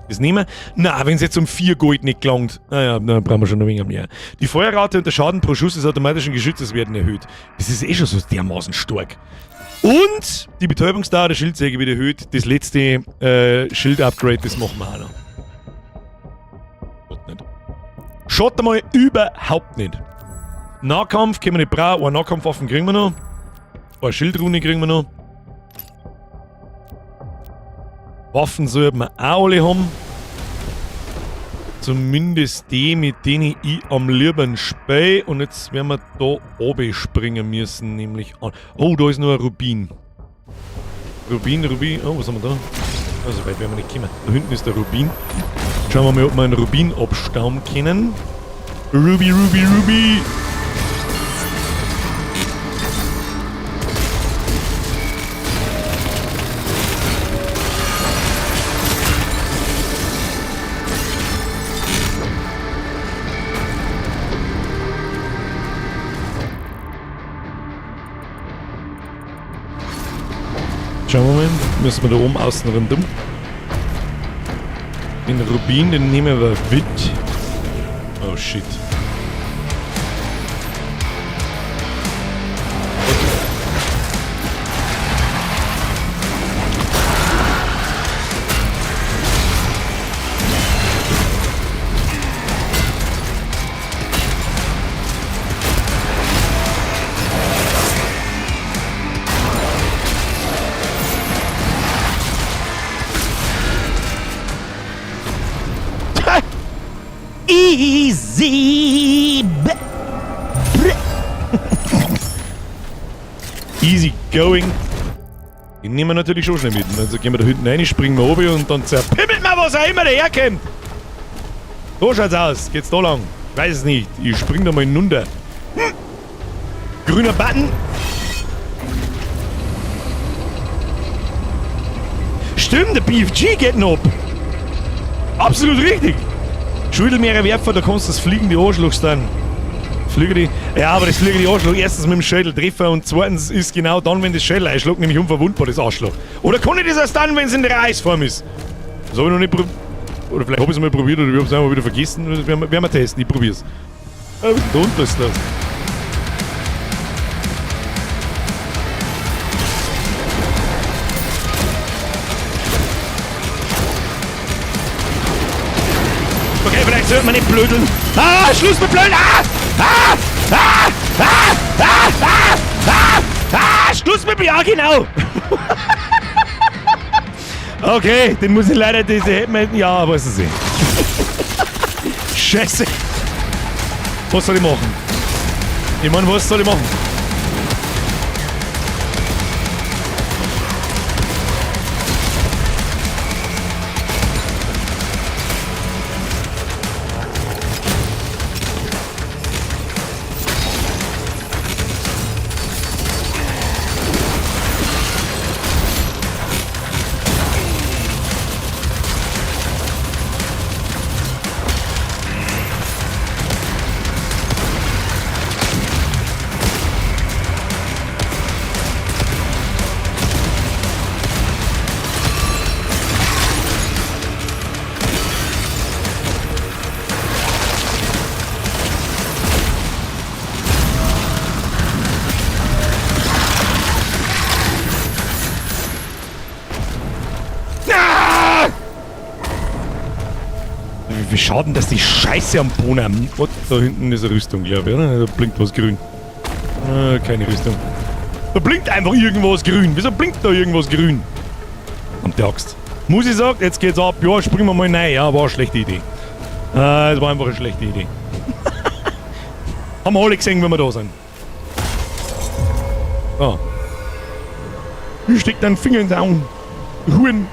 Das nehmen wir. Na, wenn es jetzt um 4 Gold nicht gelangt. Naja, dann brauchen wir schon noch weniger mehr. Die Feuerrate und der Schaden pro Schuss des automatischen Geschützes werden erhöht. Das ist schon so dermaßen stark. Und die Betäubungsdauer der Schildsäge wird erhöht. Das letzte Schild-Upgrade, das machen wir auch noch. Gott nicht. Schaut einmal überhaupt nicht. Nahkampf können wir nicht brauchen. Eine Nahkampfwaffen kriegen wir noch. Eine Schildrune kriegen wir noch. Waffen sollten wir auch alle haben. Zumindest die, mit denen ich am liebsten spiele. Und jetzt werden wir da oben springen müssen, nämlich an. Oh, da ist noch ein Rubin. Rubin. Oh, was haben wir da? Also weit werden wir nicht kommen. Da hinten ist der Rubin. Schauen wir mal, ob wir einen Rubin abstauben können. Ruby. Schauen wir mal, müssen wir da oben außen rundum. Den Rubin, den nehmen wir mit. Oh shit. Easy. Easy going. Den nehmen wir natürlich schon schnell mit. Also gehen wir da hinten rein, springen wir oben und dann zerpimmelt wir, was auch immer daherkommt. So schaut's aus. Geht's da lang? Ich weiß es nicht. Ich spring da mal hinunter. Grüner Button. Stimmt, der BFG geht noch. Absolut richtig. Schuldelmeere Werfer, da kannst du das fliegende Arschloch dann. Ja, aber das fliegende Arschloch erstens mit dem Schädel treffen und zweitens ist genau dann, wenn das Schädel einschlägt, nämlich unverwundbar, das Arschloch. Oder kann ich das erst dann, wenn es in der Eisform ist? Das habe ich noch nicht probiert. Oder vielleicht habe ich es mal probiert oder ich habe es einfach wieder vergessen. Das werden wir testen, ich probiere es. Da unten ist das. Okay, vielleicht sollte man nicht blödeln. Schluss mit Blödeln! Schluss mit ja, genau! Okay, den muss ich leider diese hätten. Ja, was ist es? Scheiße! Was soll ich machen? Ich meine, was soll ich machen? viel Schaden, dass die Scheiße am Boden haben. Oh, da hinten ist eine Rüstung, glaube ich, oder? Da blinkt was grün. Keine Rüstung. Da blinkt einfach irgendwas grün. Wieso blinkt da irgendwas grün? Am der Axt. Muss ich sagen, jetzt geht's ab. Ja, springen wir mal rein. Ja, war eine schlechte Idee. Es war einfach eine schlechte Idee. Haben wir alle gesehen, wenn wir da sind. Ah. Wie steckt dein Finger in den Augen? Huren.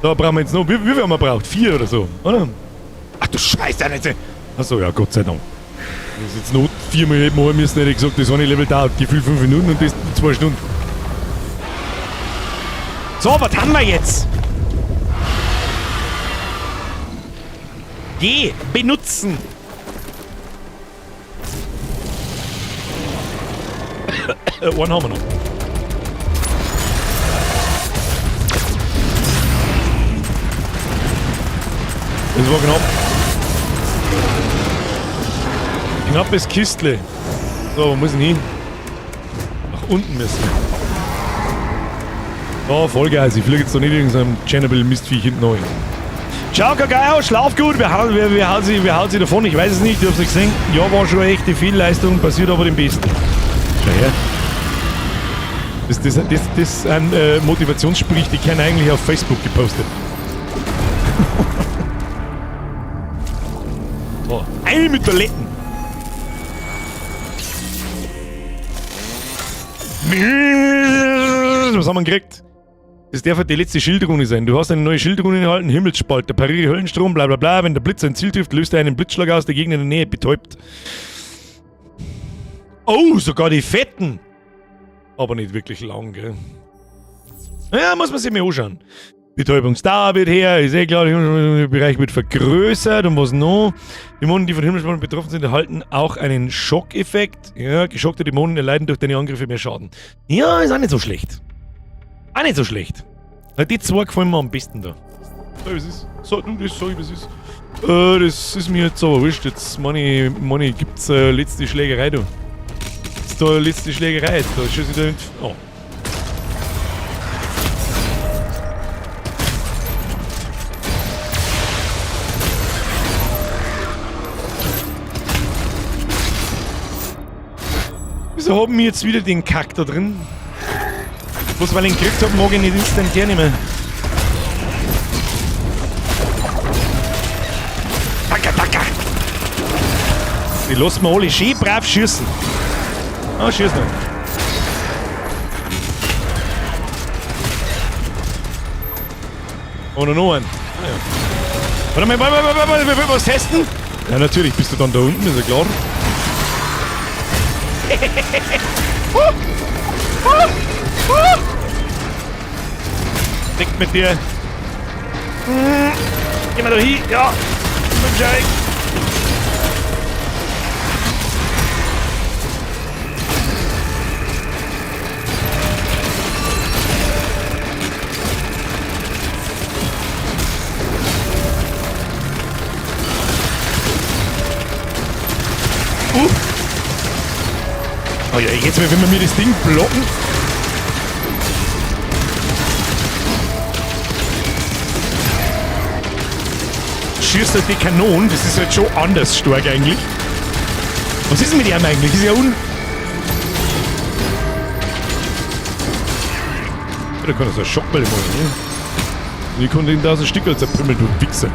Da brauchen wir jetzt noch. Wie viel haben wir braucht? 4 oder so, oder? Ach du Scheiße, Alter. Achso, ja, Gott sei Dank. Das ist jetzt noch 4-mal hätten wir müssen, hätte ich gesagt, das eine Level dauert gefühlt 5 Minuten und das 2 Stunden. So, was haben wir jetzt? Geh, benutzen. Einen haben wir noch. Das war knapp. Knappes Kistle. So, wo muss ich hin? Nach unten müssen. Oh, voll geil. Ich fliege jetzt doch nicht irgendeinem Chernobyl-Mistviech hinten rein. Ciao, Kakao, schlaf gut. Wir hauen sie davon. Ich weiß es nicht, ich hab's nicht gesehen. Ja, war schon eine echte Fehlleistung, passiert aber dem Besten. Schau her. Das sind Motivationssprüche, die kennen eigentlich auf Facebook gepostet. So, eine mit Toiletten. Was haben wir gekriegt? Das darf die letzte Schildrune sein. Du hast eine neue Schildrune erhalten, Himmelsspalter, pariere Höllenstrom, bla bla bla. Wenn der Blitz ein Ziel trifft, löst er einen Blitzschlag aus, der Gegner in der Nähe betäubt. Oh, sogar die Fetten! Aber nicht wirklich lang, gell? Ja, muss man sich mal anschauen. Betäubungsdauer wird her, ist eh klar, der Bereich wird vergrößert und was noch? Dämonen, die von Himmelsspalten betroffen sind, erhalten auch einen Schockeffekt. Ja, geschockte Dämonen erleiden durch deine Angriffe mehr Schaden. Ja, ist auch nicht so schlecht. Auch nicht so schlecht. Die 2 gefallen mir am besten da. Ja, was ist? Sag du das, sag ich, was ist? Das ist mir jetzt aber wurscht. Jetzt, Money, gibt's letzte Schlägerei, da. Jetzt da letzte Schlägerei, jetzt da. Schieß ich da oh. Wieso haben wir jetzt wieder den Kack da drin? Was, weil ich ihn gekriegt habe, mag ich nicht instantan nicht mehr. Die lassen wir alle schön brav schießen. Ah, schieß noch. Oder noch einen. Ah, ja. Warte mal, wollen wir was testen? Ja, natürlich bist du dann da unten, ist ja klar. Weg mit dir. Geh mal da hin. Ja. Mit Schein. Oh ja, jetzt wenn wir mir das Ding blocken. Schießt halt die Kanonen, das ist halt schon anders stark eigentlich. Was ist denn mit ihm eigentlich? Ist ja Da kann er so ein Schockball machen, ne? Wie konnte ihn da so ein Stück zerprümmeln, du Wichser?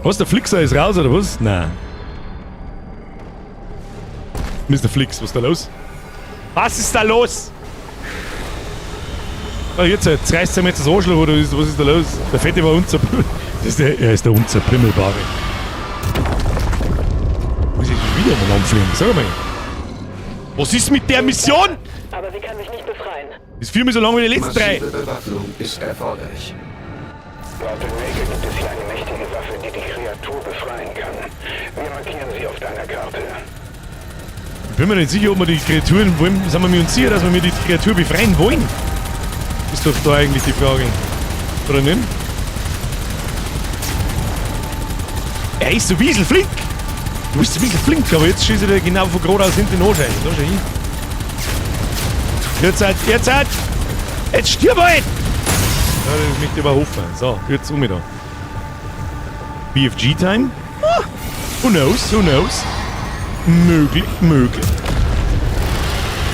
Was, der Flixer ist raus, oder was? Nein. Mr. Flix, was ist da los? Was ist da los? Oh, jetzt reißt er mir jetzt das Arschloch, oder was ist da los? Der Fette war er ist der Unzerprimmelbare. Muss ich wieder mal anfliegen? Sag mal. Was ist mit der Mission? Aber sie kann mich nicht befreien. Ist viermal so lang wie die letzten 3. Massive Bewaffnung ist erforderlich. Laut dem Maker gibt es hier eine mächtige Waffe, die die Kreatur befreien kann. Wir markieren sie auf deiner Karte. Ich bin mir nicht sicher, ob wir die Kreaturen wollen. Sind wir mir uns sicher, dass wir die Kreatur befreien wollen? Ist doch da eigentlich die Frage. Oder nicht? Er ist so wieselflink! Du bist so wieselflink, aber jetzt schießt er genau von gerade aus hinten an. Da schau hin. Jetzt! Jetzt stirb halt! Ja, das möchte ich aber hoffen. So, jetzt um da. BFG-Time? Ah, who knows, who knows. Möglich.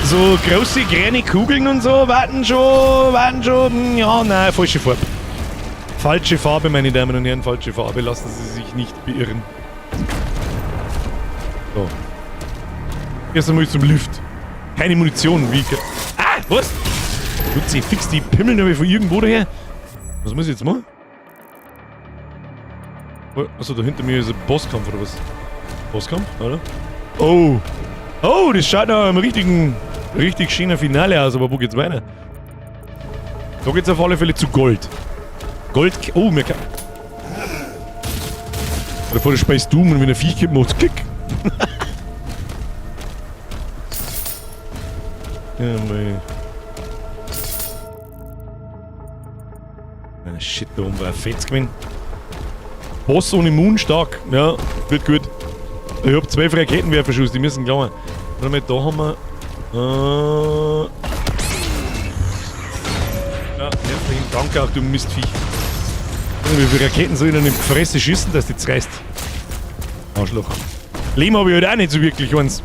So große, grüne Kugeln und so warten schon. Ja, nein, falsche Farbe. Falsche Farbe, meine Damen und Herren, falsche Farbe. Lassen Sie sich nicht beirren. So. Erst einmal zum Lift. Keine Munition, wie... Ah, was? Gut, sie fix die Pimmel aber von irgendwo daher. Was muss ich jetzt machen? Achso, da hinter mir ist ein Bosskampf oder was? Bosskampf, oder? Oh! Oh, das schaut nach einem richtig schönen Finale aus, aber wo geht's weiter? Da geht's auf alle Fälle zu Gold. Gold... Oh, mir kann... Oder vor der Space Doom und wenn er Viech gibt, macht's Kick. Ja, mei. Ah, shit, da oben war ein Fetz gewesen. Boss ohne Moon, stark. Ja, wird gut. Ich hab 12 Raketenwerferschuss, die müssen klauen. Warte mal, da haben wir... Ja, herzlichen Dank auch, du Mistviech. Wie viele Raketen soll ich denn in die Fresse schießen, dass die jetzt reißt? Arschloch. Leben habe ich halt auch nicht so wirklich eins.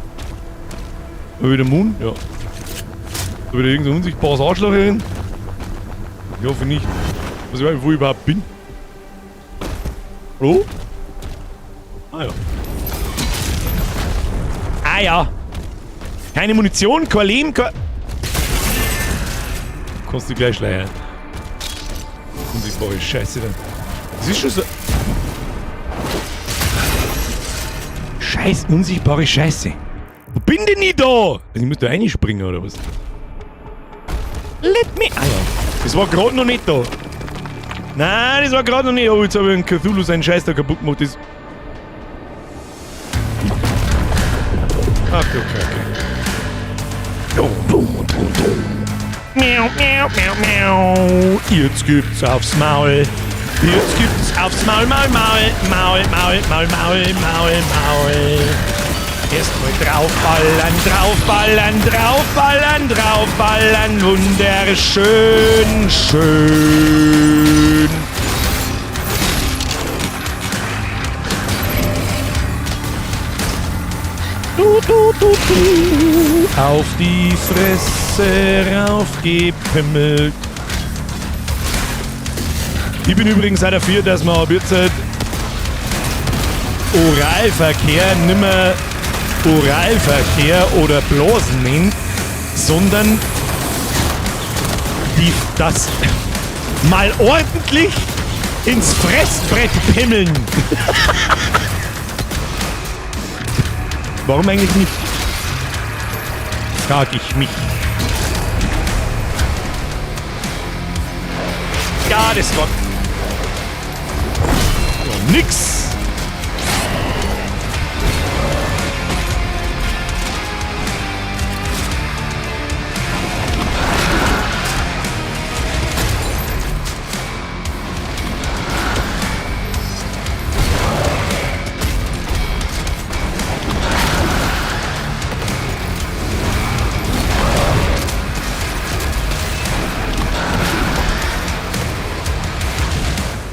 Wieder Moon? Ja. Da wieder irgendein unsichtbares Arschloch hin. Ich hoffe nicht. Was ich weiß, wo ich überhaupt bin. Hallo? Ah ja. Ah ja. Keine Munition, kein Leben, kein... Kannst du gleich schleiern. Unsichtbare Scheiße dann. Das ist schon so... Scheiß unsichtbare Scheiße. Wo bin denn ich da? Also ich muss da reinspringen oder was? Let me... Ah ja. Das war gerade noch nicht da. Nein, das war gerade noch nicht. Oh, jetzt habe ich einen Cthulhu seinen Scheiß da kaputt gemacht. Das... Ach du Kacke. Miau, miau, miau, miau. Jetzt gibt's aufs Maul. Jetzt gibt's aufs Maul, Maul, Maul. Maul, Maul, Maul, Maul, Maul, Maul. Erstmal draufballern, draufballern, draufballern, draufballern. Wunderschön, schön. Auf die Fresse raufgepimmelt. Ich bin übrigens auch dafür, dass man ab jetzt Oralverkehr nimmer Oralverkehr oder Blasen nennt, sondern das mal ordentlich ins Fressbrett pimmeln. Warum eigentlich nicht? Frag ich mich. Ja, das war... Ja, nix.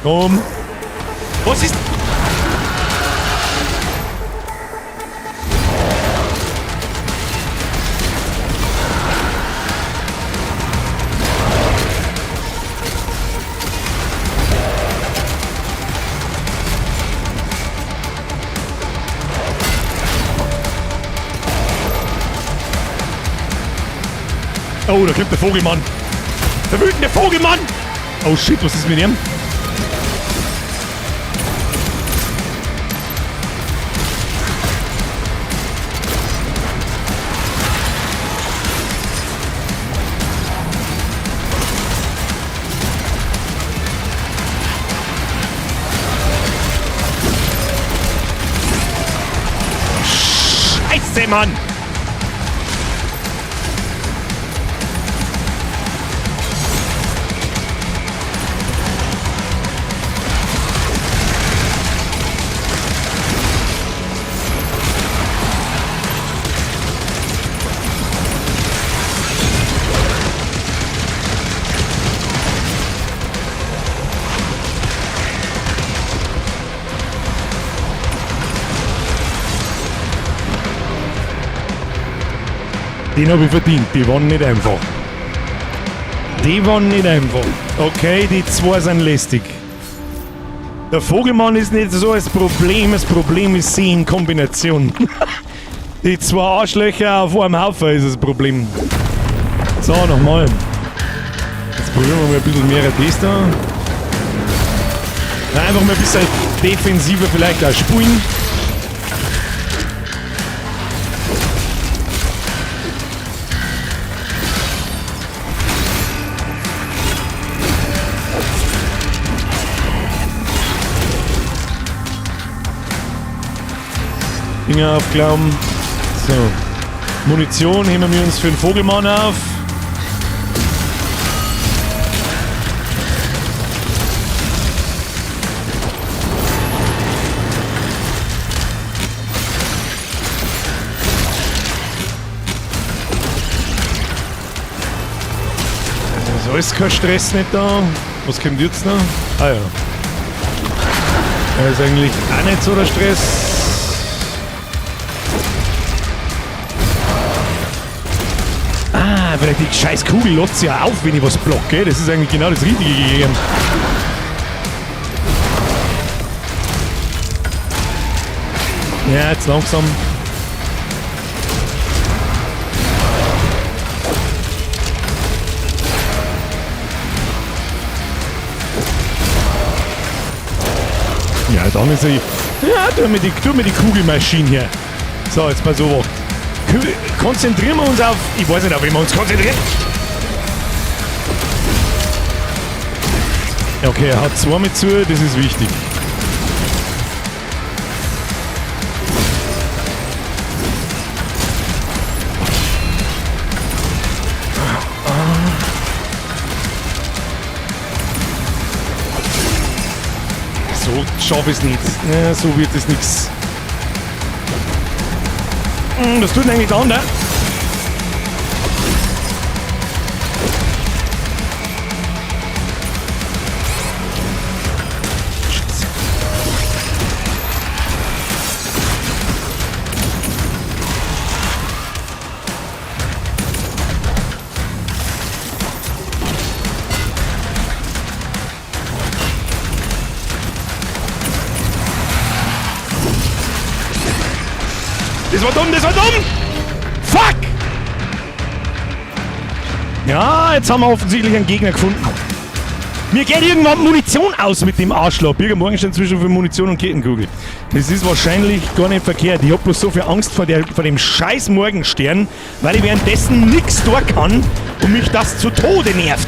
Komm. Was ist... Oh, da kommt der Vogelmann. Der wütende Vogelmann. Oh shit, was ist mit ihm? Scheiße, Mann! Den habe ich verdient. Die waren nicht einfach. Die waren nicht einfach. Okay, die zwei sind lästig. Der Vogelmann ist nicht so das Problem. Das Problem ist sie in Kombination. Die zwei Arschlöcher auf einem Haufen ist das Problem. So, nochmal. Jetzt probieren wir mal ein bisschen mehr das da. Einfach mal ein bisschen defensiver vielleicht auch spielen. Finger aufglauben. So. Munition heben wir uns für den Vogelmann auf. Also ist kein Stress nicht da. Was kommt jetzt noch? Ah ja. Da ist eigentlich auch nicht so der Stress. Weil die scheiß Kugel lässt ja auf, wenn ich was blocke. Das ist eigentlich genau das Richtige gegeben. Ja, jetzt langsam. Ja, dann ist er. Ja, tu mir die Kugelmaschine hier. So, jetzt pass auf. Konzentrieren wir uns auf... Ich weiß nicht, auf wen wir uns konzentrieren. Okay, er hat zwei mit zu, das ist wichtig. So schaffe ich es nicht. Ja, so wird es nichts. Das tut eigentlich an, ne? Das war dumm, das war dumm! Fuck! Ja, jetzt haben wir offensichtlich einen Gegner gefunden. Mir geht irgendwann Munition aus mit dem Arschloch. Morgen steht zwischen für Munition und Kettenkugel. Das ist wahrscheinlich gar nicht verkehrt. Ich hab bloß so viel Angst vor dem scheiß Morgenstern, weil ich währenddessen nichts tun kann und mich das zu Tode nervt.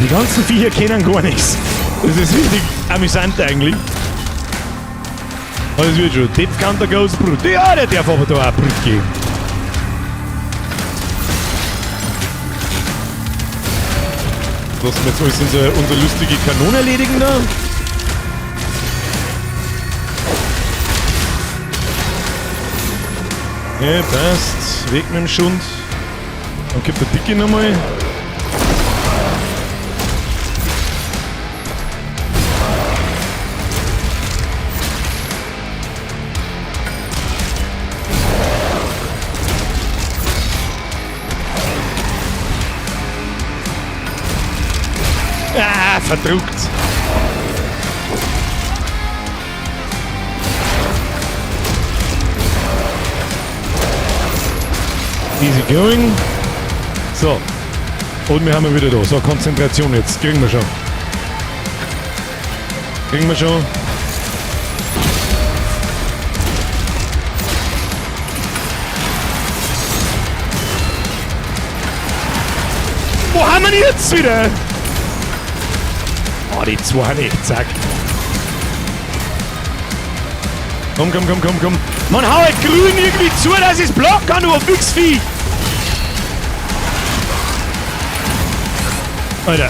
Die ganzen Viecher kennen gar nichts. Das ist richtig amüsant eigentlich. Aber es wird schon. Death Counter goes Brut. Ja, der darf aber da auch Brut gehen. Lassen wir jetzt alles unsere lustige Kanone erledigen da. Ja, passt. Weg mit dem Schund. Dann gibt der Dicke nochmal. Ah, verdruckt. Easy going. So. Und wir haben ihn wieder da. So, Konzentration jetzt. Kriegen wir schon. Kriegen wir schon. Wo haben wir ihn jetzt wieder? Oh, die zwei nicht, zack. Komm. Man, hau halt grün irgendwie zu, dass ich es blocken kann, du Wichsvieh. Alter.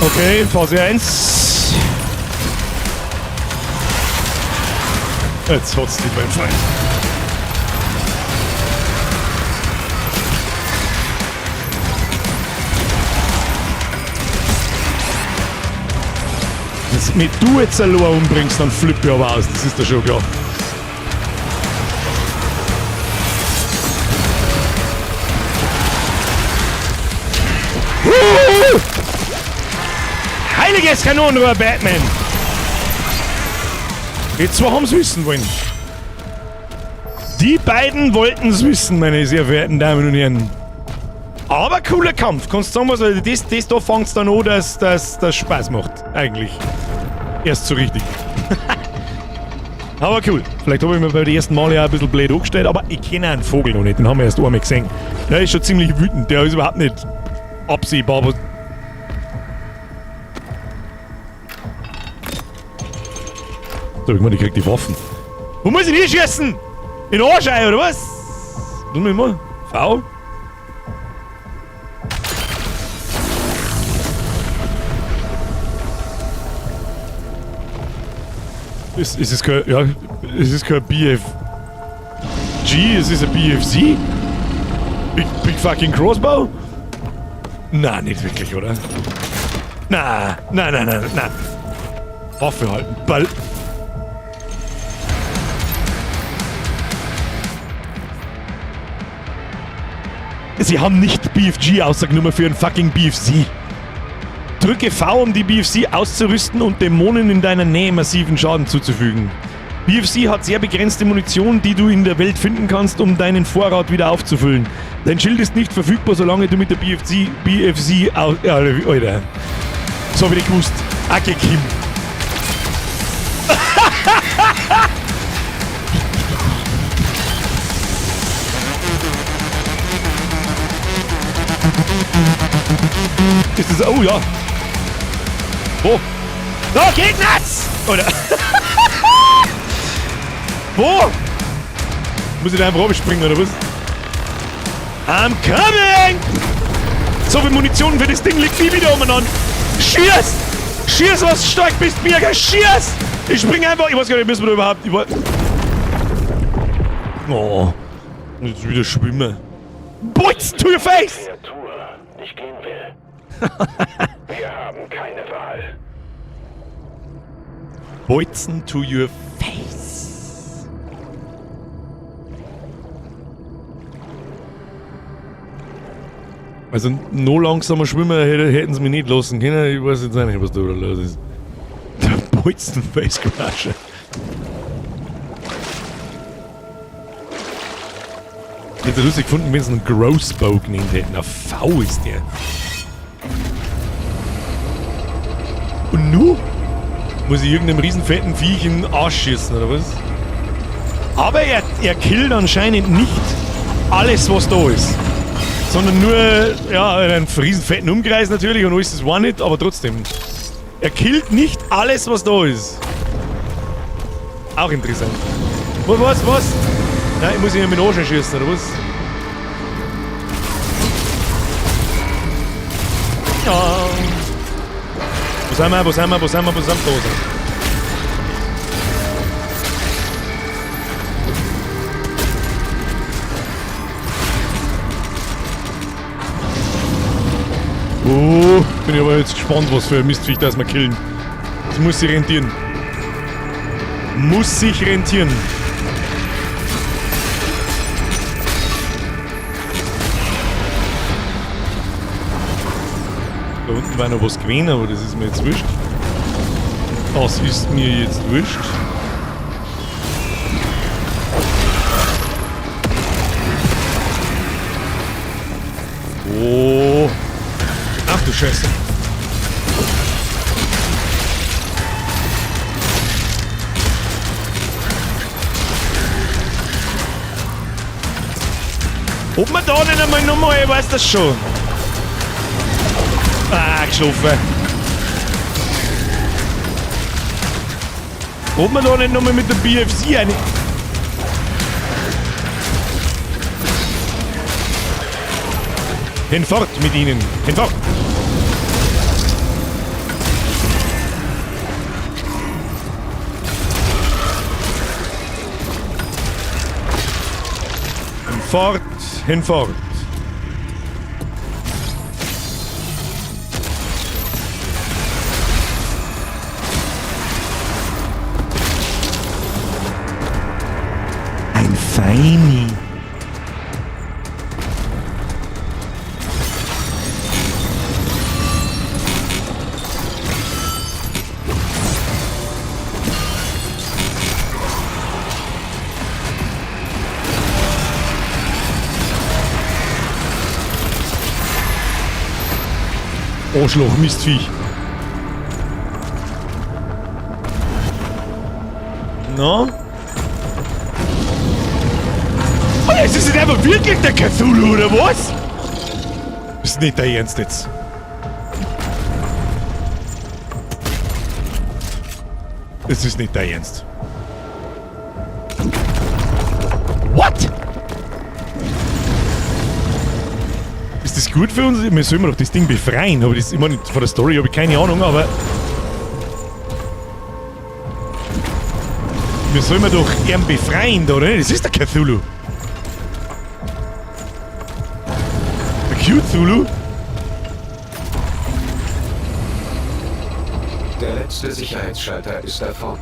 Okay, Phase 1. Jetzt hat's nicht, mein Freund. Wenn du jetzt ein Loa umbringst, dann flipp ich aber aus, das ist ja schon klar. Heiliges Kanonenrohr, Batman! Die zwei haben es wissen wollen. Die beiden wollten es wissen, meine sehr verehrten Damen und Herren. Aber cooler Kampf, kannst du sagen, was, also das da fängt es dann an, dass das Spaß macht, eigentlich. Erst so richtig. Aber cool. Vielleicht habe ich mir bei den ersten Male auch ein bisschen blöd angestellt, aber ich kenne einen Vogel noch nicht, den haben wir erst einmal gesehen. Der ist schon ziemlich wütend, der ist überhaupt nicht absehbar. Aber so, ich meine, ich krieg die Waffen. Wo muss ich die schießen? In den Arsch ein, oder was? Tun wir mal. V. Ist es kein, ja, ist es kein BFG? Ist es ein BFC? Big fucking Crossbow? Na, nicht wirklich, oder? Na. Waffe halten, Ball. Sie haben nicht BFG ausgenommen für einen fucking BFC. Drücke V, um die BFC auszurüsten und Dämonen in deiner Nähe massiven Schaden zuzufügen. BFC hat sehr begrenzte Munition, die du in der Welt finden kannst, um deinen Vorrat wieder aufzufüllen. Dein Schild ist nicht verfügbar, solange du mit der BFC Alter. So hab ich gewusst. Ake Kim. Ist das... Oh ja. Wo? Da, Gegners! Oder... Wo? Muss ich da einfach springen oder was? I'm coming! So viel Munition für das Ding liegt nie wieder umeinander. Schieß! Schieß, was stark bist, Birger! Schieß! Ich spring einfach... Ich weiß gar nicht, müssen wir da überhaupt... Oh. Jetzt wieder schwimmen. Bullets to your face! Kreatur nicht gehen will. Wir haben keine Wahl. Bolzen to your face. Also, noch langsamer schwimmen hätten sie mich nicht lassen können. Ich weiß jetzt auch nicht, was da los ist. Der Bolzen Face Crusher. Ich hätte es lustig gefunden, wenn sie einen Grossbow genannt hätten. Ein V ist der. Und nu? Muss ich irgendeinem riesen fetten Viech in den Arsch schießen, oder was? Aber er killt anscheinend nicht alles, was da ist. Sondern nur, ja, einen riesen fetten Umkreis natürlich und alles ist One-Hit, aber trotzdem. Er killt nicht alles, was da ist. Auch interessant. Was? Nein, ich muss ihn mit dem Arsch schießen, oder was? Ja. Wo sind wir? Da sind. Oh, bin ich aber jetzt gespannt, was für ein Mistviech das wir killen. Das muss sich rentieren. Da unten war noch was gewesen, aber das ist mir jetzt wurscht. Das ist mir jetzt wurscht. Oh. Ach du Scheiße. Ob man da nicht einmal nochmal, ich weiß das schon. Ah, geschlafen. Ob man da nicht nochmal mit der BFC eine... Hinfort mit ihnen. Hinfort. Hinfort, hinfort. Ein Feini. Arschloch, Mistviech. Na? Oh, ist das nicht aber wirklich der Cthulhu, oder was? Das ist nicht der Ernst jetzt. Das ist nicht der Ernst. What? Ist das gut für uns? Wir sollen doch das Ding befreien, aber das, ich meine, von der Story habe ich keine Ahnung, aber... Wir sollen doch ihn befreien, oder? Das ist der Cthulhu. Der Cthulhu? Der letzte Sicherheitsschalter ist davon.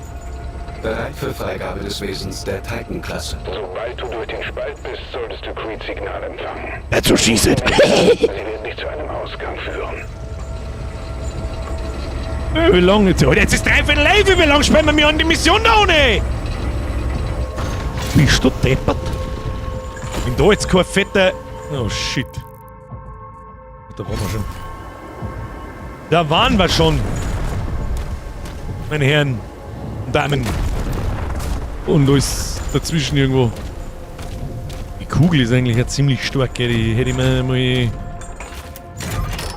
Bereit für Freigabe des Wesens der Titan-Klasse. Sobald du durch den Spalt bist, solltest du Creed-Signal empfangen. That's what she said. Sie wird dich zu einem Ausgang führen. Wie lange jetzt? Jetzt ist dreiviertel live, wie lange sperren wir mich an die Mission da ohne? Bist du deppert? Wenn da jetzt kein fetter... Oh shit. Da waren wir schon. Da waren wir schon. Meine Herren und Damen. Und da ist dazwischen irgendwo. Die Kugel ist eigentlich ja ziemlich stark, gell? Die hätte ich mir mal... Die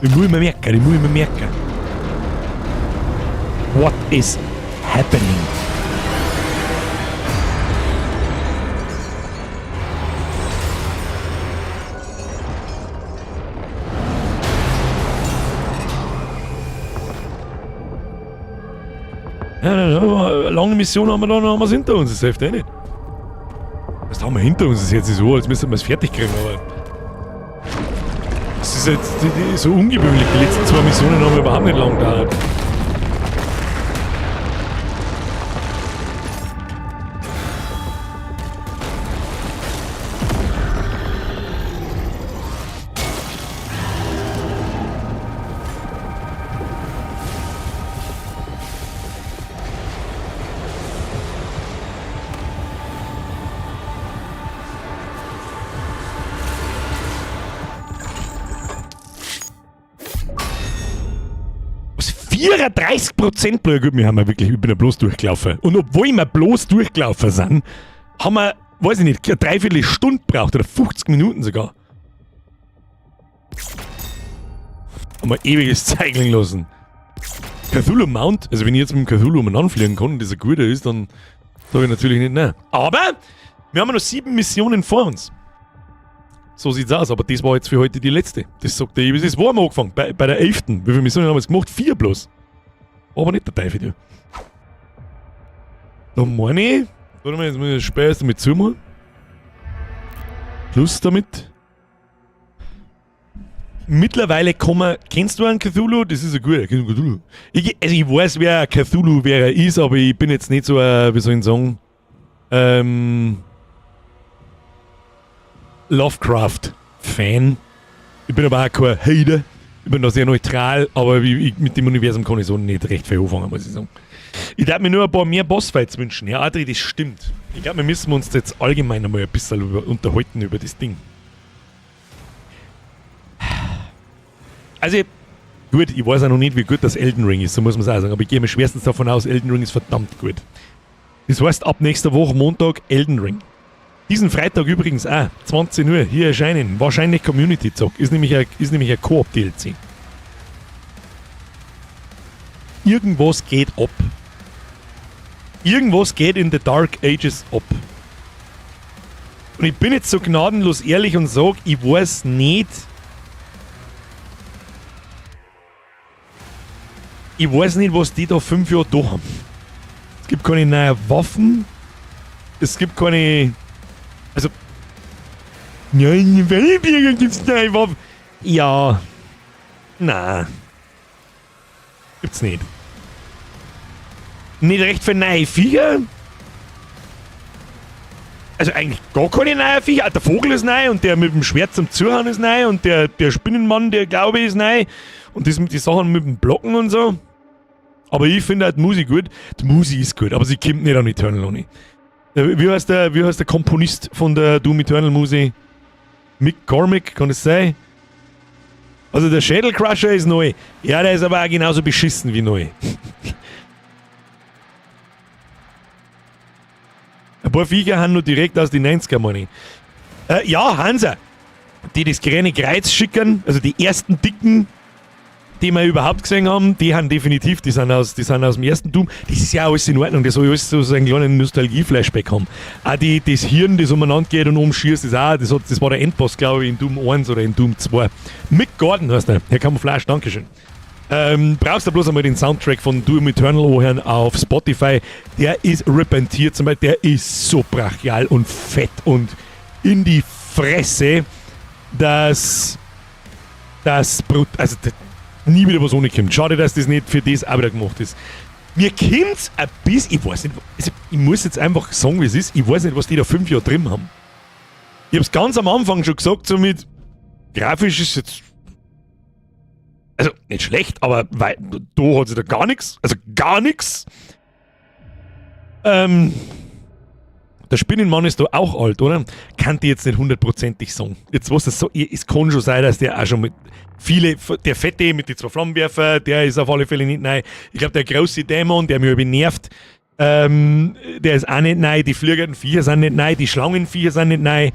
muss ich mir merken, What is happening? Ja, eine lange Mission haben wir da, haben wir es hinter uns, das hilft eh nicht. Das haben wir hinter uns, das ist jetzt so, als müssen wir es fertig kriegen, aber... Das ist jetzt so ungewöhnlich, die letzten 2 Missionen haben wir überhaupt nicht lang gedauert. Was 34%? Gut, wir haben ja wirklich, ich bin ja bloß durchgelaufen. Und obwohl wir bloß durchgelaufen sind, haben wir, weiß ich nicht, eine Dreiviertelstunde gebraucht oder 50 Minuten sogar. Haben wir ewiges Zeigeln lassen. Cthulhu Mount, also wenn ich jetzt mit dem Cthulhu umeinander fliegen kann und das ein guter ist, dann sage ich natürlich nicht nein. Aber wir haben noch 7 Missionen vor uns. So sieht's aus, aber das war jetzt für heute die letzte. Das sagt der Ibis, das war am angefangen, bei der 11. Wie viele Missionen haben wir jetzt gemacht? 4 bloß. Aber nicht der Teufel, du. Da meine ich, warte mal, jetzt muss ich das Spiel erst damit zumachen. Schluss damit. Mittlerweile kommen, kennst du einen Cthulhu? Das ist ein guter Cthulhu. Ich weiß, wer ein Cthulhu wer er ist, aber ich bin jetzt nicht so ein, wie soll ich sagen, Lovecraft-Fan. Ich bin aber auch kein Hater. Ich bin da sehr neutral, aber mit dem Universum kann ich so nicht recht viel anfangen, muss ich sagen. Ich darf mir nur ein paar mehr Bossfights wünschen. Ja, Adri, das stimmt. Ich glaube, wir müssen uns jetzt allgemein einmal ein bisschen unterhalten über das Ding. Also, gut, ich weiß auch noch nicht, wie gut das Elden Ring ist, so muss man es auch sagen, aber ich gehe mir schwerstens davon aus, Elden Ring ist verdammt gut. Das heißt, ab nächster Woche Montag Elden Ring. Diesen Freitag übrigens auch, 20 Uhr, hier erscheinen, wahrscheinlich Community Zock, ist nämlich ein Koop-DLC. Irgendwas geht ab. Irgendwas geht in the Dark Ages ab. Und ich bin jetzt so gnadenlos ehrlich und sage, ich weiß nicht, was die da 5 Jahre da haben. Es gibt keine neuen Waffen, es gibt keine... Also, Nein, Wellenbirger gibt's nein, ja. Na. Gibt's nicht. Nicht recht für neue Viecher. Also eigentlich gar keine neuen Viecher. Der Vogel ist neu und der mit dem Schwert zum Zuhauen ist neu und der Spinnenmann, der glaube ich, ist neu. Und das mit die Sachen mit dem Blocken und so. Aber ich finde halt die Musik gut. Die Musik ist gut, aber sie kommt nicht an Eternal ohne. Wie heißt der Komponist von der Doom Eternal Musik? Mick Cormick, kann es sein? Also der Schädelcrusher ist neu. Ja, der ist aber auch genauso beschissen wie neu. Ein paar Viecher haben nur direkt aus den 90er, meine ich. Ja, Hansa. Die das grüne Kreuz schicken, also die ersten dicken, die wir überhaupt gesehen haben, die haben definitiv, die sind aus dem ersten Doom. Das ist ja alles in Ordnung, das soll alles so einen kleinen Nostalgie-Flashback haben. Auch das Hirn, das umeinander geht und oben schießt, das war der Endboss, glaube ich, in Doom 1 oder in Doom 2. Mick Gordon heißt der, Herr Camouflage, Dankeschön. Brauchst du bloß einmal den Soundtrack von Doom Eternal anhören auf Spotify. Der ist repentiert, zum Beispiel, der ist so brachial und fett und in die Fresse, dass nie wieder was ohne kommt. Schade, dass das nicht für das auch wieder gemacht ist. Mir kommt's ein bisschen, ich weiß nicht, also ich muss jetzt einfach sagen, wie es ist, ich weiß nicht, was die da 5 Jahre drin haben. Ich hab's ganz am Anfang schon gesagt, so mit grafisch ist jetzt also nicht schlecht, aber da hat sich da gar nichts, also gar nichts. Der Spinnenmann ist da auch alt, oder? Kann die jetzt nicht hundertprozentig sagen. Jetzt was das so, es kann schon sein, dass der auch schon mit der Fette mit den 2 Flammenwerfer, der ist auf alle Fälle nicht neu. Ich glaube, der große Dämon, der mich nervt, der ist auch nicht neu. Die fliegenden Viecher sind nicht neu, die Schlangenviecher sind nicht neu.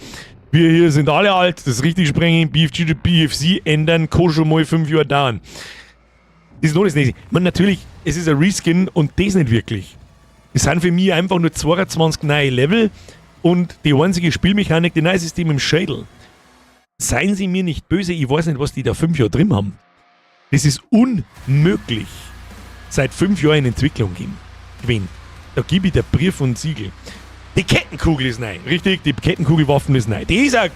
Wir hier sind alle alt, das ist richtig sprengen, BFG to BFC ändern, kann schon mal 5 Jahre dauern. Das ist noch das Nächste. Man, natürlich, es ist ein Reskin und das nicht wirklich. Es sind für mich einfach nur 22 neue Level und die einzige Spielmechanik, die neu ist die mit dem Schädel. Seien Sie mir nicht böse, ich weiß nicht, was die da 5 Jahre drin haben. Das ist unmöglich. Seit 5 Jahren in Entwicklung gewesen. Da gebe ich der Brief und Siegel. Die Kettenkugel ist neu, richtig? Die Kettenkugelwaffen ist neu. Die ist auch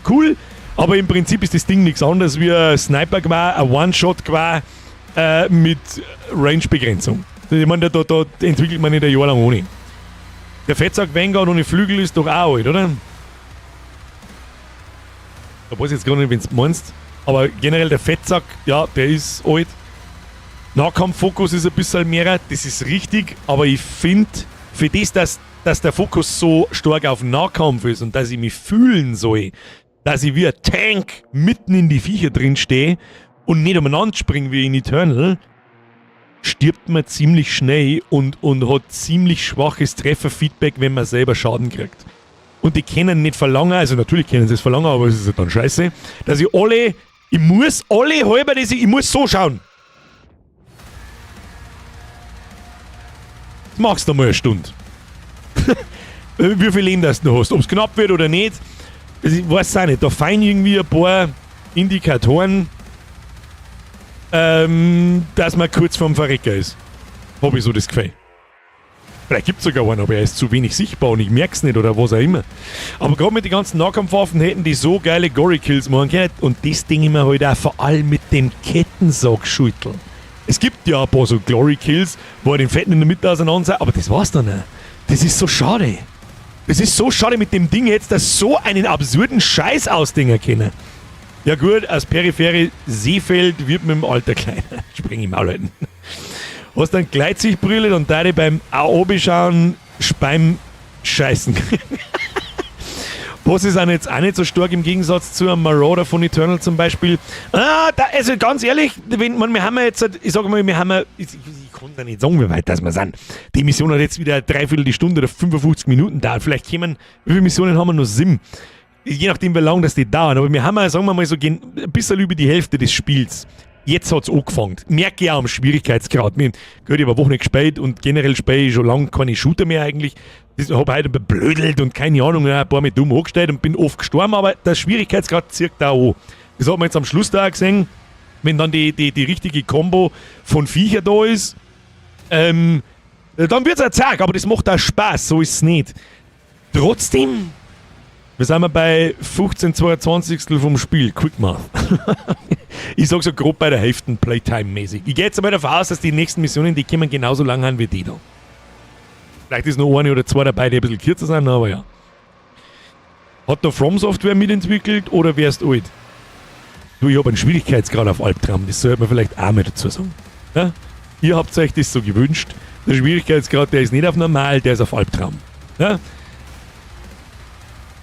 cool, aber im Prinzip ist das Ding nichts anderes wie ein Sniper gewesen, ein One-Shot gewesen, mit Range-Begrenzung. Ich meine, da entwickelt man nicht ein Jahr lang ohne. Der Fettsack Vanguard ohne Flügel ist doch auch alt, oder? Da weiß ich jetzt gar nicht, wenn du meinst. Aber generell der Fettsack, ja, der ist alt. Nahkampffokus ist ein bisschen mehr, das ist richtig. Aber ich finde, für das, dass der Fokus so stark auf Nahkampf ist und dass ich mich fühlen soll, dass ich wie ein Tank mitten in die Viecher drin stehe und nicht umeinander springe wie in Eternal, stirbt man ziemlich schnell und hat ziemlich schwaches Trefferfeedback, wenn man selber Schaden kriegt. Und die können nicht verlangen, also natürlich können sie es verlangen, aber es ist ja dann scheiße, dass ich muss so schauen. Das machst du mal eine Stunde. Wie viel Leben das du noch hast, ob es knapp wird oder nicht, ich weiß es auch nicht. Da fallen irgendwie ein paar Indikatoren, dass man kurz vorm Verrecker ist. Habe ich so das Gefühl. Vielleicht gibt es sogar einen, aber er ist zu wenig sichtbar und ich merke es nicht oder was auch immer. Aber gerade mit den ganzen Nahkampfwaffen hätten die so geile Gory-Kills machen können und das Ding immer halt auch vor allem mit dem Kettensack-Schüttel. Es gibt ja ein paar so Glory-Kills, wo er den Fetten in der Mitte auseinander ist, aber das war's dann auch. Das ist so schade. Das ist so schade mit dem Ding jetzt, dass so einen absurden Scheiß ausdenken können. Ja gut, als periphere Seefeld wird mit dem Alter kleiner. Spring im Maul halten. Hast dann Gleitsichtbrille und da beim Obi-Schauen beim Scheißen. Was ist auch jetzt auch nicht so stark im Gegensatz zu einem Marauder von Eternal zum Beispiel. Also ganz ehrlich, wir haben jetzt, ich sag mal, ich kann da nicht sagen, wie weit das wir sind. Die Mission hat jetzt wieder eine Dreiviertelstunde oder 55 Minuten dauert. Vielleicht wie viele Missionen haben wir noch? 7. Je nachdem, wie lange das die dauern. Aber wir haben, sagen wir mal, so ein bisschen über die Hälfte des Spiels. Jetzt hat es angefangen. Merke ich auch am Schwierigkeitsgrad. Ich habe eine Woche nicht gespielt und generell spiele ich schon lange keine Shooter mehr eigentlich. Ich habe heute beblödelt und keine Ahnung, ein paar Mal dumm angestellt und bin oft gestorben, aber der Schwierigkeitsgrad zirkt da an. Das hat man jetzt am Schluss da gesehen, wenn dann die richtige Kombo von Viecher da ist. Dann wird es ein Zerg, aber das macht auch Spaß, so ist es nicht. Trotzdem, Wir sind bei 15/22 vom Spiel. Quick Math. Ich sag so grob bei der Hälfte Playtime-mäßig. Ich gehe jetzt einmal davon aus, dass die nächsten Missionen, die kommen genauso lang an wie die da. Vielleicht ist noch eine oder zwei dabei, die ein bisschen kürzer sind, aber ja. Hat da From Software mitentwickelt oder wärst alt? Du, ich habe einen Schwierigkeitsgrad auf Albtraum, das sollte man vielleicht auch mal dazu sagen. Ja? Ihr habt euch das so gewünscht. Der Schwierigkeitsgrad, der ist nicht auf normal, der ist auf Albtraum. Ja?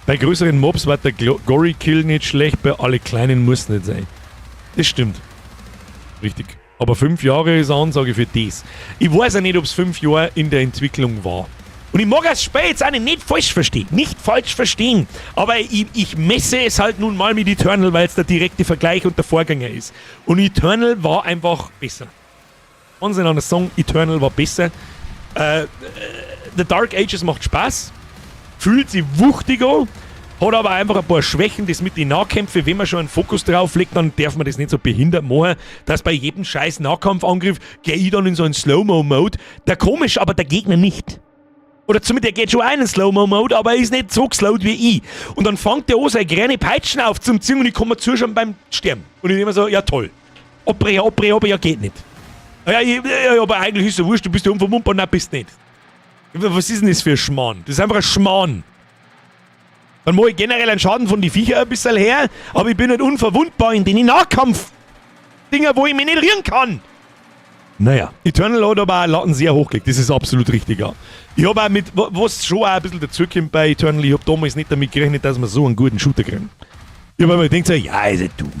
Bei größeren Mobs war der Gory Kill nicht schlecht, bei alle kleinen muss es nicht sein. Das stimmt. Richtig. Aber 5 Jahre ist eine Ansage für das. Ich weiß ja nicht, ob es 5 Jahre in der Entwicklung war. Und ich mag das Spiel jetzt auch nicht falsch verstehen. Nicht falsch verstehen. Aber ich messe es halt nun mal mit Eternal, weil es der direkte Vergleich und der Vorgänger ist. Und Eternal war einfach besser. Wahnsinn an der Song, Eternal war besser. The Dark Ages macht Spaß. Fühlt sich wuchtig an. Hat aber einfach ein paar Schwächen, das mit den Nahkämpfen, wenn man schon einen Fokus drauf legt, dann darf man das nicht so behindert machen, dass bei jedem scheiß Nahkampfangriff gehe ich dann in so einen Slow-Mo-Mode. Der komisch, aber der Gegner nicht. Oder zumindest der geht schon auch in einen Slow-Mo-Mode, aber er ist nicht so geslowt wie ich. Und dann fängt der an, seine grüne Peitschen aufzuziehen und ich komme zuschauen beim Sterben. Und ich nehme so, ja toll. Abbrechen, aber ja geht nicht. Ja, aber eigentlich ist es wurscht, du bist ja unverwundbar, nein, bist nicht. Was ist denn das für ein Schmarrn? Das ist einfach ein Schmarrn. Dann mache ich generell einen Schaden von den Viecher ein bisschen her, aber ich bin nicht unverwundbar in den Nahkampf-Dinger, wo ich mich nicht rühren kann. Naja, Eternal hat aber auch Latten sehr hochgelegt, das ist absolut richtig, ja. Ich habe auch mit, was schon auch ein bisschen dazukommt bei Eternal, ich habe damals nicht damit gerechnet, dass wir so einen guten Shooter kriegen. Ich habe mir gedacht, ja, ist halt Doom.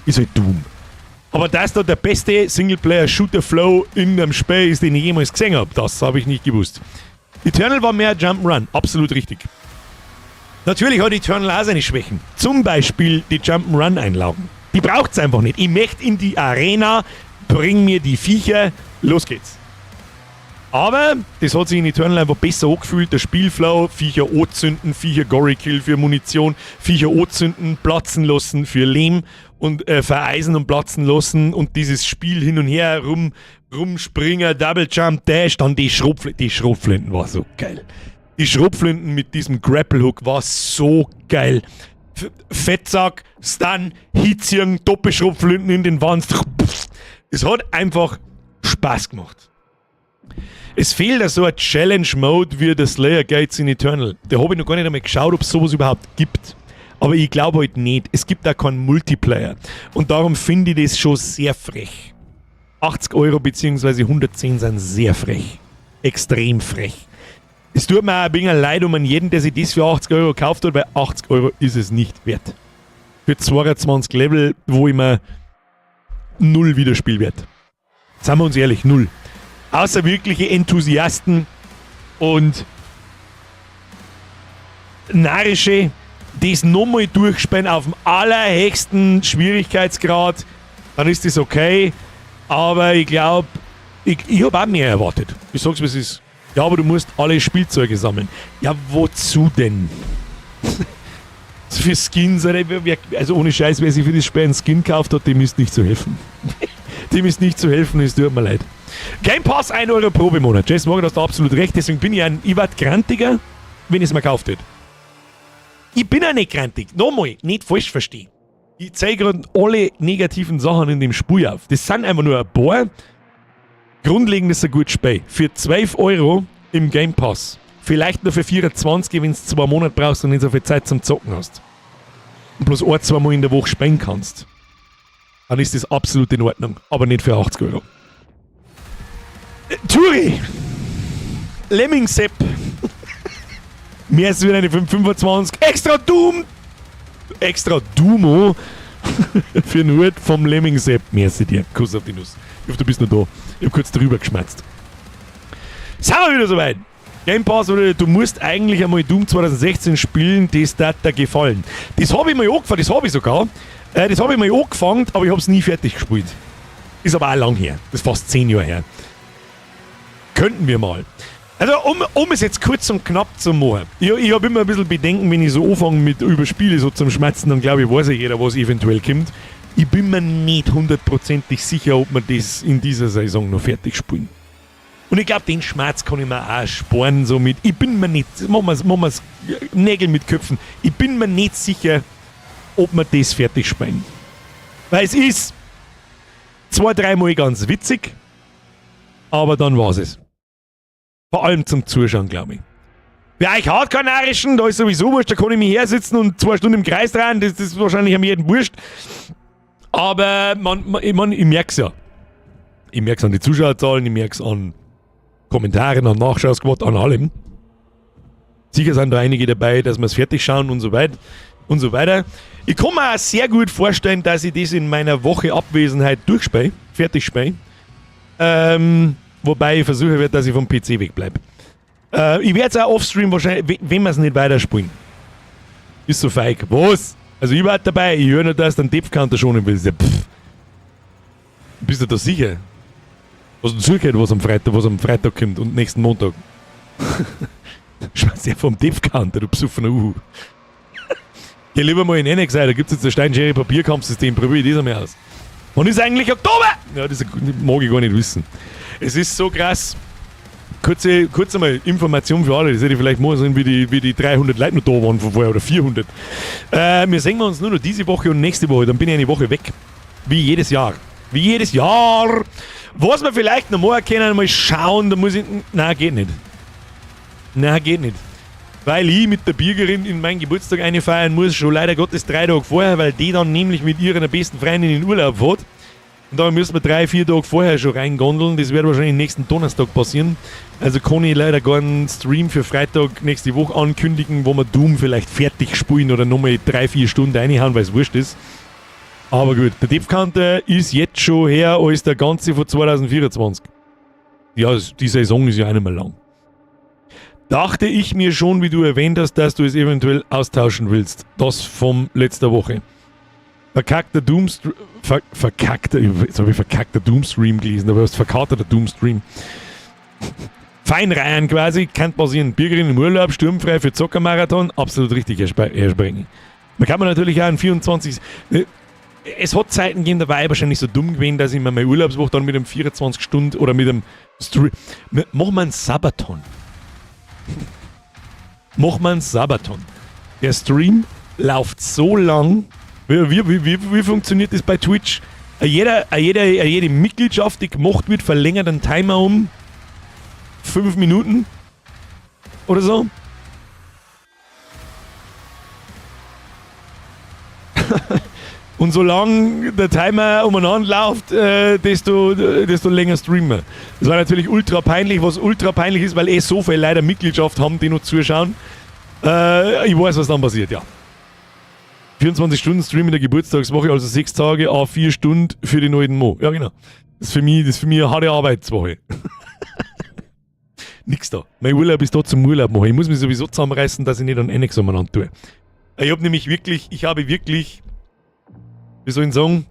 Ist halt Doom. Aber dass da der beste Singleplayer-Shooter-Flow in einem Spiel ist, den ich jemals gesehen habe, das habe ich nicht gewusst. Eternal war mehr Jump'n'Run, absolut richtig. Natürlich hat Eternal auch seine Schwächen. Zum Beispiel die Jump'n'Run-Einlagen. Die braucht es einfach nicht. Ich möchte in die Arena, bring mir die Viecher, los geht's. Aber das hat sich in Eternal einfach besser angefühlt. Der Spielflow, Viecher anzünden, Viecher Gory Kill für Munition, Viecher anzünden, platzen lassen für Lehm und vereisen und platzen lassen und dieses Spiel hin und her, rumspringen, Double Jump, Dash, dann die Schrotflinten war so geil. Die Schrotflinten mit diesem Grapple-Hook war so geil. Fettsack, Stun, Hitziehen, Doppelschrotflinten in den Wand. Es hat einfach Spaß gemacht. Es fehlt da so ein Challenge-Mode wie der Slayer Gates in Eternal. Da habe ich noch gar nicht einmal geschaut, ob es sowas überhaupt gibt. Aber ich glaube halt nicht. Es gibt da keinen Multiplayer. Und darum finde ich das schon sehr frech. 80 € bzw. 110 sind sehr frech. Extrem frech. Es tut mir auch ein bisschen leid um jeden, der sich das für 80 € gekauft hat, weil 80 € ist es nicht wert. Für 22 Level, wo ich mir 0 widerspielen werde. Seien wir uns ehrlich, 0. Außer wirkliche Enthusiasten und Narische, die es nochmal durchspielen auf dem allerhöchsten Schwierigkeitsgrad, dann ist das okay. Aber ich glaube, ich habe auch mehr erwartet. Ich sag's, wie es ist. Ja, aber du musst alle Spielzeuge sammeln. Ja, wozu denn? Für Skins, also ohne Scheiß, wer sich für das Spiel einen Skin gekauft hat, dem ist nicht zu helfen. Dem ist nicht zu helfen, es tut mir leid. Game Pass 1 € pro Monat. Jess Morgan, hast du absolut recht, deswegen bin ich werde grantiger, wenn ich es mir gekauft hätte. Ich bin auch nicht grantig. Nochmal, nicht falsch verstehen. Ich zeige gerade alle negativen Sachen in dem Spiel auf. Das sind einfach nur ein paar. Grundlegend ist ein gutes Spiel. Für 12 € im Game Pass. Vielleicht nur für 24, wenn du 2 Monate brauchst und nicht so viel Zeit zum Zocken hast. Und bloß 1-2 Mal in der Woche spielen kannst. Dann ist das absolut in Ordnung. Aber nicht für 80 €. Turi! Lemming Sepp. Mehr als wieder eine 25. Extra Doom! Extra Dumo für den Hut vom Lemming Sepp. Merci dir. Kuss auf die Nuss. Ich hoffe, du bist noch da. Ich hab kurz drüber geschmatzt. Sind wir wieder soweit? Game Pass, oder du musst eigentlich einmal Doom 2016 spielen, das hat dir gefallen. Das habe ich mal angefangen, das habe ich sogar. Das habe ich mal angefangen, aber ich habe es nie fertig gespielt. Ist aber auch lang her. Das ist fast 10 Jahre her. Könnten wir mal. Also, um es jetzt kurz und knapp zu machen. Ich habe immer ein bisschen Bedenken, wenn ich so anfange mit über Spiele so zum Schmatzen, dann glaube ich, weiß ja jeder, was eventuell kommt. Ich bin mir nicht 100%ig sicher, ob wir das in dieser Saison noch fertig spielen. Und ich glaube, den Schmerz kann ich mir auch sparen, so mit, ich bin mir nicht, machen wir's Nägel mit Köpfen, ich bin mir nicht sicher, ob wir das fertig spielen. Weil es ist 2-3 Mal ganz witzig, aber dann war's es. Vor allem zum Zuschauen, glaube ich. Für euch Hardcore-Narischen, da ist sowieso wurscht, da kann ich mich her sitzen und 2 Stunden im Kreis drehen, das ist wahrscheinlich am jeden wurscht. Aber ich merke es ja. Ich merke es an die Zuschauerzahlen, ich merke es an Kommentaren, an Nachschauungsquote, an allem. Sicher sind da einige dabei, dass wir es fertig schauen und so weiter. Ich kann mir auch sehr gut vorstellen, dass ich das in meiner Woche Abwesenheit fertig spiele. Wobei ich versuchen werde, dass ich vom PC wegbleibe. Ich werde es auch offstream wahrscheinlich, wenn wir es nicht weiterspielen. Ist so feig. Was? Also ich war dabei, ich höre nur, dass du einen Depth-Counter schonen willst. Ja, bist du da sicher? Was du zugehört, was am Freitag kommt und nächsten Montag? Schmeiß ja vom Depth-Counter, du besoffener Uhu. Geh lieber mal in NX, da gibt es jetzt ein Steinschere-Papierkampfsystem, probier das einmal aus. Wann ist eigentlich Oktober? Ja, das mag ich gar nicht wissen. Es ist so krass. Kurz einmal Information für alle, das hätte ich vielleicht mal sein, wie die 300 Leute noch da waren von vorher oder 400. Wir sehen uns nur noch diese Woche und nächste Woche, dann bin ich eine Woche weg. Wie jedes Jahr. Was wir vielleicht noch mal erkennen, mal schauen, da muss ich... Nein, geht nicht. Weil ich mit der Bürgerin in meinen Geburtstag eine feiern muss, schon leider Gottes 3 Tage vorher, weil die dann nämlich mit ihrer besten Freundin in Urlaub fährt. Und da müssen wir 3-4 Tage vorher schon reingondeln. Das wird wahrscheinlich nächsten Donnerstag passieren. Also kann ich leider gar einen Stream für Freitag nächste Woche ankündigen, wo wir Doom vielleicht fertig spielen oder nochmal 3-4 Stunden reinhauen, weil es wurscht ist. Aber gut, der Depth-Counter ist jetzt schon her als der ganze von 2024. Ja, die Saison ist ja auch nicht mehr lang. Dachte ich mir schon, wie du erwähnt hast, dass du es eventuell austauschen willst. Das vom letzter Woche. Verkackter Doomstream gelesen, aber du hast verkaterter Doomstream. Feinreihen quasi, kann passieren. Bürgerin im Urlaub, sturmfrei für Zockermarathon, absolut richtig erspringen. Da kann man natürlich auch einen 24... Es hat Zeiten gegeben, da war ich wahrscheinlich so dumm gewesen, dass ich mir meine Urlaubswoche dann mit einem 24 Stunden oder mit einem Stream... Mach mal einen Sabaton. Der Stream läuft so lang. Wie funktioniert das bei Twitch? Jede Mitgliedschaft, die gemacht wird, verlängert einen Timer um 5 Minuten oder so. Und solange der Timer umeinander läuft, desto länger streamen. Das war natürlich ultra peinlich, was ultra peinlich ist, weil so viele leider Mitgliedschaft haben, die noch zuschauen. Ich weiß, was dann passiert, ja. 24 Stunden Stream in der Geburtstagswoche, also 6 Tage, 4 Stunden für den neuen Mo. Ja, genau. Das ist für mich eine harte Arbeitswoche. Nix da. Mein Urlaub ist da zum Urlaub machen. Ich muss mich sowieso zusammenreißen, dass ich nicht an NX umeinander tue. Ich habe wirklich, wie soll ich sagen?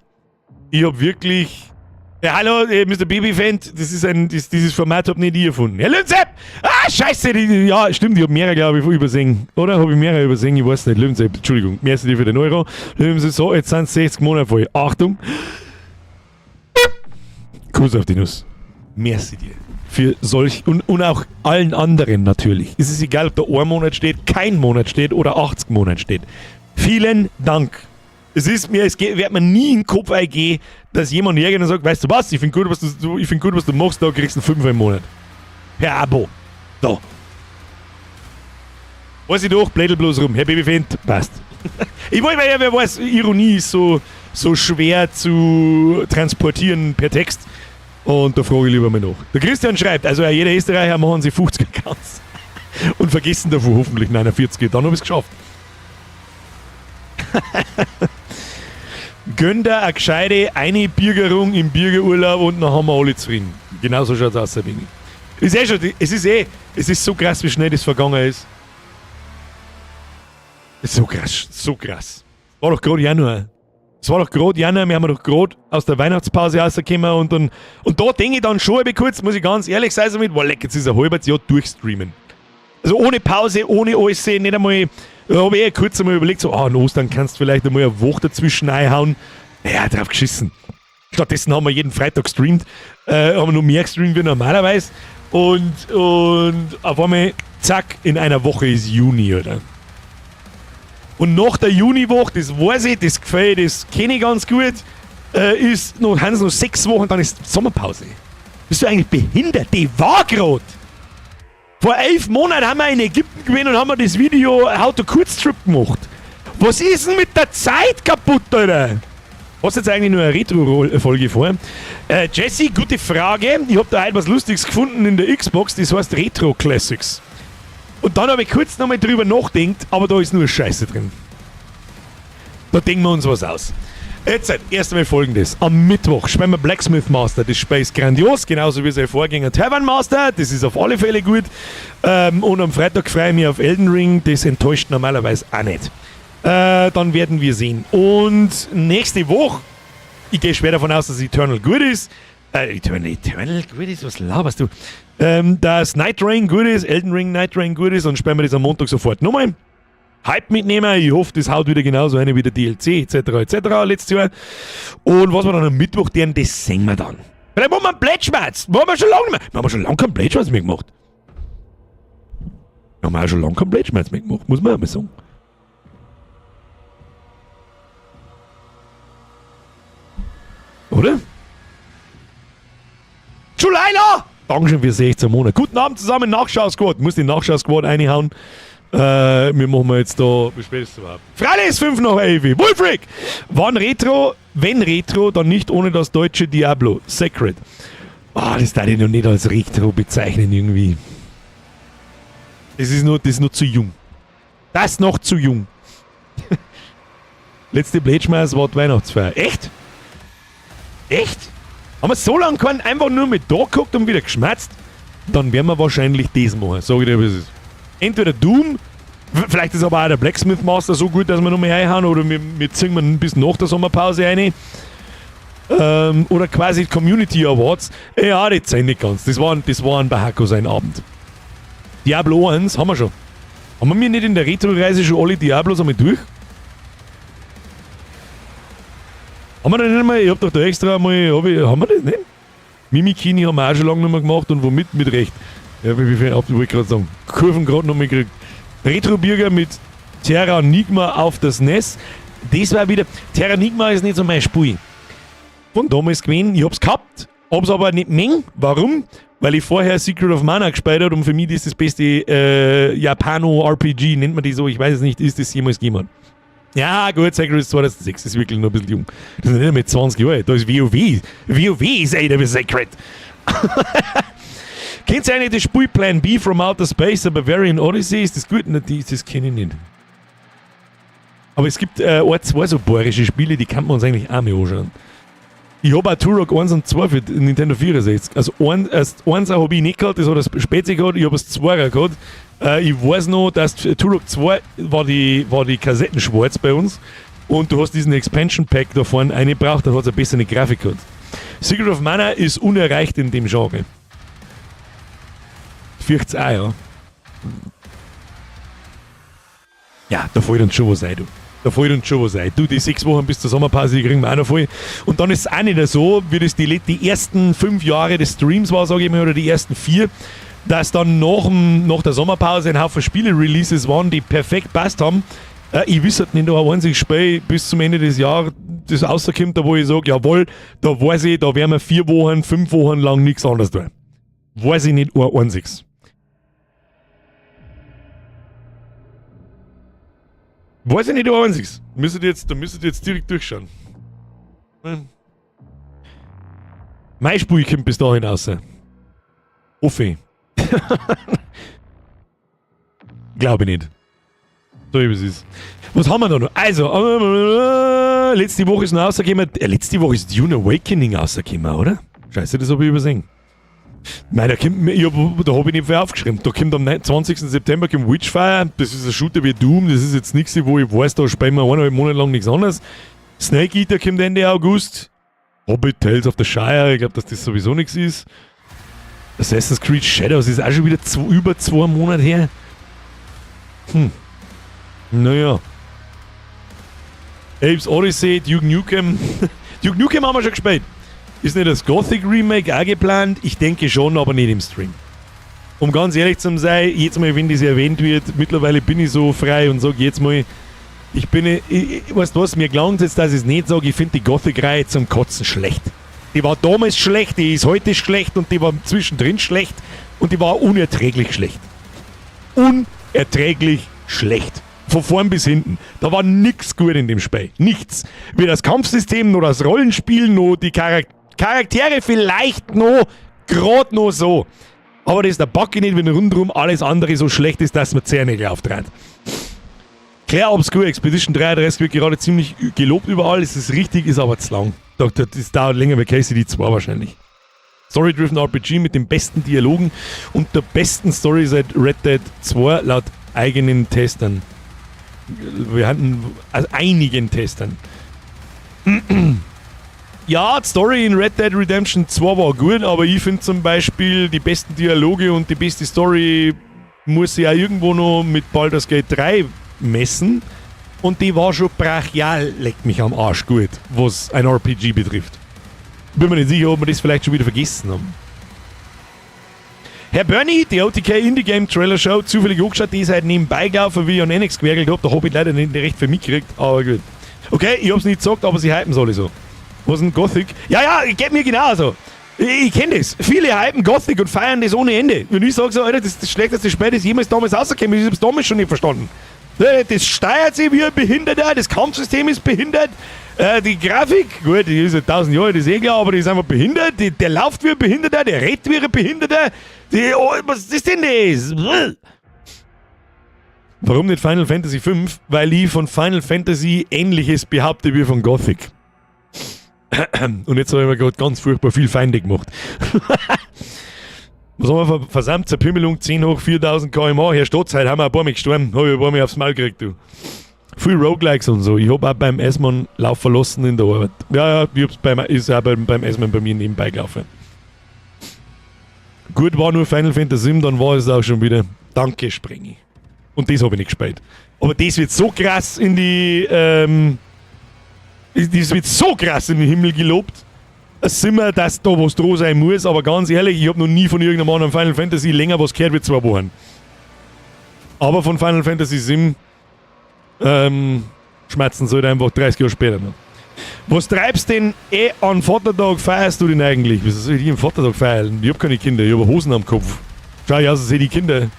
Ja, hallo, Mr. Babyfan, dieses Format habe nicht ich erfunden. Herr Lünsepp! Ah, scheiße! Ja, stimmt, ich habe mehrere, glaube ich, übersehen. Oder? Habe ich mehrere übersehen? Ich weiß nicht. Lünsepp, Entschuldigung. Merci dir für den Euro. Lünsepp, so, jetzt sind es 60 Monate voll. Achtung! Kuss auf die Nuss. Merci dir. Für solch und auch allen anderen natürlich. Es ist egal, ob da 1 Monat steht, kein Monat steht oder 80 Monate steht. Vielen Dank. Es wird mir nie in den Kopf eingehen, dass jemand hergeht sagt, weißt du was, ich finde gut, was du machst, da kriegst du 5 im Monat. Per Abo. Da. Weiß ich doch, blädel bloß rum. Herr Babyfan, passt. Ich wollte mal, wer weiß, Ironie ist so schwer zu transportieren per Text. Und da frage ich lieber mal nach. Der Christian schreibt, also jeder Österreicher machen sie 50 Accounts. Und vergessen davon hoffentlich 49. Dann habe ich es geschafft. Gönnt ihr eine gescheite Einbürgerung im Bürgerurlaub und dann haben wir alle zufrieden. Genauso schaut es aus, Sabine. Es ist so krass, wie schnell das vergangen ist. Es ist so krass. War doch gerade Januar. Wir haben doch gerade aus der Weihnachtspause rausgekommen und da denke ich dann schon kurz, muss ich ganz ehrlich sein, damit, leck, jetzt ist ein halbes Jahr durchstreamen. Also ohne Pause, ohne alles sehen, nicht einmal. Da habe ich kurz einmal überlegt, so, an Ostern kannst du vielleicht einmal eine Woche dazwischen reinhauen. Naja, drauf geschissen. Stattdessen haben wir jeden Freitag gestreamt, haben wir noch mehr gestreamt wie normalerweise. Und auf einmal, zack, in einer Woche ist Juni, oder? Und nach der Juniwoche, das weiß ich, das gefällt, das kenne ich ganz gut, haben es noch 6 Wochen, dann ist Sommerpause. Bist du eigentlich behindert? Die war grad. Vor 11 Monaten haben wir in Ägypten gewesen und haben wir das Video How to Kurztrip gemacht. Was ist denn mit der Zeit kaputt, Alter? Hast jetzt eigentlich nur eine Retro-Folge vor? Jesse, gute Frage. Ich hab da heute was Lustiges gefunden in der Xbox, das heißt Retro Classics. Und dann habe ich kurz nochmal drüber nachgedacht, aber da ist nur Scheiße drin. Da denken wir uns was aus. Jetzt erst einmal Folgendes. Am Mittwoch spielen wir Blacksmith Master. Das Spiel ist grandios, genauso wie sein Vorgänger Tavern Master. Das ist auf alle Fälle gut. Und am Freitag freue ich mich auf Elden Ring. Das enttäuscht normalerweise auch nicht. Dann werden wir sehen. Und nächste Woche, ich gehe schwer davon aus, dass Eternal gut ist. Eternal gut ist? Was laberst du? Dass Night Rain gut ist, Elden Ring Night Rain gut ist und spielen wir das am Montag sofort nochmal. Hype mitnehmen, ich hoffe, das haut wieder genauso eine wie der DLC, etc. letztes Jahr. Und was wir dann am Mittwoch deren, das sehen wir dann. Vielleicht machen wir einen Blättschmerz. Machen wir schon lange nicht mehr. Wir haben schon lange keinen Blättschmerz mehr gemacht. Wir haben auch schon lange keinen Blättschmerz mehr gemacht, muss man auch mal sagen. Oder? Schulaila! Dankeschön für 16 Monate. Guten Abend zusammen, Nachschau-Squad. Muss den Nachschau-Squad reinhauen. Wir machen jetzt da, wie spät ist es überhaupt? Freilich ist 5 nach 11. Wolfric! Wann Retro? Wenn Retro, dann nicht ohne das deutsche Diablo. Sacred. Das darf ich noch nicht als Retro bezeichnen irgendwie. Das ist nur zu jung. Das ist noch zu jung. Letzte Blätschmeiß war die Weihnachtsfeier. Echt? Echt? Haben wir so lange keinen einfach nur mit da geguckt und wieder geschmerzt? Dann werden wir wahrscheinlich das machen. Sag ich dir, wie es ist. Entweder Doom, vielleicht ist aber auch der Blacksmith Master so gut, dass wir noch mehr reinhauen, oder wir ziehen wir bis nach der Sommerpause rein. Oder quasi Community Awards. Ja, das sind nicht ganz. Das war ein Bahako sein Abend. Diablo 1 haben wir schon. Haben wir nicht in der Retro-Reise schon alle Diablos einmal durch? Haben wir das nicht mal? Ich hab doch da extra mal. Haben wir das nicht? Mimikini haben wir auch schon lange nicht mehr gemacht und womit? Mit Recht. Ja, wie viel wollte ich gerade sagen? Kurven gerade noch mal gekriegt. Retro-Bürger mit Terranigma auf das NES. Das war wieder. Terranigma ist nicht so mein Spiel. Von damals gewesen, ich hab's gehabt, hab's aber nicht mehr. Warum? Weil ich vorher Secret of Mana gespielt habe und für mich ist das beste Japano-RPG, nennt man die so, ich weiß es nicht, ist das jemals jemand. Ja, gut, Secret ist 2006, das ist wirklich noch ein bisschen jung. Das sind nicht mehr 20 Jahre, da ist WoW. WoW ist älter wie Secret. Kennt ihr eigentlich das Spiel Plan B from Outer Space, aber Bavarian Odyssey? Ist das gut? Nein, das kenne ich nicht. Aber es gibt zwei so bayerische Spiele, die kann man uns eigentlich auch mehr anschauen. Ich habe auch Turok 1 und 2 für Nintendo 64. Also 1 habe ich nicht gehabt, das hat das Spezi gehabt, ich habe das 2er gehabt. Ich weiß noch, dass Turok 2 war die Kassetten schwarz bei uns und du hast diesen Expansion Pack da vorne eingebraucht, da hat es eine bessere Grafik gehabt. Secret of Mana ist unerreicht in dem Genre. 40 auch, ja. Ja, da fällt uns schon was ein, du. Da fällt uns schon was ein. Du, die 6 Wochen bis zur Sommerpause, die kriegen wir auch noch voll. Und dann ist es auch nicht so, wie das die ersten 5 Jahre des Streams war, sage ich mal, oder die ersten 4, dass dann nach der Sommerpause ein Haufen Spiele-Releases waren, die perfekt passt haben. Ich wüsste halt nicht, ein einziges Spiel bis zum Ende des Jahres, das rauskommt, da wo ich sage, jawohl, da weiß ich, da werden wir 4 Wochen, 5 Wochen lang nichts anderes tun. Weiß ich nicht, ein einziges. Weiß ich nicht, ein einziges. Da müsstet ihr jetzt direkt durchschauen. Mein Spiel kommt bis dahin raus. Hoffe. Glaube ich nicht. So wie es ist. Was haben wir da noch? Also, letzte Woche ist noch rausgekommen. Letzte Woche ist Dune Awakening rausgekommen, oder? Scheiße, das habe ich übersehen. Nein, da habe ich nicht viel aufgeschrieben. Da kommt am 20. September Witchfire. Das ist ein Shooter wie Doom. Das ist jetzt nichts, wo ich weiß, da spielen wir 1,5 Monate lang nichts anderes. Snake Eater kommt Ende August. Hobbit Tales of the Shire. Ich glaube, dass das sowieso nichts ist. Assassin's Creed Shadows ist auch schon wieder über 2 Monate her. Naja. Apes Odyssey, Duke Nukem. Duke Nukem haben wir schon gespielt. Ist nicht das Gothic Remake auch geplant? Ich denke schon, aber nicht im Stream. um ganz ehrlich zu sein, jetzt mal, wenn das erwähnt wird, mittlerweile bin ich so frei und sage jetzt mal, weißt du was, mir gelangt jetzt, dass ich es nicht sage, ich finde die Gothic-Reihe zum Kotzen schlecht. Die war damals schlecht, die ist heute schlecht und die war zwischendrin schlecht und die war unerträglich schlecht. Unerträglich schlecht. Von vorn bis hinten. Da war nichts gut in dem Spiel. Nichts. Weder das Kampfsystem, noch das Rollenspiel, noch die Charaktere vielleicht noch, gerade noch so. Aber das ist der Backe nicht, wenn rundherum alles andere so schlecht ist, dass man Zähne auftreibt. Claire Obscure Expedition 33 wird gerade ziemlich gelobt überall. Es ist richtig, ist aber zu lang. Das dauert länger bei KCD 2 wahrscheinlich. Story-Driven RPG mit den besten Dialogen und der besten Story seit Red Dead 2 laut eigenen Testern. Wir hatten also einigen Testern. Ja, die Story in Red Dead Redemption 2 war gut, aber ich finde zum Beispiel die besten Dialoge und die beste Story muss ich auch irgendwo noch mit Baldur's Gate 3 messen. Und die war schon brachial, leckt mich am Arsch gut, was ein RPG betrifft. Bin mir nicht sicher, ob wir das vielleicht schon wieder vergessen haben. Herr Bernie, die OTK Indie Game Trailer Show, zufällig angeschaut, die ist halt nebenbei gelaufen, wie ich an NX gewerkelt habe. Da habe ich leider nicht recht für mitgekriegt, aber gut. Okay, ich hab's nicht gesagt, aber sie hypen alle so. Was ein Gothic? Ja, geht mir genauso. Ich kenne das. Viele hypen Gothic und feiern das ohne Ende. Wenn ich sage so, Alter, das ist das schlechteste Spiel, das jemals damals rausgekommen ist, ich hab's damals schon nicht verstanden. Das steuert sich wie ein Behinderter, das Kampfsystem ist behindert, die Grafik, gut, die ist ja 1000 Jahre, das ist eh klar, aber die ist einfach behindert, der läuft wie ein Behinderter, der redet wie ein Behinderter, was ist denn das? Warum nicht Final Fantasy 5? Weil ich von Final Fantasy Ähnliches behaupte wie von Gothic. Und jetzt habe ich mir gerade ganz furchtbar viel Feinde gemacht. Was haben wir versammt? Zerpümmelung 10 hoch 4000 km/h. Herr Stottzeit, haben wir ein paar Mal gestorben. Habe ich ein paar Mal aufs Maul gekriegt, du. Viel Roguelikes und so. Ich habe auch beim S-Mann Lauf verlassen in der Arbeit. Ja, ich hab's ist auch beim S-Mann bei mir nebenbei gelaufen. Gut war nur Final Fantasy 7, dann war es auch schon wieder. Danke, Sprengi. Und das habe ich nicht gespielt. Aber das wird so krass in die, das wird so krass in den Himmel gelobt. Sind wir, dass da was dran sein muss, aber ganz ehrlich, ich habe noch nie von irgendeinem anderen Final Fantasy länger was gehört wie 2 Wochen. Aber von Final Fantasy 7 schmerzen sollte einfach 30 Jahre später noch. Was treibst denn an Vatertag, feierst du denn eigentlich? Wieso soll ich am Vatertag feiern? Ich habe keine Kinder, ich habe Hosen am Kopf. Schau ich aus, als hätte ich Kinder.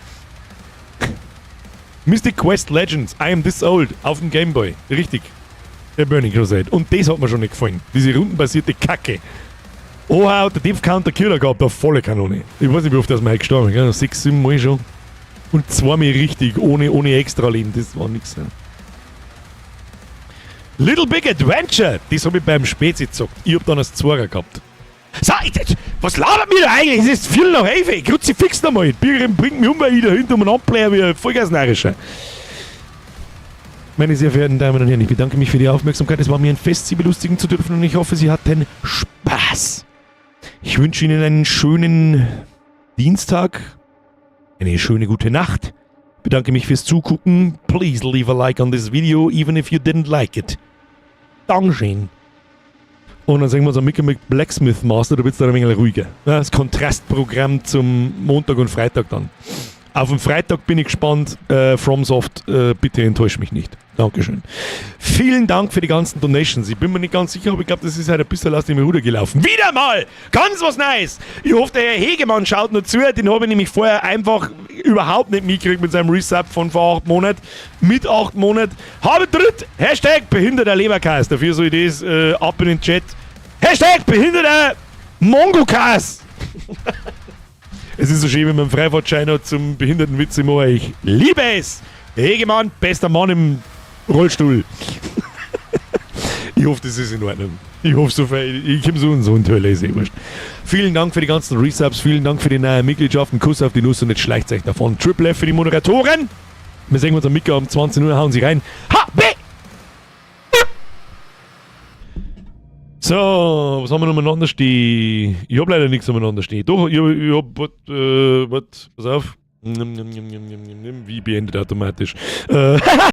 Mystic Quest Legends, I am this old, auf dem Gameboy. Richtig. Der Burning Crusade. Und das hat mir schon nicht gefallen. Diese rundenbasierte Kacke. Oha, hat der Death Counter Killer gehabt auf volle Kanone. Ich weiß nicht, wie oft das mal halt gestorben ist. 6, 7 Mal schon. Und 2 Mal richtig, ohne extra Leben. Das war nix. Ja. Little Big Adventure. Das habe ich beim Spezi gezockt. Ich habe dann als 2er gehabt. So, was labert mir da eigentlich? Es ist 4 nach 11. Kruzifix nochmal. Die bringt mich um, weil ich da hinten um einen Abplayer wie ein Vollgasnarrischer. Meine sehr verehrten Damen und Herren, ich bedanke mich für die Aufmerksamkeit. Es war mir ein Fest, Sie belustigen zu dürfen und ich hoffe, Sie hatten Spaß. Ich wünsche Ihnen einen schönen Dienstag, eine schöne gute Nacht. Ich bedanke mich fürs Zugucken. Please leave a like on this video, even if you didn't like it. Dankeschön. Und dann sagen wir so Mickey mit Blacksmith Master, da wird es dann ein wenig ruhiger. Ja, das Kontrastprogramm zum Montag und Freitag dann. Auf den Freitag bin ich gespannt. FromSoft, bitte enttäusch mich nicht. Dankeschön. Vielen Dank für die ganzen Donations. Ich bin mir nicht ganz sicher, aber ich glaube, das ist halt ein bisschen aus dem Ruder gelaufen. Wieder mal! Ganz was Neues! Ich hoffe, der Herr Hegemann schaut noch zu. Den habe ich nämlich vorher einfach überhaupt nicht mitgekriegt mit seinem Resub von vor 8 Monaten. Mit 8 Monaten. Habe dritt! Hashtag behinderter Leberkas. Dafür soll ich das ab in den Chat. Hashtag behinderter Mongokas! Es ist so schön, wenn man einen Freifahrtschein hat zum Behindertenwitz im Ohr. Ich liebe es! Hegemann, bester Mann im Rollstuhl. Ich hoffe, das ist in Ordnung. Ich hoffe so viel. Ich komme so und so in die Hölle, ist eh wurscht. Vielen Dank für die ganzen Resubs, vielen Dank für die neue Mitgliedschaften. Kuss auf die Nuss und jetzt schleicht euch davon. Triple F für die Moderatoren. Wir sehen uns am Mittwoch um 20 Uhr, hauen sie rein. HB! So, was haben wir noch miteinander stehen? Ich hab leider nichts miteinander stehen. Doch, ich hab, pass auf. Wie beendet automatisch?